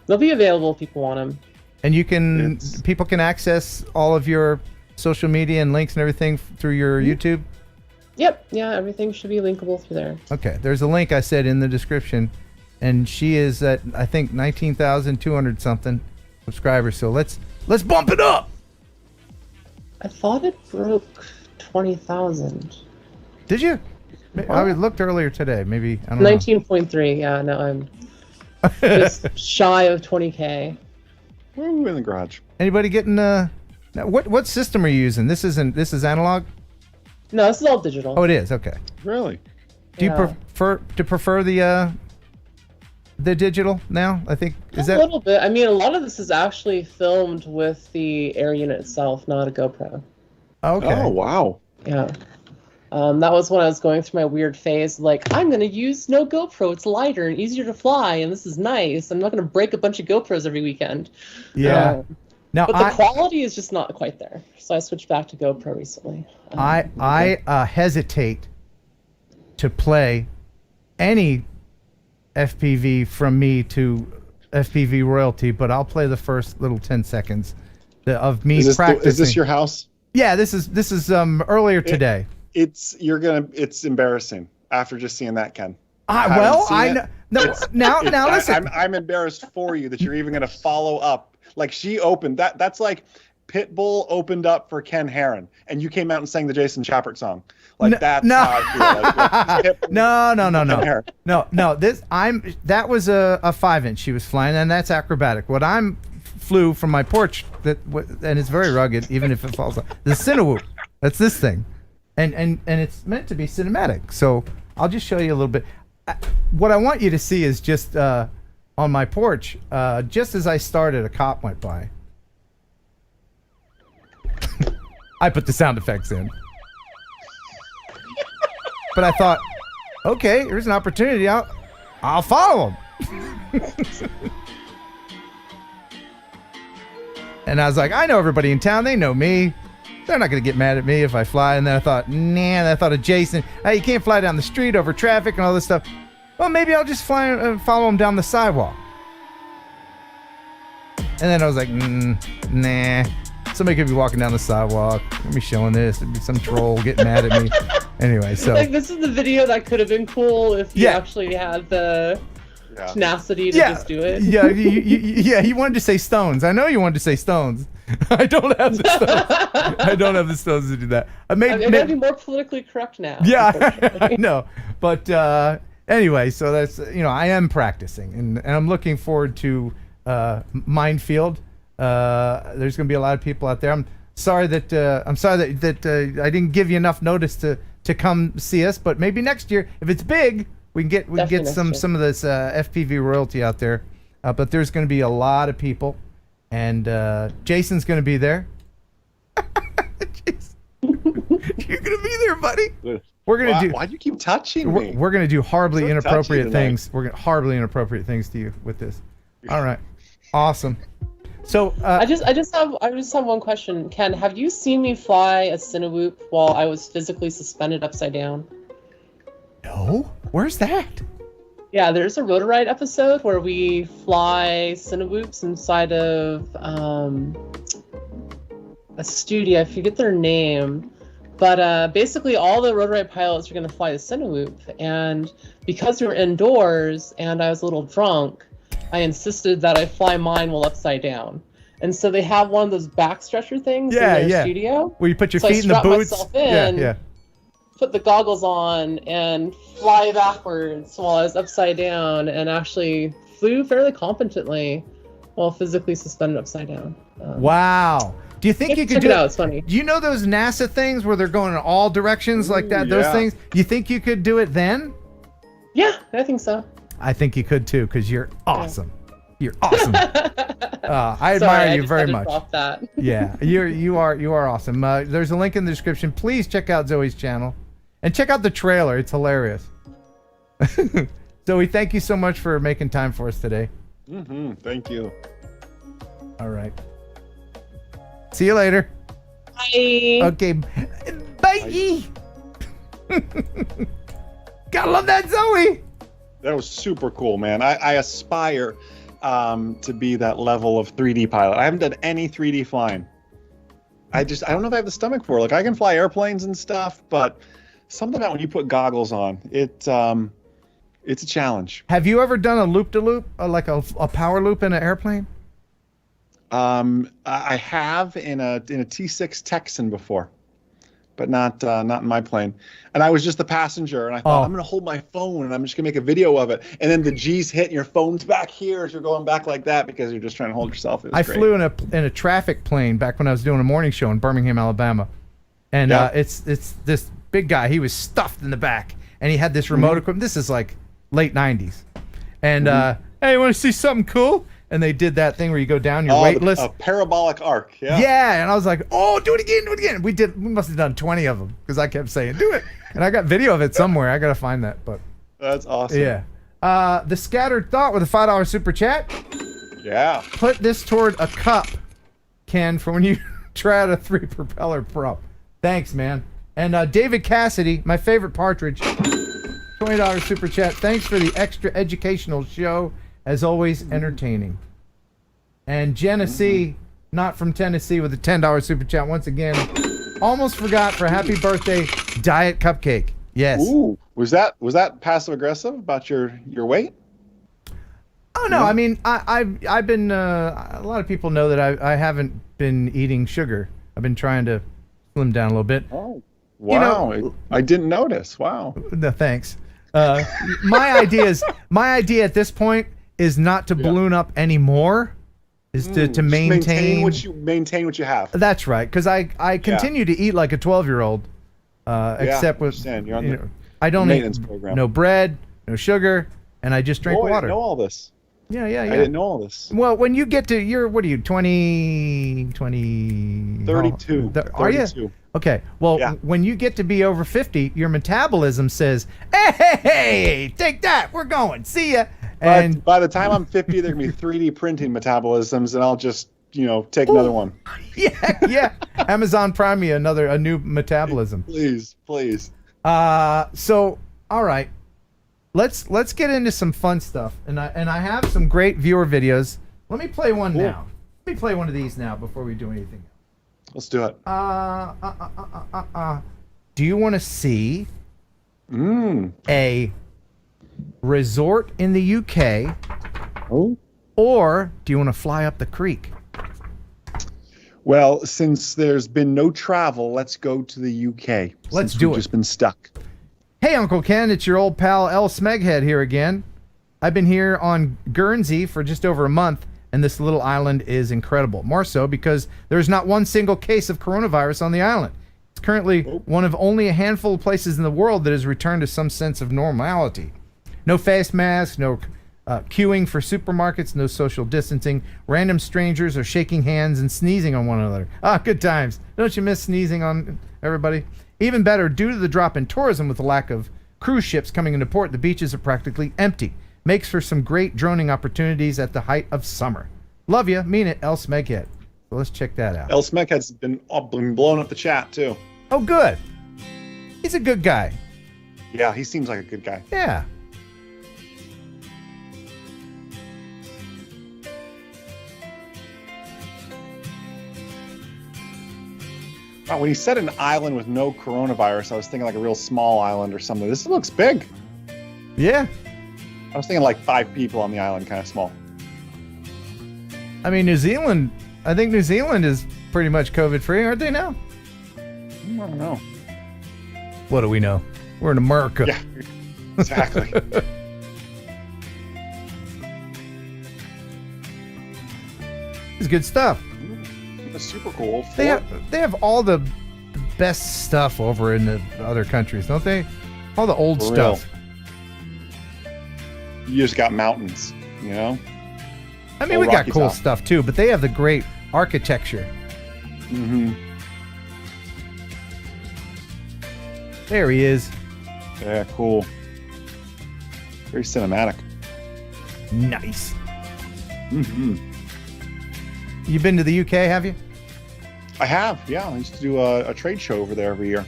they'll be available if people want them. And people can access all of your social media and links and everything through your YouTube? Yep, yeah, everything should be linkable through there. Okay, there's a link I said in the description, and she is at, I think, 19,200 something subscribers, so let's bump it up! I thought it broke 20,000. Did you? I looked earlier today. Maybe I don't know. 19.3. Yeah, no, I'm just shy of 20K. Ooh, in the garage. Anybody getting what system are you using? This is analog? No, this is all digital. Oh, it is. Okay. Really? Do you prefer the digital now? I think a little bit. A lot of this is actually filmed with the air unit itself, not a GoPro. Okay. Oh, wow. Yeah. That was when I was going through my weird phase, I'm going to use no GoPro. It's lighter and easier to fly, and this is nice. I'm not going to break a bunch of GoPros every weekend. Yeah. But the quality is just not quite there. So I switched back to GoPro recently. I hesitate to play any FPV from me to FPV royalty, but I'll play the first little 10 seconds of me practicing. Is this your house? Yeah, this is earlier today. It's embarrassing after just seeing that, Ken. Now listen. I'm embarrassed for you that you're even going to follow up. She opened that's like Pitbull opened up for Ken Heron, and you came out and sang the Jason Schappert song. That's how I feel. No. That was a 5-inch she was flying, and that's acrobatic. What I'm flew from my porch and it's very rugged, even if it falls off. The Cinewhoop. That's this thing. And it's meant to be cinematic, so I'll just show you a little bit. What I want you to see is just on my porch, just as I started, a cop went by. I put the sound effects in. But I thought, okay, here's an opportunity. I'll follow him. And I was like, I know everybody in town. They know me. They're not going to get mad at me if I fly. And then I thought, I thought of Jason. Hey, you can't fly down the street over traffic and all this stuff. Well, maybe I'll just fly and follow him down the sidewalk. And then I was like, nah. Somebody could be walking down the sidewalk. Let me showing this. There'd be some troll getting mad at me. Anyway, so. This is the video that could have been cool if you actually had the tenacity to just do it. You wanted to say stones. I know you wanted to say stones. I don't have the stones. I don't have the stones to do that. I'm gonna be more politically correct now. Yeah, I know. But anyway, so that's I am practicing, and I'm looking forward to Minefield. There's gonna be a lot of people out there. I'm sorry that I didn't give you enough notice to come see us, but maybe next year, if it's big, we can get some of this FPV royalty out there. But there's going to be a lot of people, and Jason's going to be there. You're going to be there, buddy. We're going to do. Why do you keep touching me? We're going to do horribly inappropriate things. We're going horribly inappropriate things to you with this. All right, awesome. So I just have one question, Ken. Have you seen me fly a Cinewhoop while I was physically suspended upside down? No? Where's that? Yeah, there's a Rotor Ride episode where we fly Cinewhoops inside of a studio. I forget their name. But basically, all the Rotor Ride pilots are going to fly the Cinewhoop. And because we were indoors and I was a little drunk, I insisted that I fly mine while upside down. And so they have one of those back stretcher things in their studio. Where you put your so feet in the boots. Myself in, put the goggles on, and fly backwards while I was upside down, and actually flew fairly competently while physically suspended upside down. Wow. Do you think you could check do it out? It's funny. Do you know those NASA things where they're going in all directions like that? Those things? You think you could do it then? Yeah, I think so. I think you could too, because you're awesome. You're awesome. I admire Sorry, you very much. That. Yeah, you are awesome. There's a link in the description. Please check out Zoe's channel, and check out the trailer. It's hilarious. Zoe, thank you so much for making time for us today. Thank you. All right. See you later. Bye. Okay. Bye. Gotta love that, Zoe. That was super cool, man. I aspire to be that level of 3D pilot. I haven't done any 3D flying. I don't know if I have the stomach for it. Like, I can fly airplanes and stuff, but something about when you put goggles on, it's a challenge. Have you ever done a loop-de-loop, like a power loop in an airplane? I have in a T6 Texan before, but not in my plane. And I was just the passenger, and I thought, I'm going to hold my phone, and I'm just going to make a video of it. And then the G's hit, and your phone's back here as you're going back like that because you're just trying to hold yourself. I flew in a traffic plane back when I was doing a morning show in Birmingham, Alabama. And it's this big guy. He was stuffed in the back, and he had this remote equipment. This is like late 90s. And, hey, you want to see something cool? And they did that thing where you go down your weightless. A parabolic arc, Yeah, and I was like, oh, do it again. We must have done 20 of them because I kept saying, do it. And I got video of it somewhere. I got to find that. But that's awesome. Yeah. The Scattered Thought with a $5 super chat. Yeah. Put this toward a cup, Ken, for when you try out a 3 propeller prop. Thanks, man. And David Cassidy, my favorite partridge, $20 super chat. Thanks for the extra educational show. As always, entertaining. And Genesee, not from Tennessee, with a $10 super chat once again. Almost forgot for happy birthday, Diet Cupcake. Yes. Ooh, was that passive aggressive about your weight? Oh no, I mean I've been a lot of people know that I haven't been eating sugar. I've been trying to slim down a little bit. Oh, wow! You know, I didn't notice. Wow. No, thanks. My idea at this point is not to balloon up anymore, is to maintain what you have. That's right, because I continue to eat like a 12-year-old, except with I don't eat no bread, no sugar, and I just drink water. I didn't know all this. Yeah. I didn't know all this. Well, when you get to what are you, 20? 32. Are you? Okay. Well, when you get to be over 50, your metabolism says, hey, take that. We're going. See ya. And by the time I'm 50, there can be 3D printing metabolisms, and I'll just, take another one. Yeah. Amazon Prime me a new metabolism. Please. So, all right. Let's get into some fun stuff, and I have some great viewer videos. Let me play one now. Let me play one of these now before we do anything. Let's do it. Do you want to see a resort in the UK? Or do you want to fly up the creek? Well, since there's been no travel, let's go to the UK. Let's do it. We've just been stuck. Hey, Uncle Ken, it's your old pal L. Smeghead here again. I've been here on Guernsey for just over a month, and this little island is incredible. More so because there's not one single case of coronavirus on the island. It's currently one of only a handful of places in the world that has returned to some sense of normality. No face masks, no queuing for supermarkets, no social distancing. Random strangers are shaking hands and sneezing on one another. Good times. Don't you miss sneezing on everybody? Even better, due to the drop in tourism with the lack of cruise ships coming into port, the beaches are practically empty. Makes for some great droning opportunities at the height of summer. Love ya, mean it, El Smeghead. So let's check that out. El Smeghead's been blowing up the chat, too. Oh, good. He's a good guy. Yeah, he seems like a good guy. Yeah. Wow, when he said an island with no coronavirus, I was thinking like a real small island or something. This looks big. Yeah. I was thinking like 5 people on the island, kind of small. I mean, New Zealand, I think New Zealand is pretty much COVID-free, aren't they now? I don't know. What do we know? We're in America. Yeah, exactly. It's good stuff. That's super cool. They have all the best stuff over in the other countries, don't they? All the old For real. stuff. You just got mountains, you know? I mean, Old we got Rocky cool Top. stuff too, but they have the great architecture. Mm-hmm. There he is. Yeah, cool. Very cinematic. Nice. Mm-hmm. You been to the UK, have you? I have, yeah. I used to do a trade show over there every year.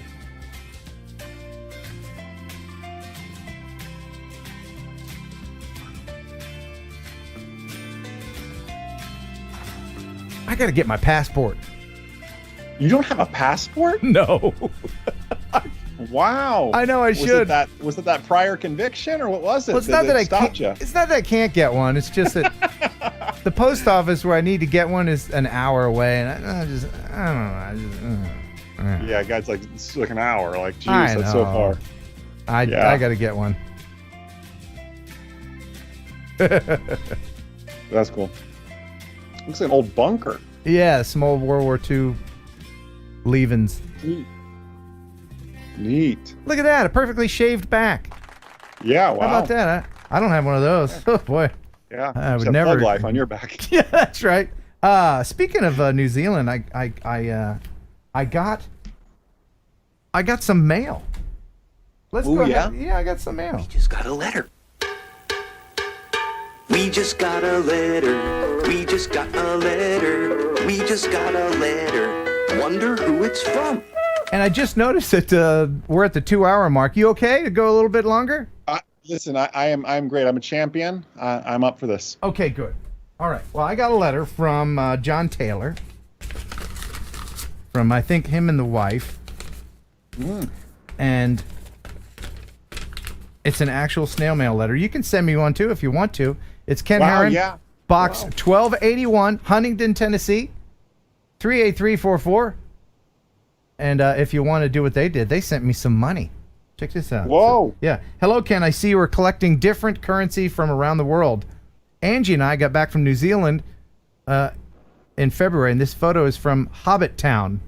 I gotta get my passport. You don't have a passport? No. Wow. I know I should. Was it that prior conviction, or what was it? Well, it's not that I stopped can't. you? It's not that I can't get one. It's just that the post office where I need to get one is an hour away, and I don't know. Yeah, guys, like it's like an hour. Like, geez, I that's so know. far. I got to get one. That's cool. Looks like an old bunker. Yeah, some old World War II leavings. Neat. Look at that, a perfectly shaved back. Yeah, wow. How about that? I don't have one of those. Oh boy. Yeah, I would just have never. Bug Life on your back. Yeah, that's right. Speaking of New Zealand, I got some mail. Let's Ooh, go yeah? ahead. Yeah, I got some mail. Just got a letter. We just got a letter. We just got a letter. We just got a letter. Wonder who it's from. And I just noticed that we're at the 2-hour mark. You okay to go a little bit longer? Listen, I'm great. I'm a champion. I'm up for this. Okay, good. All right. Well, I got a letter from John Taylor. From, I think, him and the wife. And it's an actual snail mail letter. You can send me one, too, if you want to. It's Ken Heron, yeah. Box 1281, Huntington, Tennessee, 38344. And if you want to do what they did, they sent me some money. Check this out. Whoa. Yeah. Hello, Ken. I see you were collecting different currency from around the world. Angie and I got back from New Zealand in February, and this photo is from Hobbit Town.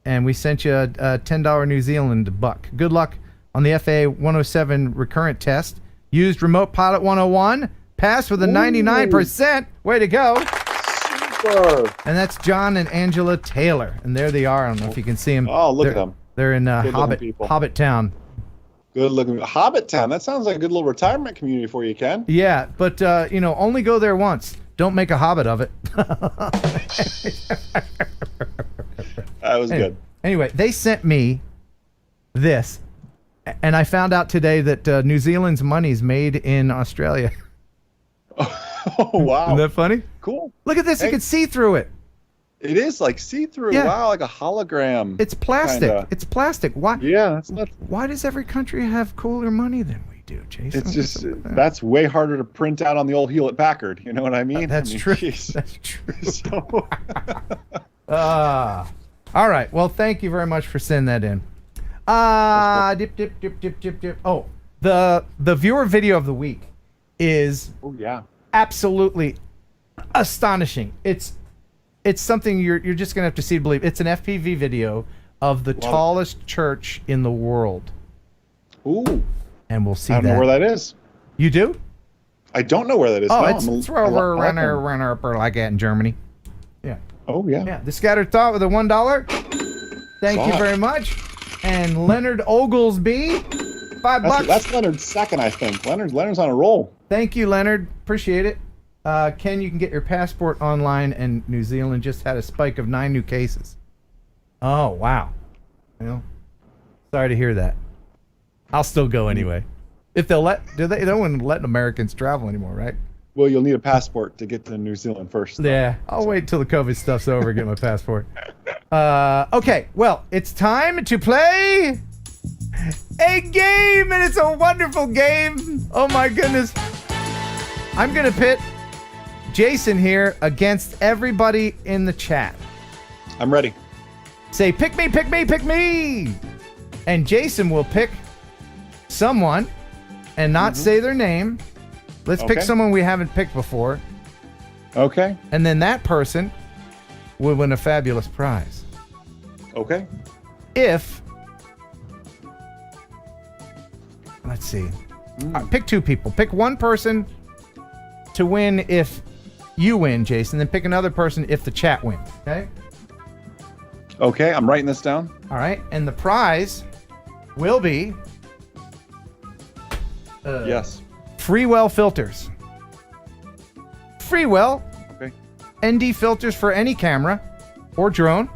And we sent you a $10 New Zealand buck. Good luck on the FAA 107 recurrent test. Used Remote Pilot 101. Passed with a 99%. Way to go. Super. And that's John and Angela Taylor. And there they are. I don't know if you can see them. Oh, look at them. They're in Good-looking people. Hobbit Town. Good looking. Hobbit Town. That sounds like a good little retirement community for you, Ken. Yeah, but, only go there once. Don't make a hobbit of it. That was good. Anyway, they sent me this. And I found out today that New Zealand's money's made in Australia. Oh, wow. Isn't that funny? Cool. Look at this. You can see through it. It is like see-through. Yeah. Wow, like a hologram. It's plastic. Kinda. It's plastic. Why? Yeah, that's not. Why does every country have cooler money than we do, Jason? It's just that's way harder to print out on the old Hewlett Packard. You know what I mean? That's I mean, true. geez. That's true. So- All right. Well, thank you very much for sending that in. Dip. Oh, the viewer video of the week is absolutely astonishing. It's something you're just gonna have to see to believe. It's an FPV video of the tallest church in the world. Ooh. And we'll see I don't know where that is. You do? I don't know where that is. Oh, No, it's where we're runner like that in Germany. Yeah. Oh, yeah. Yeah. The Scattered Thought with a $1. Thank you very much. And Leonard Oglesby, $5. That's Leonard's second, I think. Leonard's on a roll. Thank you, Leonard. Appreciate it. Ken, you can get your passport online, and New Zealand just had a spike of 9 new cases. Oh, wow. Well, sorry to hear that. I'll still go anyway. If they'll let, they don't want to let Americans travel anymore, right? Well, you'll need a passport to get to New Zealand first. Yeah, I'll wait till the COVID stuff's over and get my passport. Okay, well, it's time to play a game, and it's a wonderful game. Oh my goodness. I'm going to pit Jason here against everybody in the chat. I'm ready. Say, pick me, pick me, pick me. And Jason will pick someone and not say their name. Let's pick someone we haven't picked before. Okay. And then that person will win a fabulous prize. Okay. If, let's see, pick two people. Pick one person to win if you win, Jason. Then pick another person if the chat wins. Okay? Okay, I'm writing this down. All right. And the prize will be... yes. Freewell filters. Freewell okay. ND filters for any camera or drone.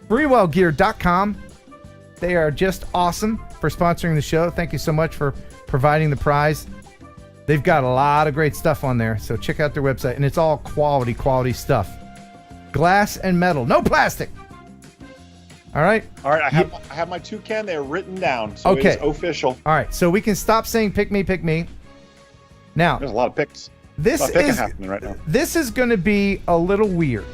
Freewellgear.com. They are just awesome for sponsoring the show. Thank you so much for providing the prize. They've got a lot of great stuff on there, so check out their website. And it's all quality stuff. Glass and metal. No plastic. All right. All right. I have my two, Ken. They're written down, so okay. It's official. All right. So we can stop saying "pick me, pick me." Now, there's a lot of picks. This is happening right now. This is going to be a little weird.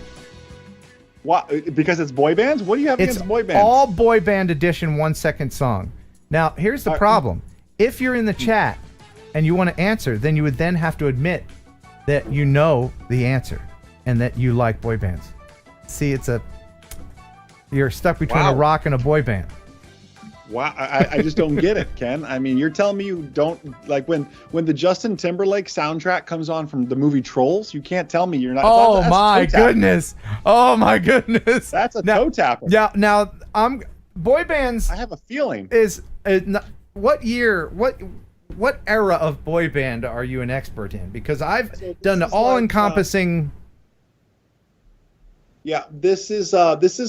Why? Because it's boy bands. What do you have against boy bands? All boy band edition 1 second song. Now, here's the problem. If you're in the chat and you want to answer, then you would then have to admit that you know the answer and that you like boy bands. See, you're stuck between a rock and a boy band. Wow, I just don't get it, Ken. I mean, you're telling me you don't like when the Justin Timberlake soundtrack comes on from the movie Trolls. You can't tell me you're not. Oh my goodness! Oh my goodness! That's a toe tapper. Yeah. Now, boy bands. I have a feeling. What year? What era of boy band are you an expert in? Because I've done all-encompassing. Yeah, this is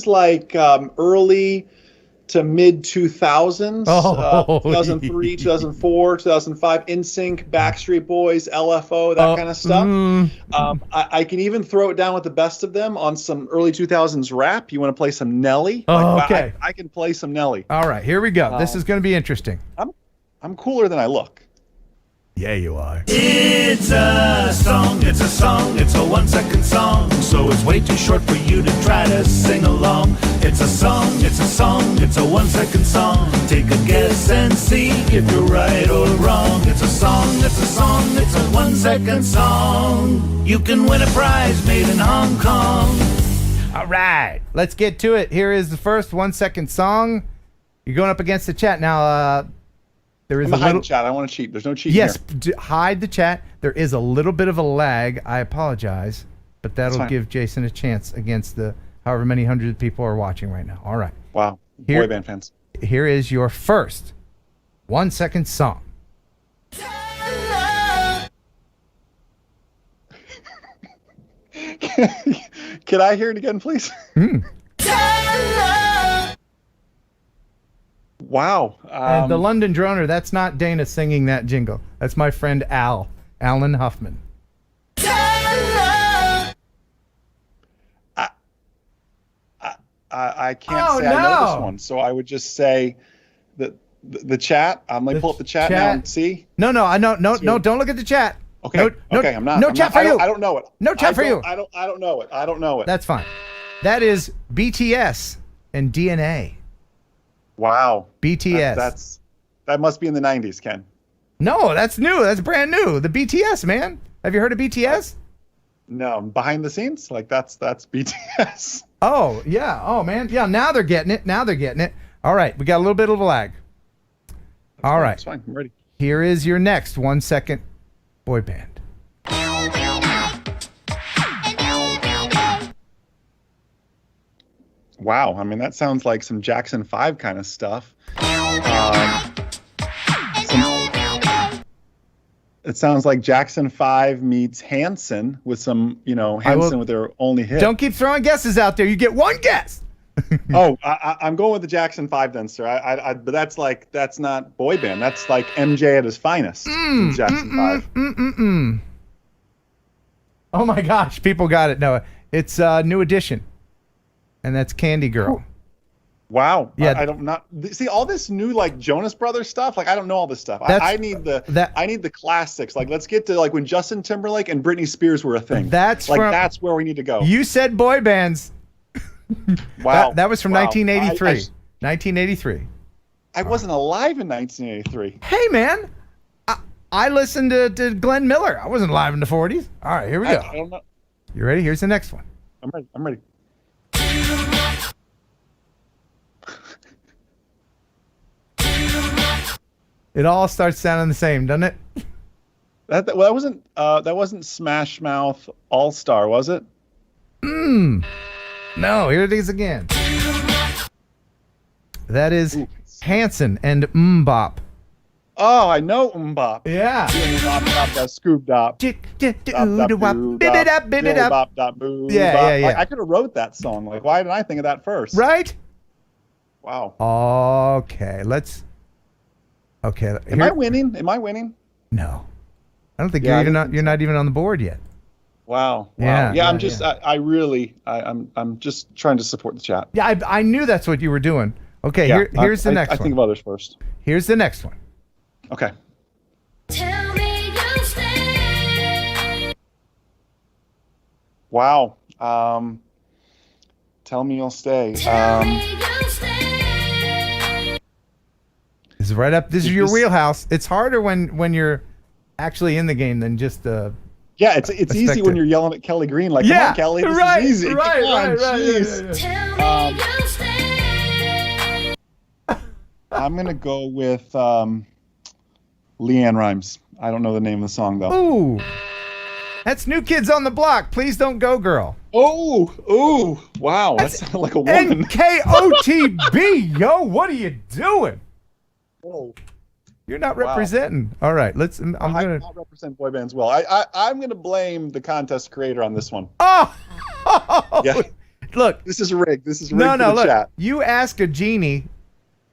like early to mid 2000s, 2003, 2004, 2005, NSYNC, Backstreet Boys, LFO, that kind of stuff. I can even throw it down with the best of them on some early 2000s rap. You want to play some Nelly? Okay. I can play some Nelly. All right, here we go. This is going to be interesting. I'm cooler than I look. Yeah, you are. It's a song, it's a song, it's a 1 second song. So it's way too short for you to try to sing along. It's a song, it's a song, it's a 1 second song. Take a guess and see if you're right or wrong. It's a song, it's a song, it's a 1 second song. You can win a prize made in Hong Kong. All right, let's get to it. Here is the first 1 second song. You're going up against the chat now. There is I'm behind the chat. I don't want to cheat. There's no cheating Yes, here. hide the chat. There is a little bit of a lag. I apologize, but that'll give Jason a chance against the however many hundreds of people are watching right now. All right. Wow. Boy band fans. Here is your first 1 second song. Can I hear it again, please? Wow. And the London Droner, that's not Dana singing that jingle. That's my friend Alan Huffman. I can't say I know this one, so I would just say that the chat. I'm going to pull up the chat now and see. No, don't look at the chat. Okay, I'm not. No chat for you. I don't know it. No chat for you. I don't know it. I don't know it. That's fine. That is BTS and DNA. Wow. BTS. That must be in the 90s, Ken. No, that's new. That's brand new. The BTS, man. Have you heard of BTS? No, behind the scenes? Like that's BTS. Oh, yeah. Oh, man. Yeah, now they're getting it. All right, we got a little bit of a lag. All right. That's fine. I'm ready. Here is your next 1 second boy band. Wow. I mean, that sounds like some Jackson 5 kind of stuff. It sounds like Jackson 5 meets Hanson with some, Hanson with their only hit. Don't keep throwing guesses out there. You get one guess. Oh, I'm going with the Jackson 5 then, sir. But that's not boy band. That's like MJ at his finest. Jackson 5. Oh my gosh, people got it. No, it's New Edition, and that's Candy Girl. Wow. Yeah. I don't not see all this new like Jonas Brothers stuff. Like I don't know all this stuff. I need the classics. Like let's get to like when Justin Timberlake and Britney Spears were a thing. That's that's where we need to go. You said boy bands. Wow. That was from Wow. 1983. 1983. I wasn't alive in 1983. Hey man, I listened to Glenn Miller. I wasn't alive in the 40s. All right, here we go. I don't know. You ready? Here's the next one. I'm ready. It all starts sounding the same, doesn't it? That wasn't Smash Mouth All Star, was it? No, here it is again. That is Hanson and Mbop. Oh, I know Mbop. Yeah. Scoob Dop. Yeah. I could have wrote that song. Like, why didn't I think of that first? Right? Wow. Okay, let's. Okay. Am I winning? No, I don't think you're not even on the board yet. Wow. Yeah. I'm just. I'm just trying to support the chat. Yeah, I knew that's what you were doing. Okay. Here's the next one. I think of others first. Here's the next one. Okay. Tell me you'll stay. Wow. Tell me you'll stay. This is right up. This is your wheelhouse. It's harder when you're actually in the game than just yeah, it's easy when you're yelling at Kelly Green like, come on, Kelly, this is easy. Right, come on, right. I'm gonna go with Leanne Rimes. I don't know the name of the song though. Ooh, that's New Kids on the Block. Please Don't Go, Girl. Oh, wow, that sounded like a woman. NKOTB, yo, what are you doing? Whoa. You're not representing. All right, let's. I'm gonna not represent boy bands well. I'm gonna blame the contest creator on this one. Oh, yeah. Look, this is rigged. This is rigged for the look. chat. You ask a genie.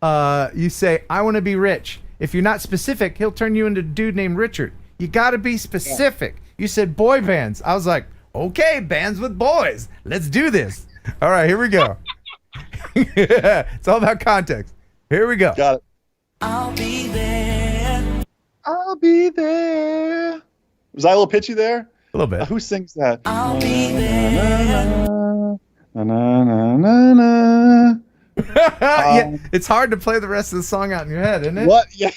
You say, "I want to be rich." If you're not specific, he'll turn you into a dude named Richard. You got to be specific. Yeah. You said boy bands. I was like, okay, bands with boys. Let's do this. All right, here we go. It's all about context. Here we go. Got it. I'll be there. I'll be there. Was I a little pitchy there? A little bit. Who sings that? I'll be there. Yeah, it's hard to play the rest of the song out in your head, isn't it? What? Yeah.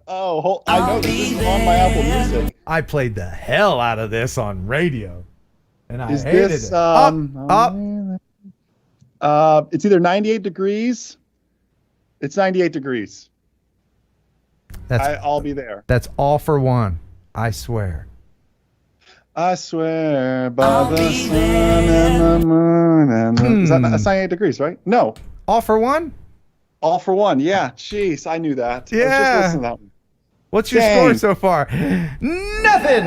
Oh, I know this is on my Apple Music. I played the hell out of this on radio, and I hated this, it. Up. It's either 98 degrees. It's 98 degrees. I'll be there. That's All for One. I swear. I swear by the sun and the moon and the... That's 98 degrees, right? No. All for One? All for One, yeah. Jeez, I knew that. Yeah. I was just listening to that one. What's your score so far? Nothing!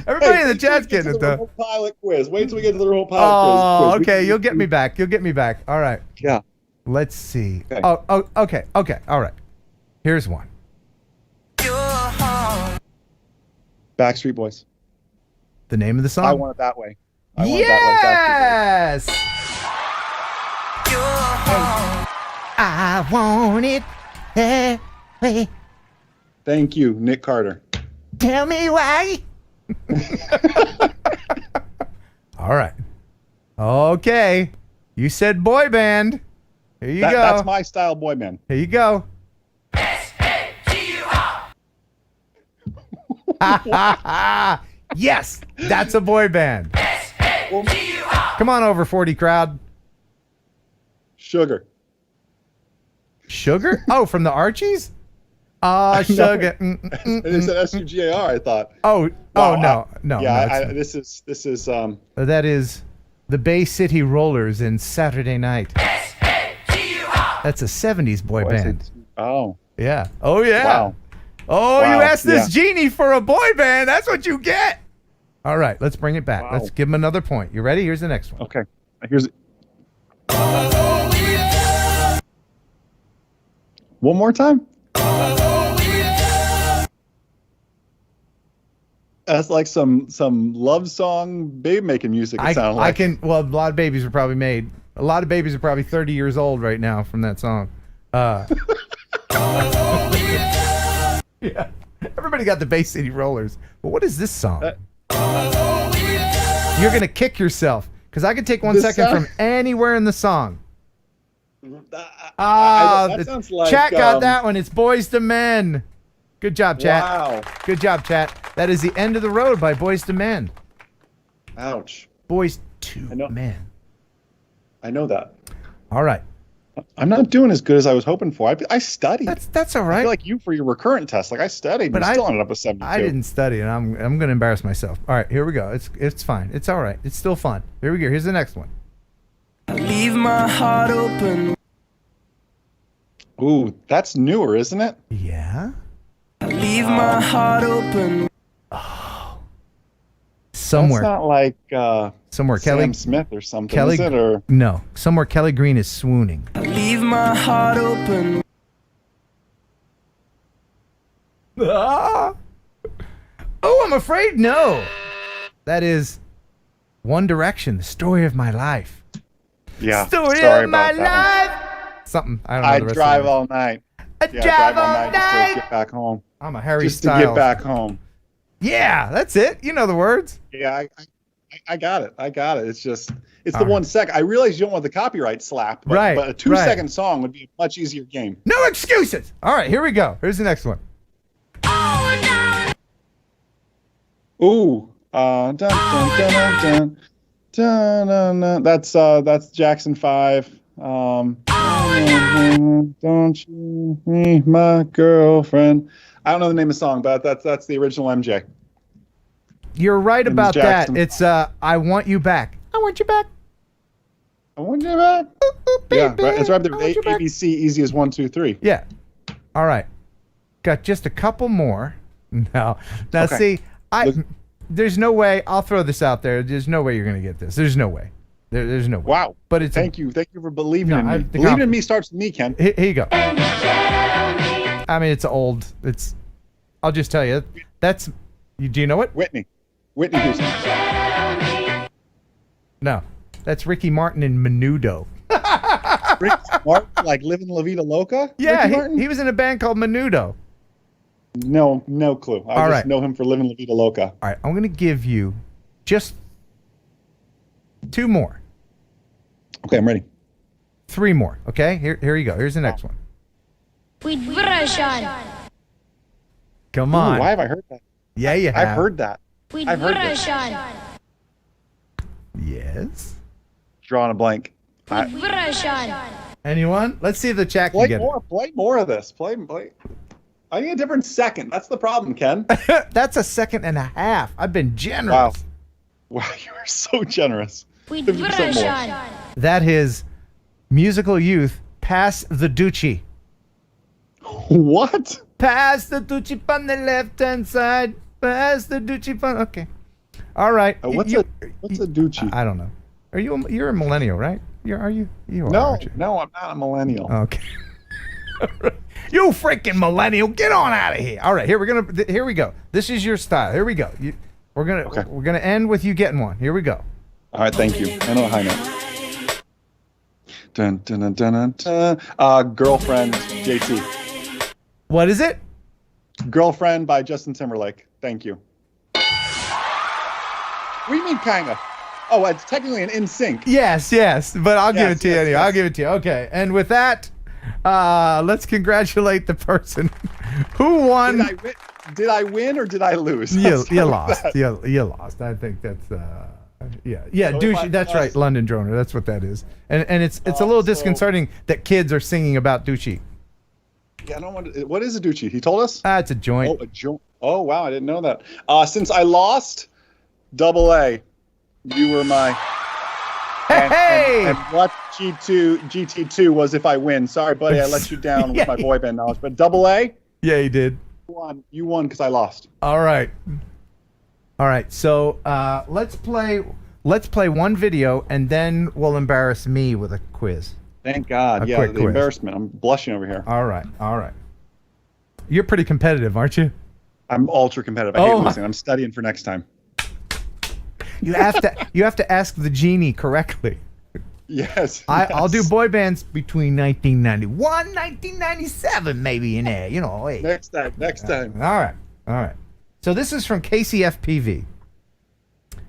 Everybody in the chat's getting it, though. Pilot quiz. Wait till we get to the real pilot quiz. Oh, okay. You'll get me back. You'll get me back. All right. Yeah. Let's see. Okay. Oh, okay. Okay. All right. Here's one. Backstreet Boys. The name of the song? I Want It That Way. Yes! I want it that way. Thank you, Nick Carter. Tell me why. All right. Okay. You said boy band. Here you go. That's my style boy band. Here you go. Yes, that's a boy band. Come on over, 40 crowd. Sugar. Sugar? Oh, from the Archies? Sugar. It said S-U-G-A-R, I thought. No. Yeah, this is that is the Bay City Rollers in Saturday Night. That's a 70s boy band. Oh. Yeah. Oh, yeah. Wow. Oh, you asked this genie for a boy band. That's what you get. All right, let's bring it back. Wow. Let's give him another point. You ready? Here's the next one. Okay. Here's one more time. That's like some love song baby making music. It sounded like. Well, a lot of babies are probably made. A lot of babies are probably 30 years old right now from that song. Yeah. Everybody got the Bay City Rollers. But what is this song? You're going to kick yourself. Because I can take 1 second from anywhere in the song. That sounds like, Chat got that one. It's Boys to Men. Good job, chat. Wow. Good job, chat. That is The End of the Road by Boys to Men. Ouch. Boys to Men. I know that. All right. I'm not doing as good as I was hoping for. I studied. That's all right. I feel like you for your recurrent test. Like I studied, but I still ended up with 72. I didn't study, and I'm going to embarrass myself. All right, here we go. It's fine. It's all right. It's still fun. Here we go. Here's the next one. Leave my heart open. Ooh, that's newer, isn't it? Yeah. Leave my heart open. Somewhere. That's not like somewhere Sam Kelly Smith or something, Kelly, is it? Or no, somewhere Kelly Green is swooning. Leave my heart open. Oh, I'm afraid no. That is One Direction, The Story of My Life. Yeah. Story sorry of my about that life. Something. I don't know. I the rest drive of it. all night. I drive all night. Just to get back home. I'm a Harry Just Styles. to get back home. Yeah, that's it. You know the words. Yeah, I got it. It's just the 1 second. I realize you don't want the copyright slap, but, Right, but a 2 second song would be a much easier game. No excuses. All right, here we go. Here's the next one. Ooh, dun, dun, dun, dun, dun, dun, dun. That's Jackson 5. Don't you be my girlfriend? I don't know the name of the song, but that's the original MJ. You're right And about Jackson. that. It's I Want You Back. I want you back. I want you back. Yeah, right. It's right there. ABC, easy as 1, 2, 3. Yeah. All right. Got just a couple more. Now Okay. see, there's no way. I'll throw this out there. There's no way you're gonna get this. There's no way. There's no way. Wow. But it's Thank you for believing in me. the Believing in me starts with me, Ken. Here you go. I mean, it's old. I'll just tell you. Do you know it? Whitney Houston. No. That's Ricky Martin and Menudo. Ricky Martin, like living La Vida Loca? Yeah, Ricky Martin? he was in a band called Menudo. No clue. I All just right. know him for living La Vida Loca. All right, I'm going to give you just 2 more. Okay, I'm ready. 3 more, okay? Here you go. Here's the next one. Come on. Ooh, why have I heard that? Yeah, you have. I've heard that. I've heard this. Yes. Drawing a blank. Anyone? Let's see if the chat can Play get more. Play more of this. Play. I need a different second. That's the problem, Ken. it. That's a second and a half. I've been generous. Wow, you are so generous. 50% more. That is Musical Youth, Pass the Ducci. What? Pass the Ducci on the left-hand side. Pass the Ducci on... Okay. All right. What's a Ducci? I don't know. You're a millennial, right? You are, aren't you? No, I'm not a millennial. Okay. You freaking millennial, get on out of here. All right, here we go. This is your style. Here we go. We're gonna end with you getting one. Here we go. All right, thank you. I know a high note. Dun, dun, dun, dun, dun. Girlfriend, JT. What is it? Girlfriend by Justin Timberlake. Thank you. What do you mean, kinda? Oh, it's technically an NSYNC. Yes, but I'll give it to you anyway. yes. I'll give it to you. Okay, and with that, let's congratulate the person who won. Did I win or did I lose? You Let's start with lost. that. You lost. I think that's yeah. So Douchey. That's right, London Droner. That's what that is. And it's a little disconcerting that kids are singing about Douchey. Yeah, I don't want to, what is a Ducci? He told us? It's a joint. Oh, a joint. Oh, wow, I didn't know that. Since I lost, AA, you were my... And what GT2 was if I win. Sorry, buddy, I let you down with my boy band knowledge. But AA? Yeah, you did. You won because I lost. All right. So let's play let's play one video, and then we'll embarrass me with a quiz. Thank God. A Yeah, quick the quiz. embarrassment. I'm blushing over here. All right. You're pretty competitive, aren't you? I'm ultra competitive. I hate losing. I'm studying for next time. You have to ask the genie correctly. Yes. I'll do boy bands between 1991, 1997, maybe in there. You know. Hey. Next time. All right. So this is from Casey FPV.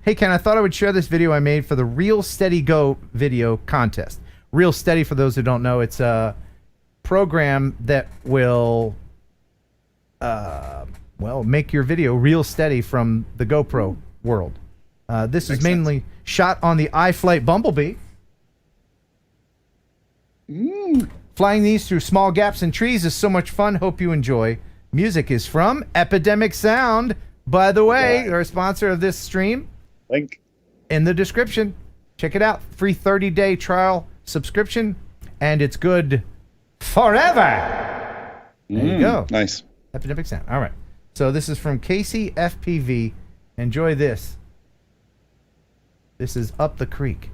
Hey Ken, I thought I would share this video I made for the Real Steady Go video contest. Real Steady, for those who don't know, it's a program that will make your video real steady from the GoPro world. This is mainly shot on the iFlight Bumblebee. Flying these through small gaps in trees is so much fun. Hope you enjoy. Music is from Epidemic Sound. By the way, they're a sponsor of this stream. Link in the description. Check it out. Free 30-day trial subscription, and it's good forever. There you go. Nice. Epidemic Sound. All right. So this is from Casey FPV. Enjoy this. This is Up the Creek.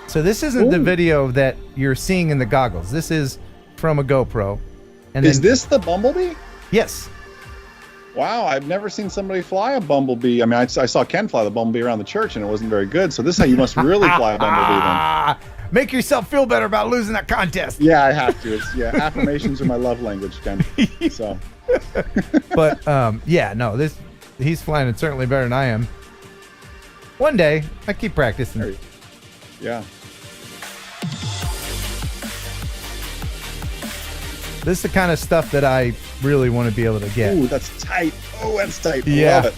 So this isn't the video that you're seeing in the goggles. This is from a GoPro. And is this the Bumblebee? Yes. Wow, I've never seen somebody fly a Bumblebee. I mean, I saw Ken fly the Bumblebee around the church, and it wasn't very good. So this is how you must really fly a Bumblebee then. Make yourself feel better about losing that contest. Yeah, I have to. Affirmations are my love language, Ken. So. But he's flying it certainly better than I am. One day, I keep practicing. Yeah. This is the kind of stuff that I really want to be able to get. Ooh, that's tight. Oh, that's tight. Yeah. Love it.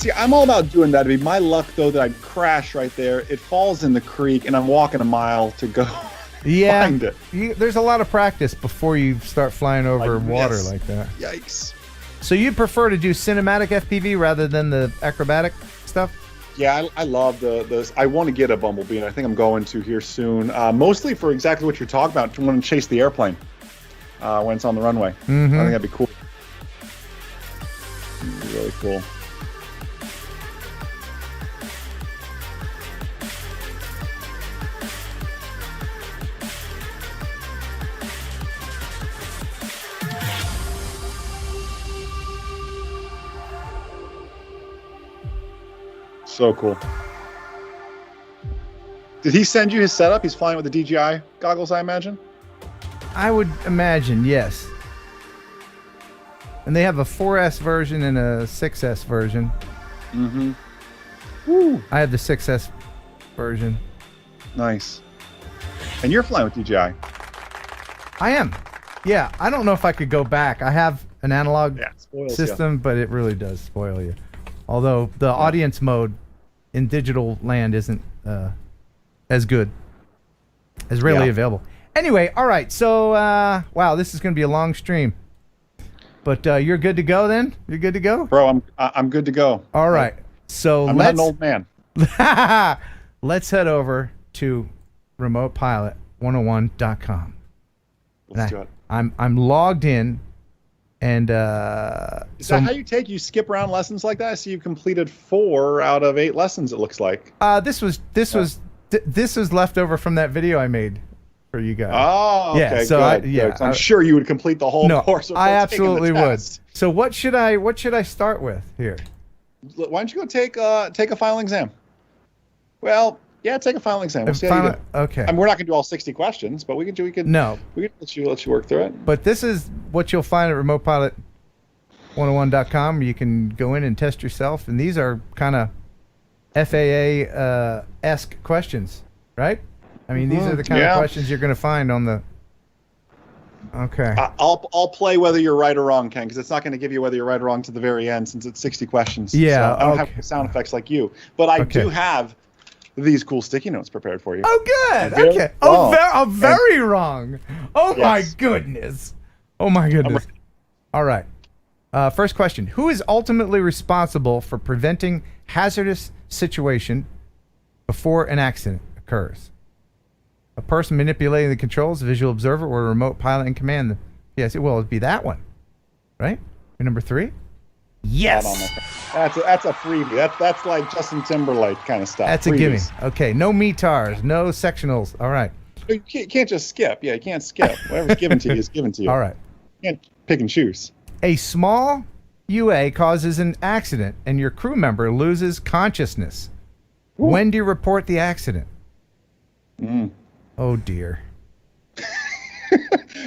See, I'm all about doing that. It'd be my luck, though, that I'd crash right there. It falls in the creek, and I'm walking a mile to go find it. There's a lot of practice before you start flying over water like that. Yikes. So you prefer to do cinematic FPV rather than the acrobatic stuff? Yeah, I love the. I want to get a Bumblebee, and I think I'm going to here soon. Mostly for exactly what you're talking about. I want to chase the airplane when it's on the runway. I think that'd be cool. Really cool. So cool. Did he send you his setup? He's flying with the DJI goggles, I imagine? I would imagine, yes. And they have a 4S version and a 6S version. Mm-hmm. Woo. I have the 6S version. Nice. And you're flying with DJI? I am. Yeah, I don't know if I could go back. I have an analog system, but it really does spoil you. Although the audience mode in digital land isn't as good, as readily available. Anyway, all right. So, wow, this is going to be a long stream. But you're good to go then? You're good to go? Bro, I'm good to go. All right. So I'm not an old man. Let's head over to remotepilot101.com. Let's do it. I'm logged in. And is that how you skip around lessons like that? I see you've completed 4 out of 8 lessons, it looks like. This was left over from that video I made for you guys. Oh, okay. Yeah, so I'm sure you would complete the whole course. I absolutely would. So what should I start with here? Why don't you go take a final exam? Well, yeah, take a final exam. We'll see how you do. Okay. I mean, we're not gonna do all 60 questions, but we can let you let you work through it. But this is what you'll find at remotepilot101.com. You can go in and test yourself, and these are kind of FAA-esque questions, right? I mean, these are the kind of questions you're going to find on the. Okay. I'll play whether you're right or wrong, Ken, because it's not going to give you whether you're right or wrong to the very end, since it's 60 questions. Yeah. So I don't have sound effects like you, but I do have these cool sticky notes prepared for you. Oh, good. Okay. I'm very wrong. Oh, my goodness. Oh, my goodness. All right. First question. Who is ultimately responsible for preventing hazardous situation before an accident occurs? A person manipulating the controls, a visual observer, or a remote pilot in command. Yes, well, it'd be that one, right? Number 3. Yes. That's a freebie. That's like Justin Timberlake kind of stuff. That's a gimme. Okay, no METARs, no sectionals. All right. You can't just skip. Yeah, you can't skip. Whatever's given to you is given to you. All right. You can't pick and choose. A small UA causes an accident and your crew member loses consciousness. Ooh. When do you report the accident? Oh, dear.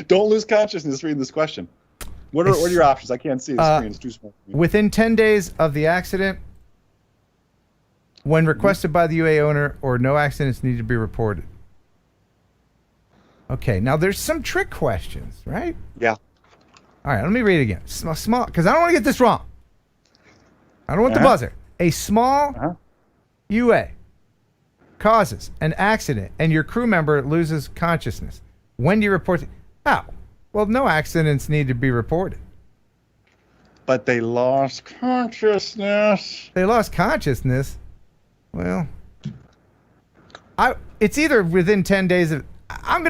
Don't lose consciousness reading this question. What are your options? I can't see the screen. It's too small. Within 10 days of the accident, when requested by the UA owner, or no accidents need to be reported. Okay, now there's some trick questions, right? Yeah. All right, let me read it again. Small, because I don't want to get this wrong. I don't want the buzzer. A small UA causes an accident and your crew member loses consciousness. When do you report? How? Well, no accidents need to be reported. But they lost consciousness. They lost consciousness? Well, it's either within 10 days of... I'll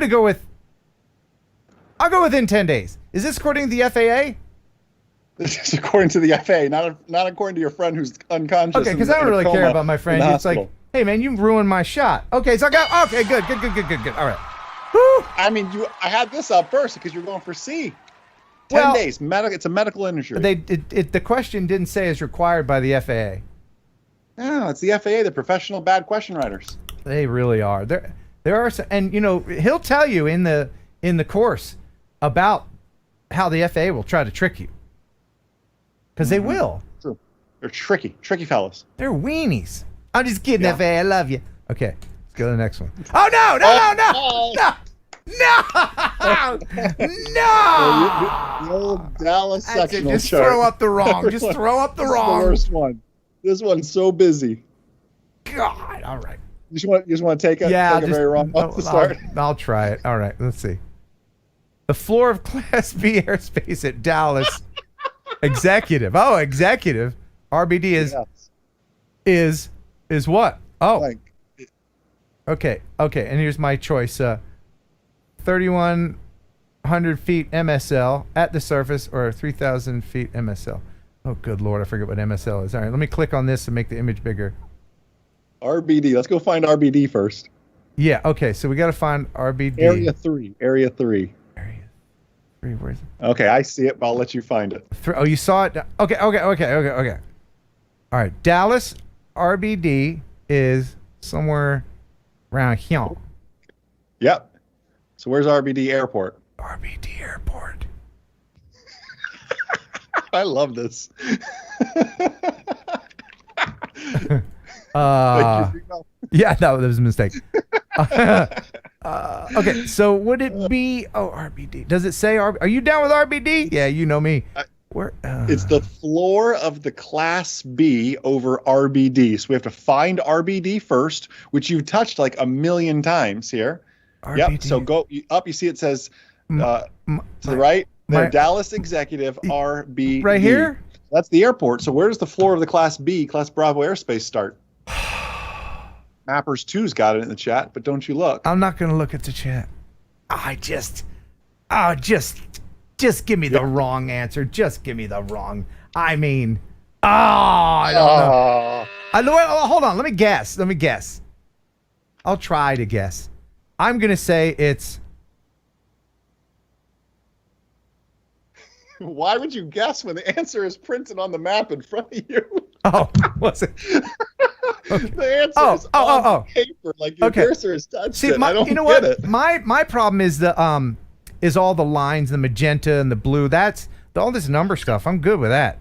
go within 10 days. Is this according to the FAA? This is according to the FAA, not according to your friend who's unconscious. Okay, because I don't really care about my friend. It's like, hey, man, you ruined my shot. Okay, so okay, good. All right. Woo. I mean, I had this up first because you're going for C. 10 days. It's a medical injury. The question didn't say it's required by the FAA. No, it's the FAA, the professional bad question writers. They really are. There are some, and he'll tell you in the course about how the FAA will try to trick you. Because they will. True. They're tricky fellas. They're weenies. I'm just kidding, FAA. I love you. Okay, let's go to the next one. Oh, no. The old Dallas sectional just chart. throw up the wrong. Just throw up the wrong. The worst one. This one's so busy. God, all right. You just want to take a very wrong off the start? I'll try it. All right, let's see. The floor of Class B airspace at Dallas Executive. Oh, Executive. RBD is what? Oh. Okay. And here's my choice. 3,100 feet MSL at the surface, or 3,000 feet MSL. Oh, good Lord. I forget what MSL is. All right, let me click on this and make the image bigger. RBD. Let's go find RBD first. Yeah, okay. So we got to find RBD. Area 3. Area 3, where's it? Okay, I see it, but I'll let you find it. Oh, you saw it? Okay. All right, Dallas RBD is somewhere around here. Yep. So where's RBD Airport? RBD Airport. I love this. Yeah, that was a mistake. Okay, so would it be RBD? Does it say are you down with RBD? Yeah, you know me. It's the floor of the Class B over RBD. So we have to find RBD first, which you've touched like a million times here. RBD. Yep. So go up. You see it says to the right. Dallas Executive RBD. Right here. That's the airport. So where does the floor of the Class B, Class Bravo airspace start? Mappers 2's got it in the chat, but don't you look? I'm not going to look at the chat. Just give me the wrong answer. Just give me the wrong. I mean, I don't know. Hold on. Let me guess. I'll try to guess. I'm going to say it's. Why would you guess when the answer is printed on the map in front of you? Oh, what's it? Okay. The answer is on paper, like your cursor is touched it. I don't get it. My problem is is all the lines, the magenta and the blue. That's all this number stuff. I'm good with that.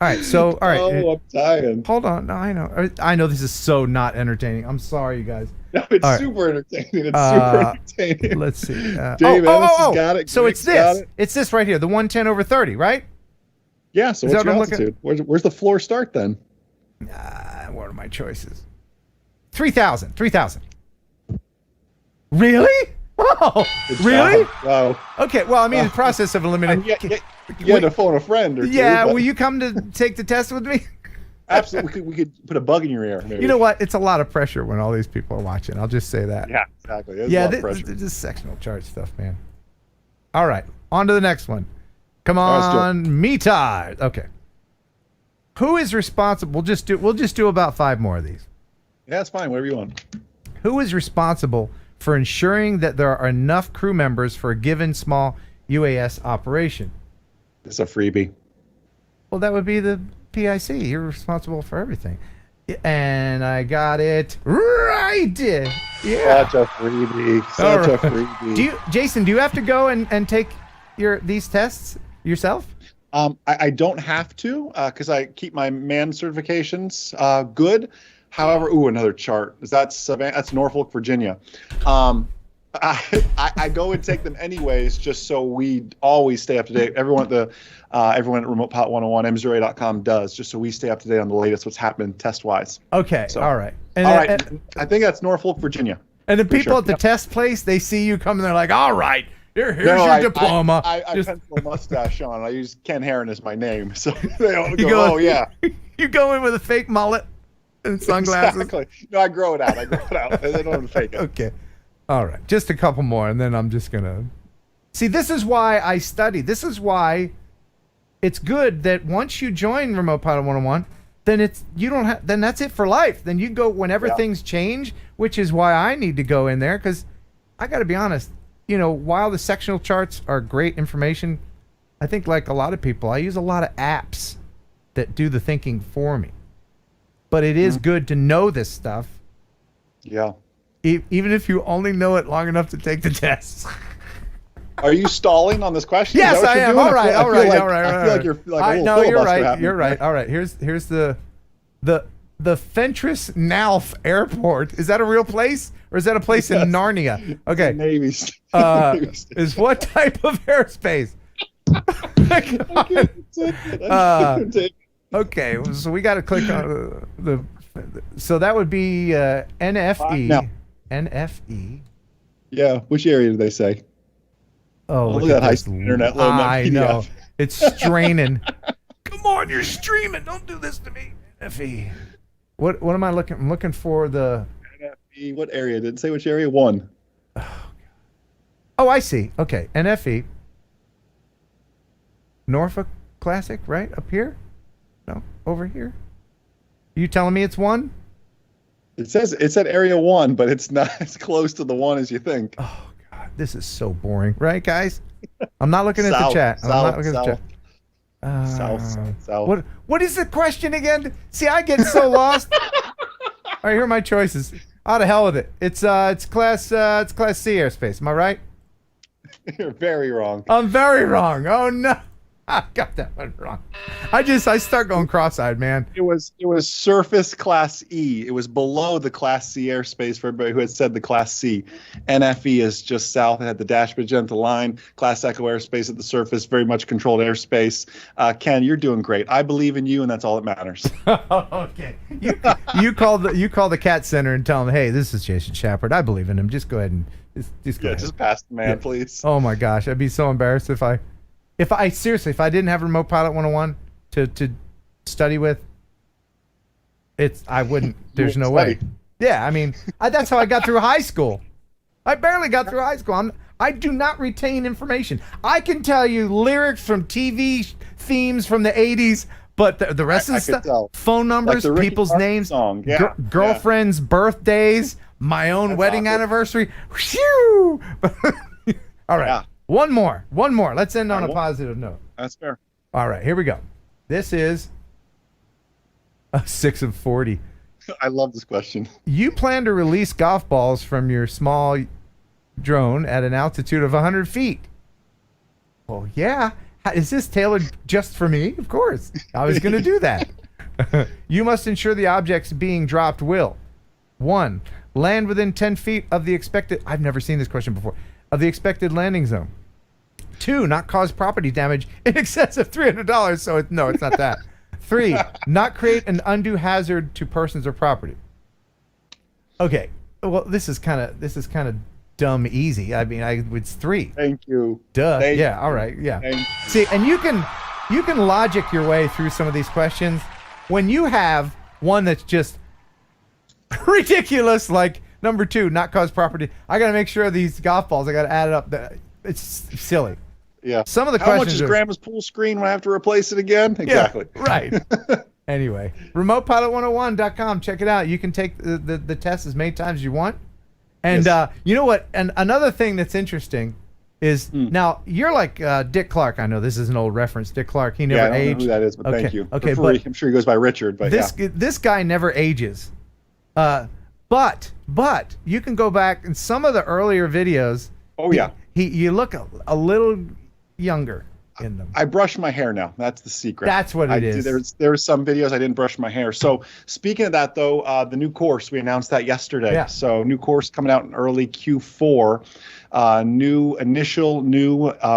All right, so all right. Oh, I'm tired. Hold on. No, I know this is so not entertaining. I'm sorry, you guys. No, it's super entertaining. It's super entertaining. Let's see. Dave Ennis has got it. So Greg's it's this. It's this right here, the 110/30, right? Yeah. So what's your altitude? Where's the floor start then? What are my choices? 3,000. Really? Oh, really? Wow. Okay. Well, I mean, the process of eliminating. You had to phone a friend or two. Yeah. Will you come to take the test with me? Absolutely, we could put a bug in your ear. Maybe. You know what? It's a lot of pressure when all these people are watching. I'll just say that. Yeah, exactly. It's a Yeah, lot of pressure. this sectional chart stuff, man. All right, on to the next one. Come All right, let's do it. on, me time. Okay. Who is responsible? We'll just do about 5 more of these. Yeah, it's fine. Whatever you want. Who is responsible for ensuring that there are enough crew members for a given small UAS operation? It's a freebie. Well, that would be the PIC. You're responsible for everything. And I got it right. Yeah. Such a freebie. All Such a right. freebie. Jason, do you have to go and take these tests yourself? I don't have to because I keep my man certifications good. However, another chart. That's Norfolk, Virginia. I go and take them anyways, just so we always stay up to date. Everyone at Remote Pilot 101, m0a.com does, just so we stay up to date on the latest, what's happening test-wise. Okay, So, all right. I think that's Norfolk, Virginia. And the For people sure. at the test place, they see you coming, they're like, all right, here's No, your diploma. I Just- pencil a mustache on. I use Ken Heron as my name, so they all You go, go- oh yeah. You go in with a fake mullet and sunglasses. Exactly. No, I grow it out. They don't have to fake it. Okay. All right. Just a couple more, and then I'm just going to... See, this is why I study. This is why it's good that once you join Remote Pilot 101, then that's it for life. Then you go whenever things change, which is why I need to go in there, because I got to be honest, while the sectional charts are great information, I think like a lot of people, I use a lot of apps that do the thinking for me. But it is good to know this stuff. Yeah. Even if you only know it long enough to take the tests. Are you stalling on this question? Yes, Is that what I you're am. doing? All right. I feel like you're like a little no, you're filibuster right. happening. You're right. All right. Here's the Fentress Nalf Airport. Is that a real place, or is that a place in Narnia? Okay. Navy. Is what type of airspace? Okay, so we got to click on the. So that would be NFE. No. NFE. Yeah. Which area did they say? Oh, look at that high-speed internet loading that I PDF. know. It's straining. Come on, you're streaming. Don't do this to me. NFE. What am I looking? I'm looking for the. NFE. What area? Did it say which area? 1. Oh, I see. Okay, NFE. Norfolk Classic, right up here? No, over here. You telling me it's 1? It said area 1, but it's not as close to the 1 as you think. Oh God, this is so boring, right, guys? I'm not looking at the chat. I'm not looking at the chat. South. What is the question again? See, I get so lost. All right, here are my choices. Oh, to hell with it. It's class C airspace. Am I right? You're very wrong. I'm very wrong. Oh no. I got that one wrong. I start going cross-eyed, man. It was Surface Class E. It was below the Class C airspace for everybody who had said the Class C. NFE is just south. It had the dash magenta line. Class Echo airspace at the surface, very much controlled airspace. Ken, you're doing great. I believe in you, and that's all that matters. Okay. You call the CAT Center and tell them, hey, this is Jason Schappert. I believe in him. Just go ahead and just go ahead. Just pass the man, please. Oh my gosh, I'd be so embarrassed if I didn't have Remote Pilot 101 to study with. I wouldn't. There's no way. Yeah, I mean, that's how I got through high school. I barely got through high school. I do not retain information. I can tell you lyrics from TV themes from the 80s, but the rest of the stuff, phone numbers, Like the Ricky people's Martin names, song. Yeah, girlfriends' birthdays, my own wedding anniversary. Whew! All right. Yeah. One more. Let's end on a positive note. That's fair. All right, here we go. This is a 6 of 40. I love this question. You plan to release golf balls from your small drone at an altitude of 100 feet. Well, yeah. Is this tailored just for me? Of course. I was going to do that. You must ensure the objects being dropped will 1. Land within 10 feet of the expected... I've never seen this question before. Of the expected landing zone. 2, not cause property damage in excess of $300. So it's not that. 3, not create an undue hazard to persons or property. Okay. Well, this is kind of dumb easy. I mean, it's 3. Thank you. Duh. Thank yeah. you. All right. Yeah. Thank See, and you can logic your way through some of these questions, when you have one that's just ridiculous, like number 2, not cause property, I got to make sure these golf balls, I got to add it up. It's silly. Yeah. Some of the How questions much is are- Grandma's pool screen when I have to replace it again? Exactly. Yeah, right. Anyway, remotepilot101.com. Check it out. You can take the test as many times as you want. And you know what? And another thing that's interesting is now you're like Dick Clark. I know this is an old reference. Dick Clark. He never I don't aged. know who that is, but thank you. Okay, Referee. but I'm sure he goes by Richard, but this guy never ages. But you can go back in some of the earlier videos. Oh yeah. You look a little younger in them. I brush my hair now. That's the secret. That's what it is. There's some videos I didn't brush my hair. So speaking of that, though, the new course, we announced that yesterday. Yeah. So new course coming out in early Q4. New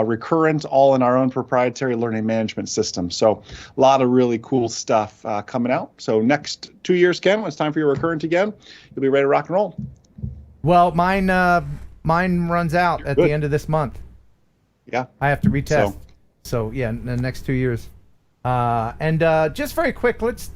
recurrent, all in our own proprietary learning management system. So a lot of really cool stuff coming out. So next 2 years, Ken, when it's time for your recurrent again, you'll be ready to rock and roll. Well, mine runs out at the end of this month. Yeah. I have to retest. So yeah, in the next 2 years. And just very quick, let's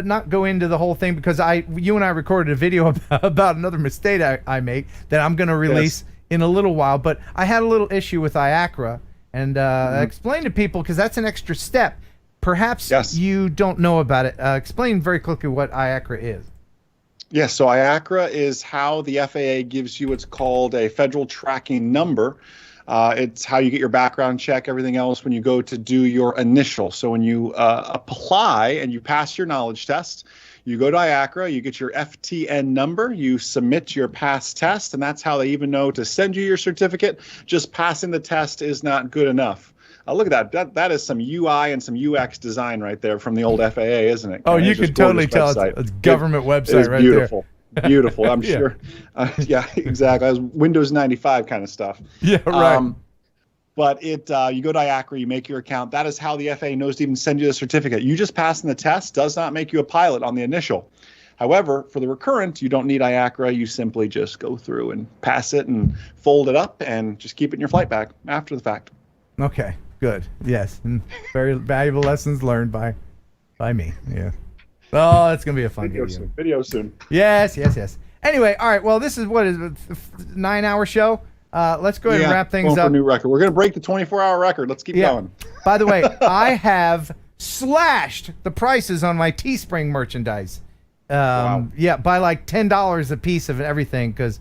not go into the whole thing because you and I recorded a video about another mistake I make that I'm going to release in a little while. But I had a little issue with IACRA, and explain to people because that's an extra step. Perhaps you don't know about it. Explain very quickly what IACRA is. Yes, so IACRA is how the FAA gives you what's called a federal tracking number. It's how you get your background check, everything else when you go to do your initial. So when you apply and you pass your knowledge test, you go to IACRA, you get your FTN number, you submit your past test, and that's how they even know to send you your certificate. Just passing the test is not good enough. Look at that. That is some UI and some UX design right there from the old FAA, isn't it? Oh, you can totally tell it's a government website right beautiful. there. Beautiful. I'm sure. Yeah, exactly. That was Windows 95 kind of stuff. Yeah, right. But you go to IACRA, you make your account. That is how the FAA knows to even send you the certificate. You just passing the test does not make you a pilot on the initial. However, for the recurrent, you don't need IACRA. You simply just go through and pass it and fold it up and just keep it in your flight bag after the fact. Okay, good. Yes, very valuable lessons learned by me. Yeah. Oh, it's gonna be a fun video soon. Yes. Anyway, all right. Well, this is what is a 9-hour show. Let's go ahead and wrap things going up. For a new record. We're gonna break the 24-hour record. Let's keep going. By the way, I have slashed the prices on my Teespring merchandise. Wow. Yeah, by like $10 a piece of everything because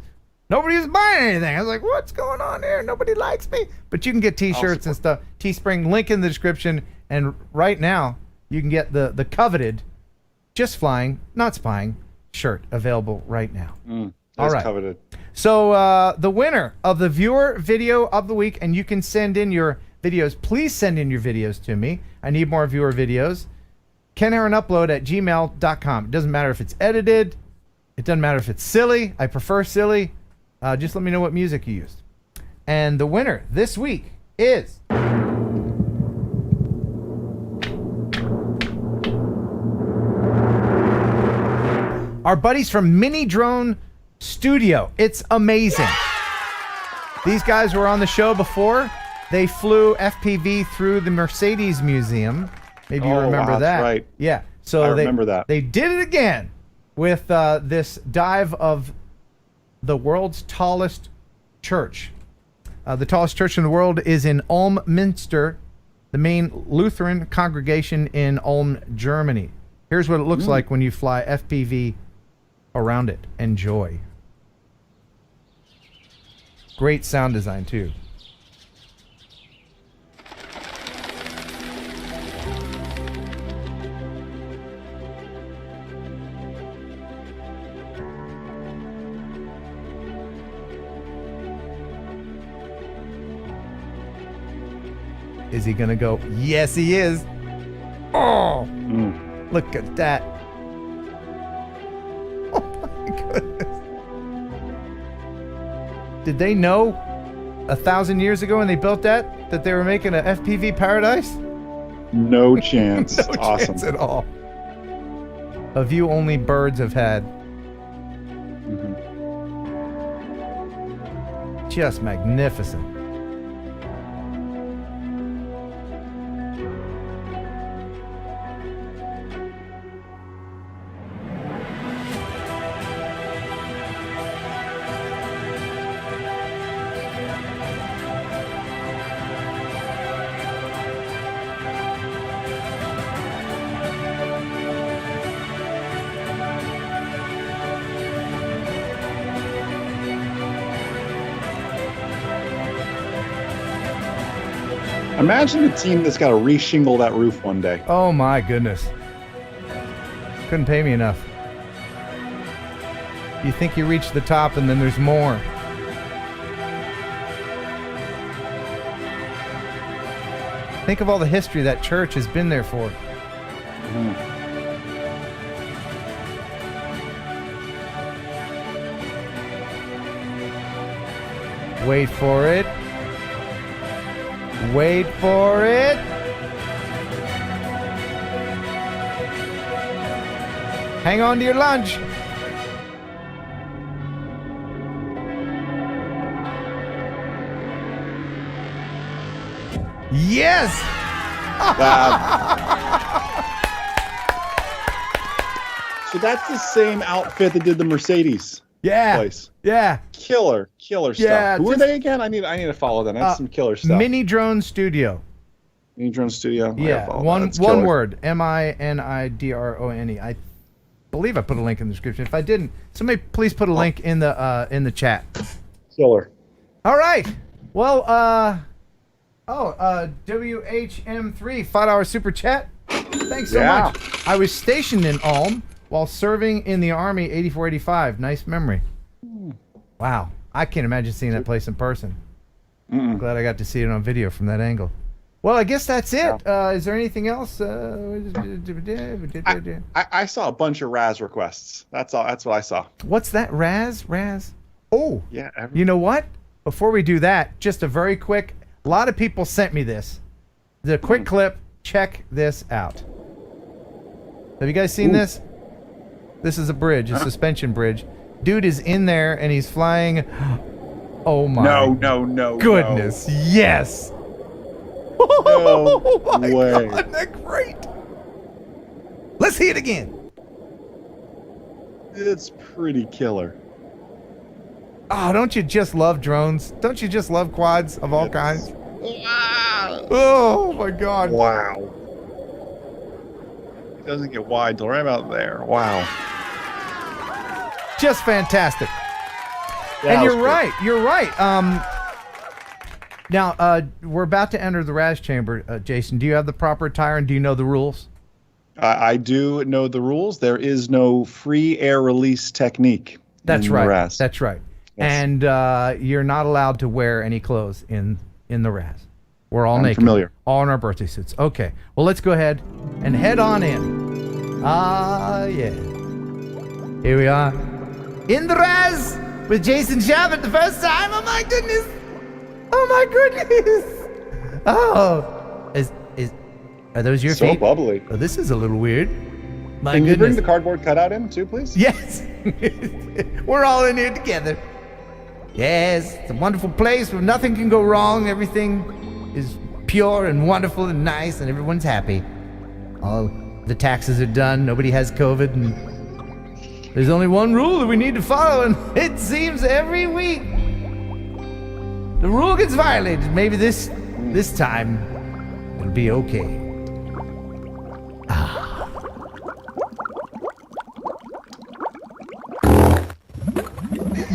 nobody was buying anything. I was like, what's going on here? Nobody likes me. But you can get T-shirts and stuff. Teespring, link in the description. And right now, you can get the coveted Just Flying, Not Spying shirt available right now. All right. Coveted. So the winner of the viewer video of the week, and you can send in your videos. Please send in your videos to me. I need more viewer videos. KenHeronUpload@gmail.com. It doesn't matter if it's edited. It doesn't matter if it's silly. I prefer silly. Just let me know what music you used. And the winner this week is... our buddies from Mini Drone Studio. It's amazing. These guys were on the show before. They flew FPV through the Mercedes Museum. Maybe you remember that. That's right. Yeah. So I remember that. They did it again with this dive of the world's tallest church. The tallest church in the world is in Ulm, Minster, the main Lutheran congregation in Ulm, Germany. Here's what it looks like when you fly FPV around it. Enjoy. Great sound design too. Is he gonna go? Yes, he is. Oh, look at that. Did they know 1,000 years ago when they built that they were making an FPV paradise? No chance. No Awesome. chance at all. A view only birds have had. Just magnificent. Imagine the team that's got to re-shingle that roof one day. Oh my goodness. Couldn't pay me enough. You think you reach the top and then there's more. Think of all the history that church has been there for. Wait for it. Wait for it. Hang on to your lunch. Yes! So that's the same outfit that did the Mercedes place. Yeah. Killer stuff. Yeah, Who are they again? I need to follow them. That's some killer stuff. Mini Drone Studio. Mini Drone Studio. Yeah, one word. MINIDRONE. I believe I put a link in the description. If I didn't, somebody please put a link in the chat. Killer. All right. Well, WHM3 $5 super chat. Thanks so much. I was stationed in Ulm while serving in the Army 84-85. Nice memory. Wow. I can't imagine seeing that place in person. Glad I got to see it on video from that angle. Well, I guess that's it. Is there anything else? I saw a bunch of Raz requests. That's all. That's what I saw. What's that? Raz? Oh. Yeah. You know what? Before we do that, just a very quick, a lot of people sent me this. The quick clip. Check this out. Have you guys seen this? This is a bridge, a suspension bridge. Dude is in there and he's flying. Oh my. No. Goodness. No. Yes. No way. God, isn't that great? Let's see it again. It's pretty killer. Oh, don't you just love drones? Don't you just love quads of all kinds? Oh my God. Wow. It doesn't get wide till right about there. Wow. Just fantastic. And you're right. You're right. Now, we're about to enter the RAS chamber. Jason, do you have the proper attire and do you know the rules? I do know the rules. There is no free air release technique. That's right. RAS. That's right. Yes. And you're not allowed to wear any clothes in the RAS. We're all naked. Familiar. All in our birthday suits. Okay. Well, let's go ahead and head on in. Yeah. Here we are. In the RAS with Jason Schappert the first time. Oh my goodness. Oh my goodness. Oh. Are those your feet? So bubbly. Oh, this is a little weird. My Can goodness. you bring the cardboard cutout in too, please? Yes. We're all in here together. Yes. It's a wonderful place where nothing can go wrong. Everything is pure and wonderful and nice and everyone's happy. All the taxes are done. Nobody has COVID and there's only one rule that we need to follow, and it seems every week the rule gets violated. Maybe this time it'll be okay.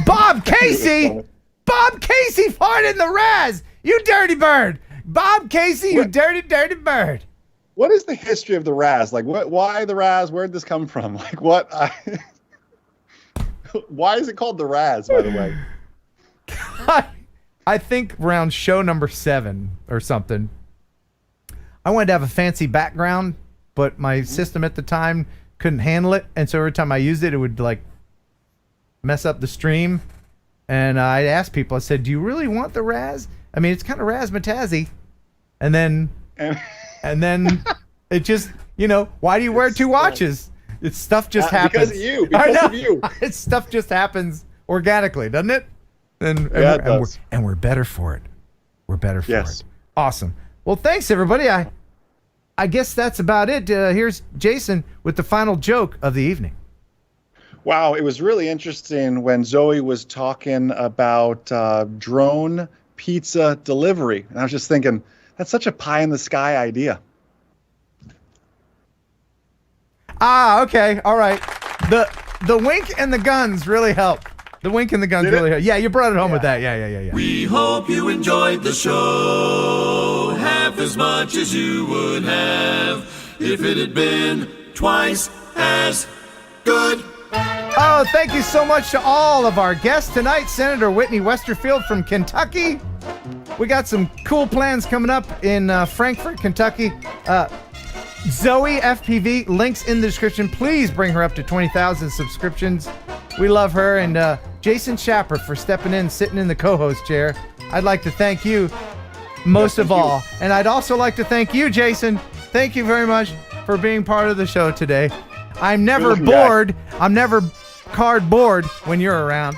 Bob Casey! Bob Casey farted in the RAS! You dirty bird! Bob Casey, you dirty bird! What is the history of the RAS? Like, why the RAS? Where'd this come from? Like, what? Why is it called the RAS, by the way? I think around show number 7 or something. I wanted to have a fancy background, but my system at the time couldn't handle it. And so every time I used it, it would like mess up the stream. And I asked people, I said, do you really want the RAS? I mean, it's kind of razzmatazzy. And then it just, why do you wear 2 watches? It's stuff just happens. Because of you. Because of you. It's stuff just happens organically, doesn't it? And we're better for it. We're better for it. Awesome. Well, thanks, everybody. I guess that's about it. Here's Jason with the final joke of the evening. Wow, it was really interesting when Zoe was talking about drone pizza delivery. And I was just thinking, that's such a pie-in-the-sky idea. Okay. All right. The wink and the guns really help. The wink and the guns really help. Yeah, you brought it home with that. Yeah. We hope you enjoyed the show. Have half as much as you would have if it had been twice as good. Oh, thank you so much to all of our guests tonight. Senator Whitney Westerfield from Kentucky. We got some cool plans coming up in Frankfort, Kentucky. Zoe FPV, links in the description. Please bring her up to 20,000 subscriptions. We love her. And Jason Schappert for stepping in, sitting in the co-host chair. I'd like to thank you most of all. And I'd also like to thank you, Jason. Thank you very much for being part of the show today. I'm never bored. I'm never cardboard when you're around.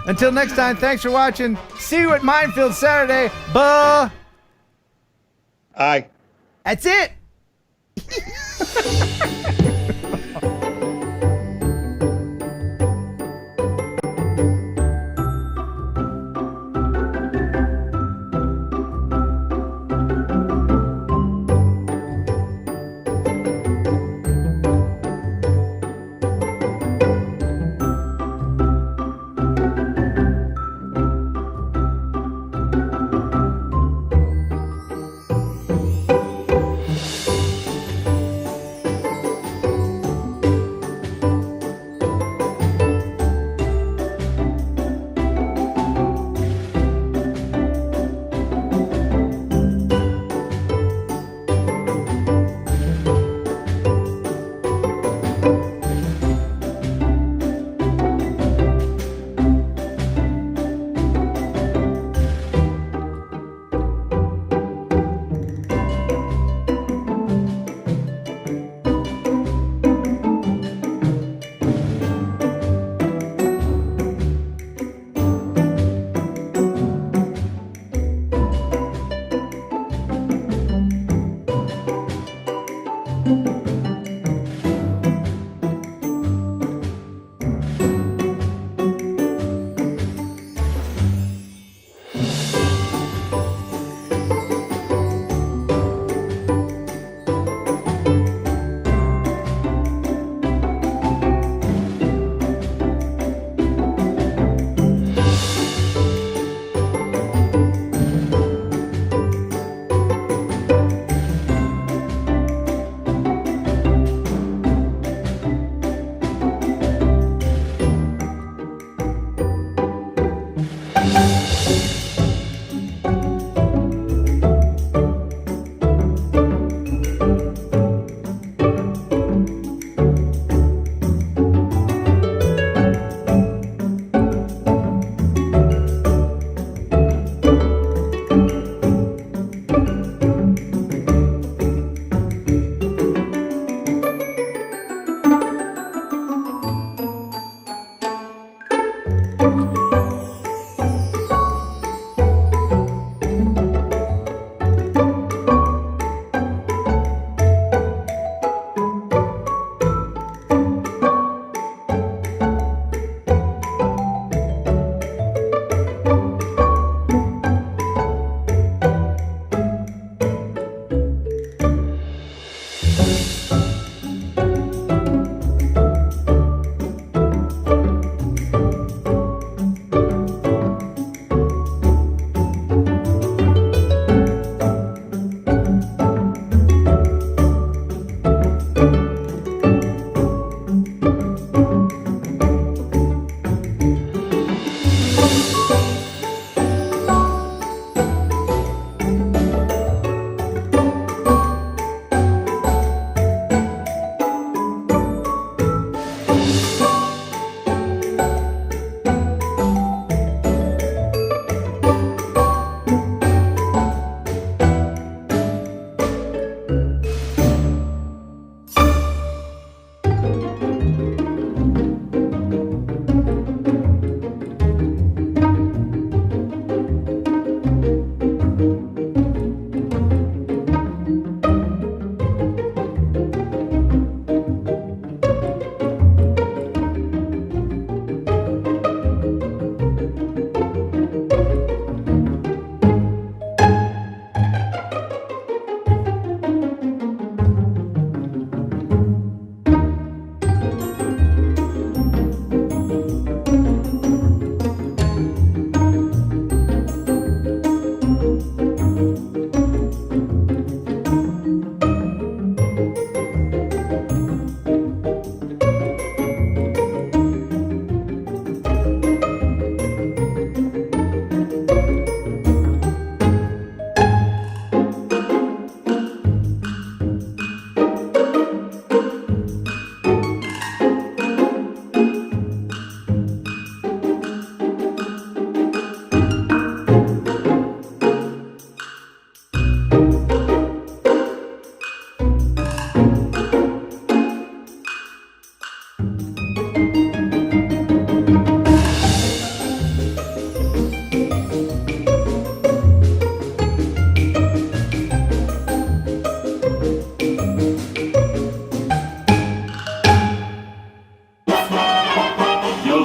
Until next time, thanks for watching. See you at Minefield Saturday. Bye. Aye. That's it.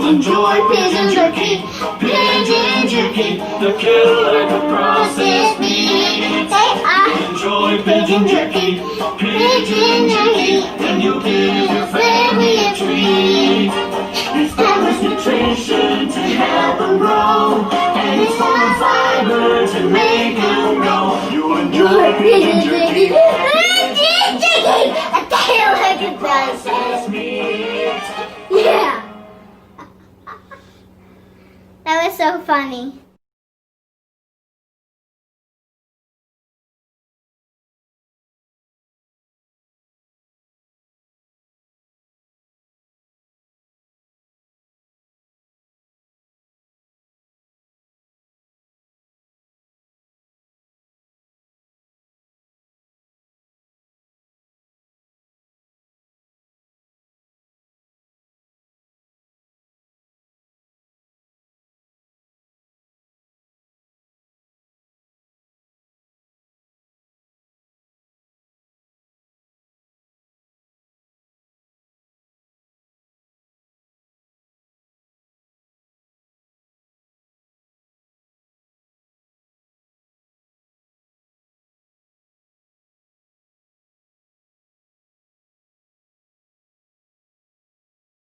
enjoy pigeon jerky. Pigeon jerky, the killer could process meat. Enjoy pigeon jerky. Pigeon jerky, and you give your family a treat. Establish nutrition to help them grow, and it's full of fiber to make them grow. You'll enjoy pigeon jerky. Pigeon jerky, a killer could process meat. Yeah. That was so funny.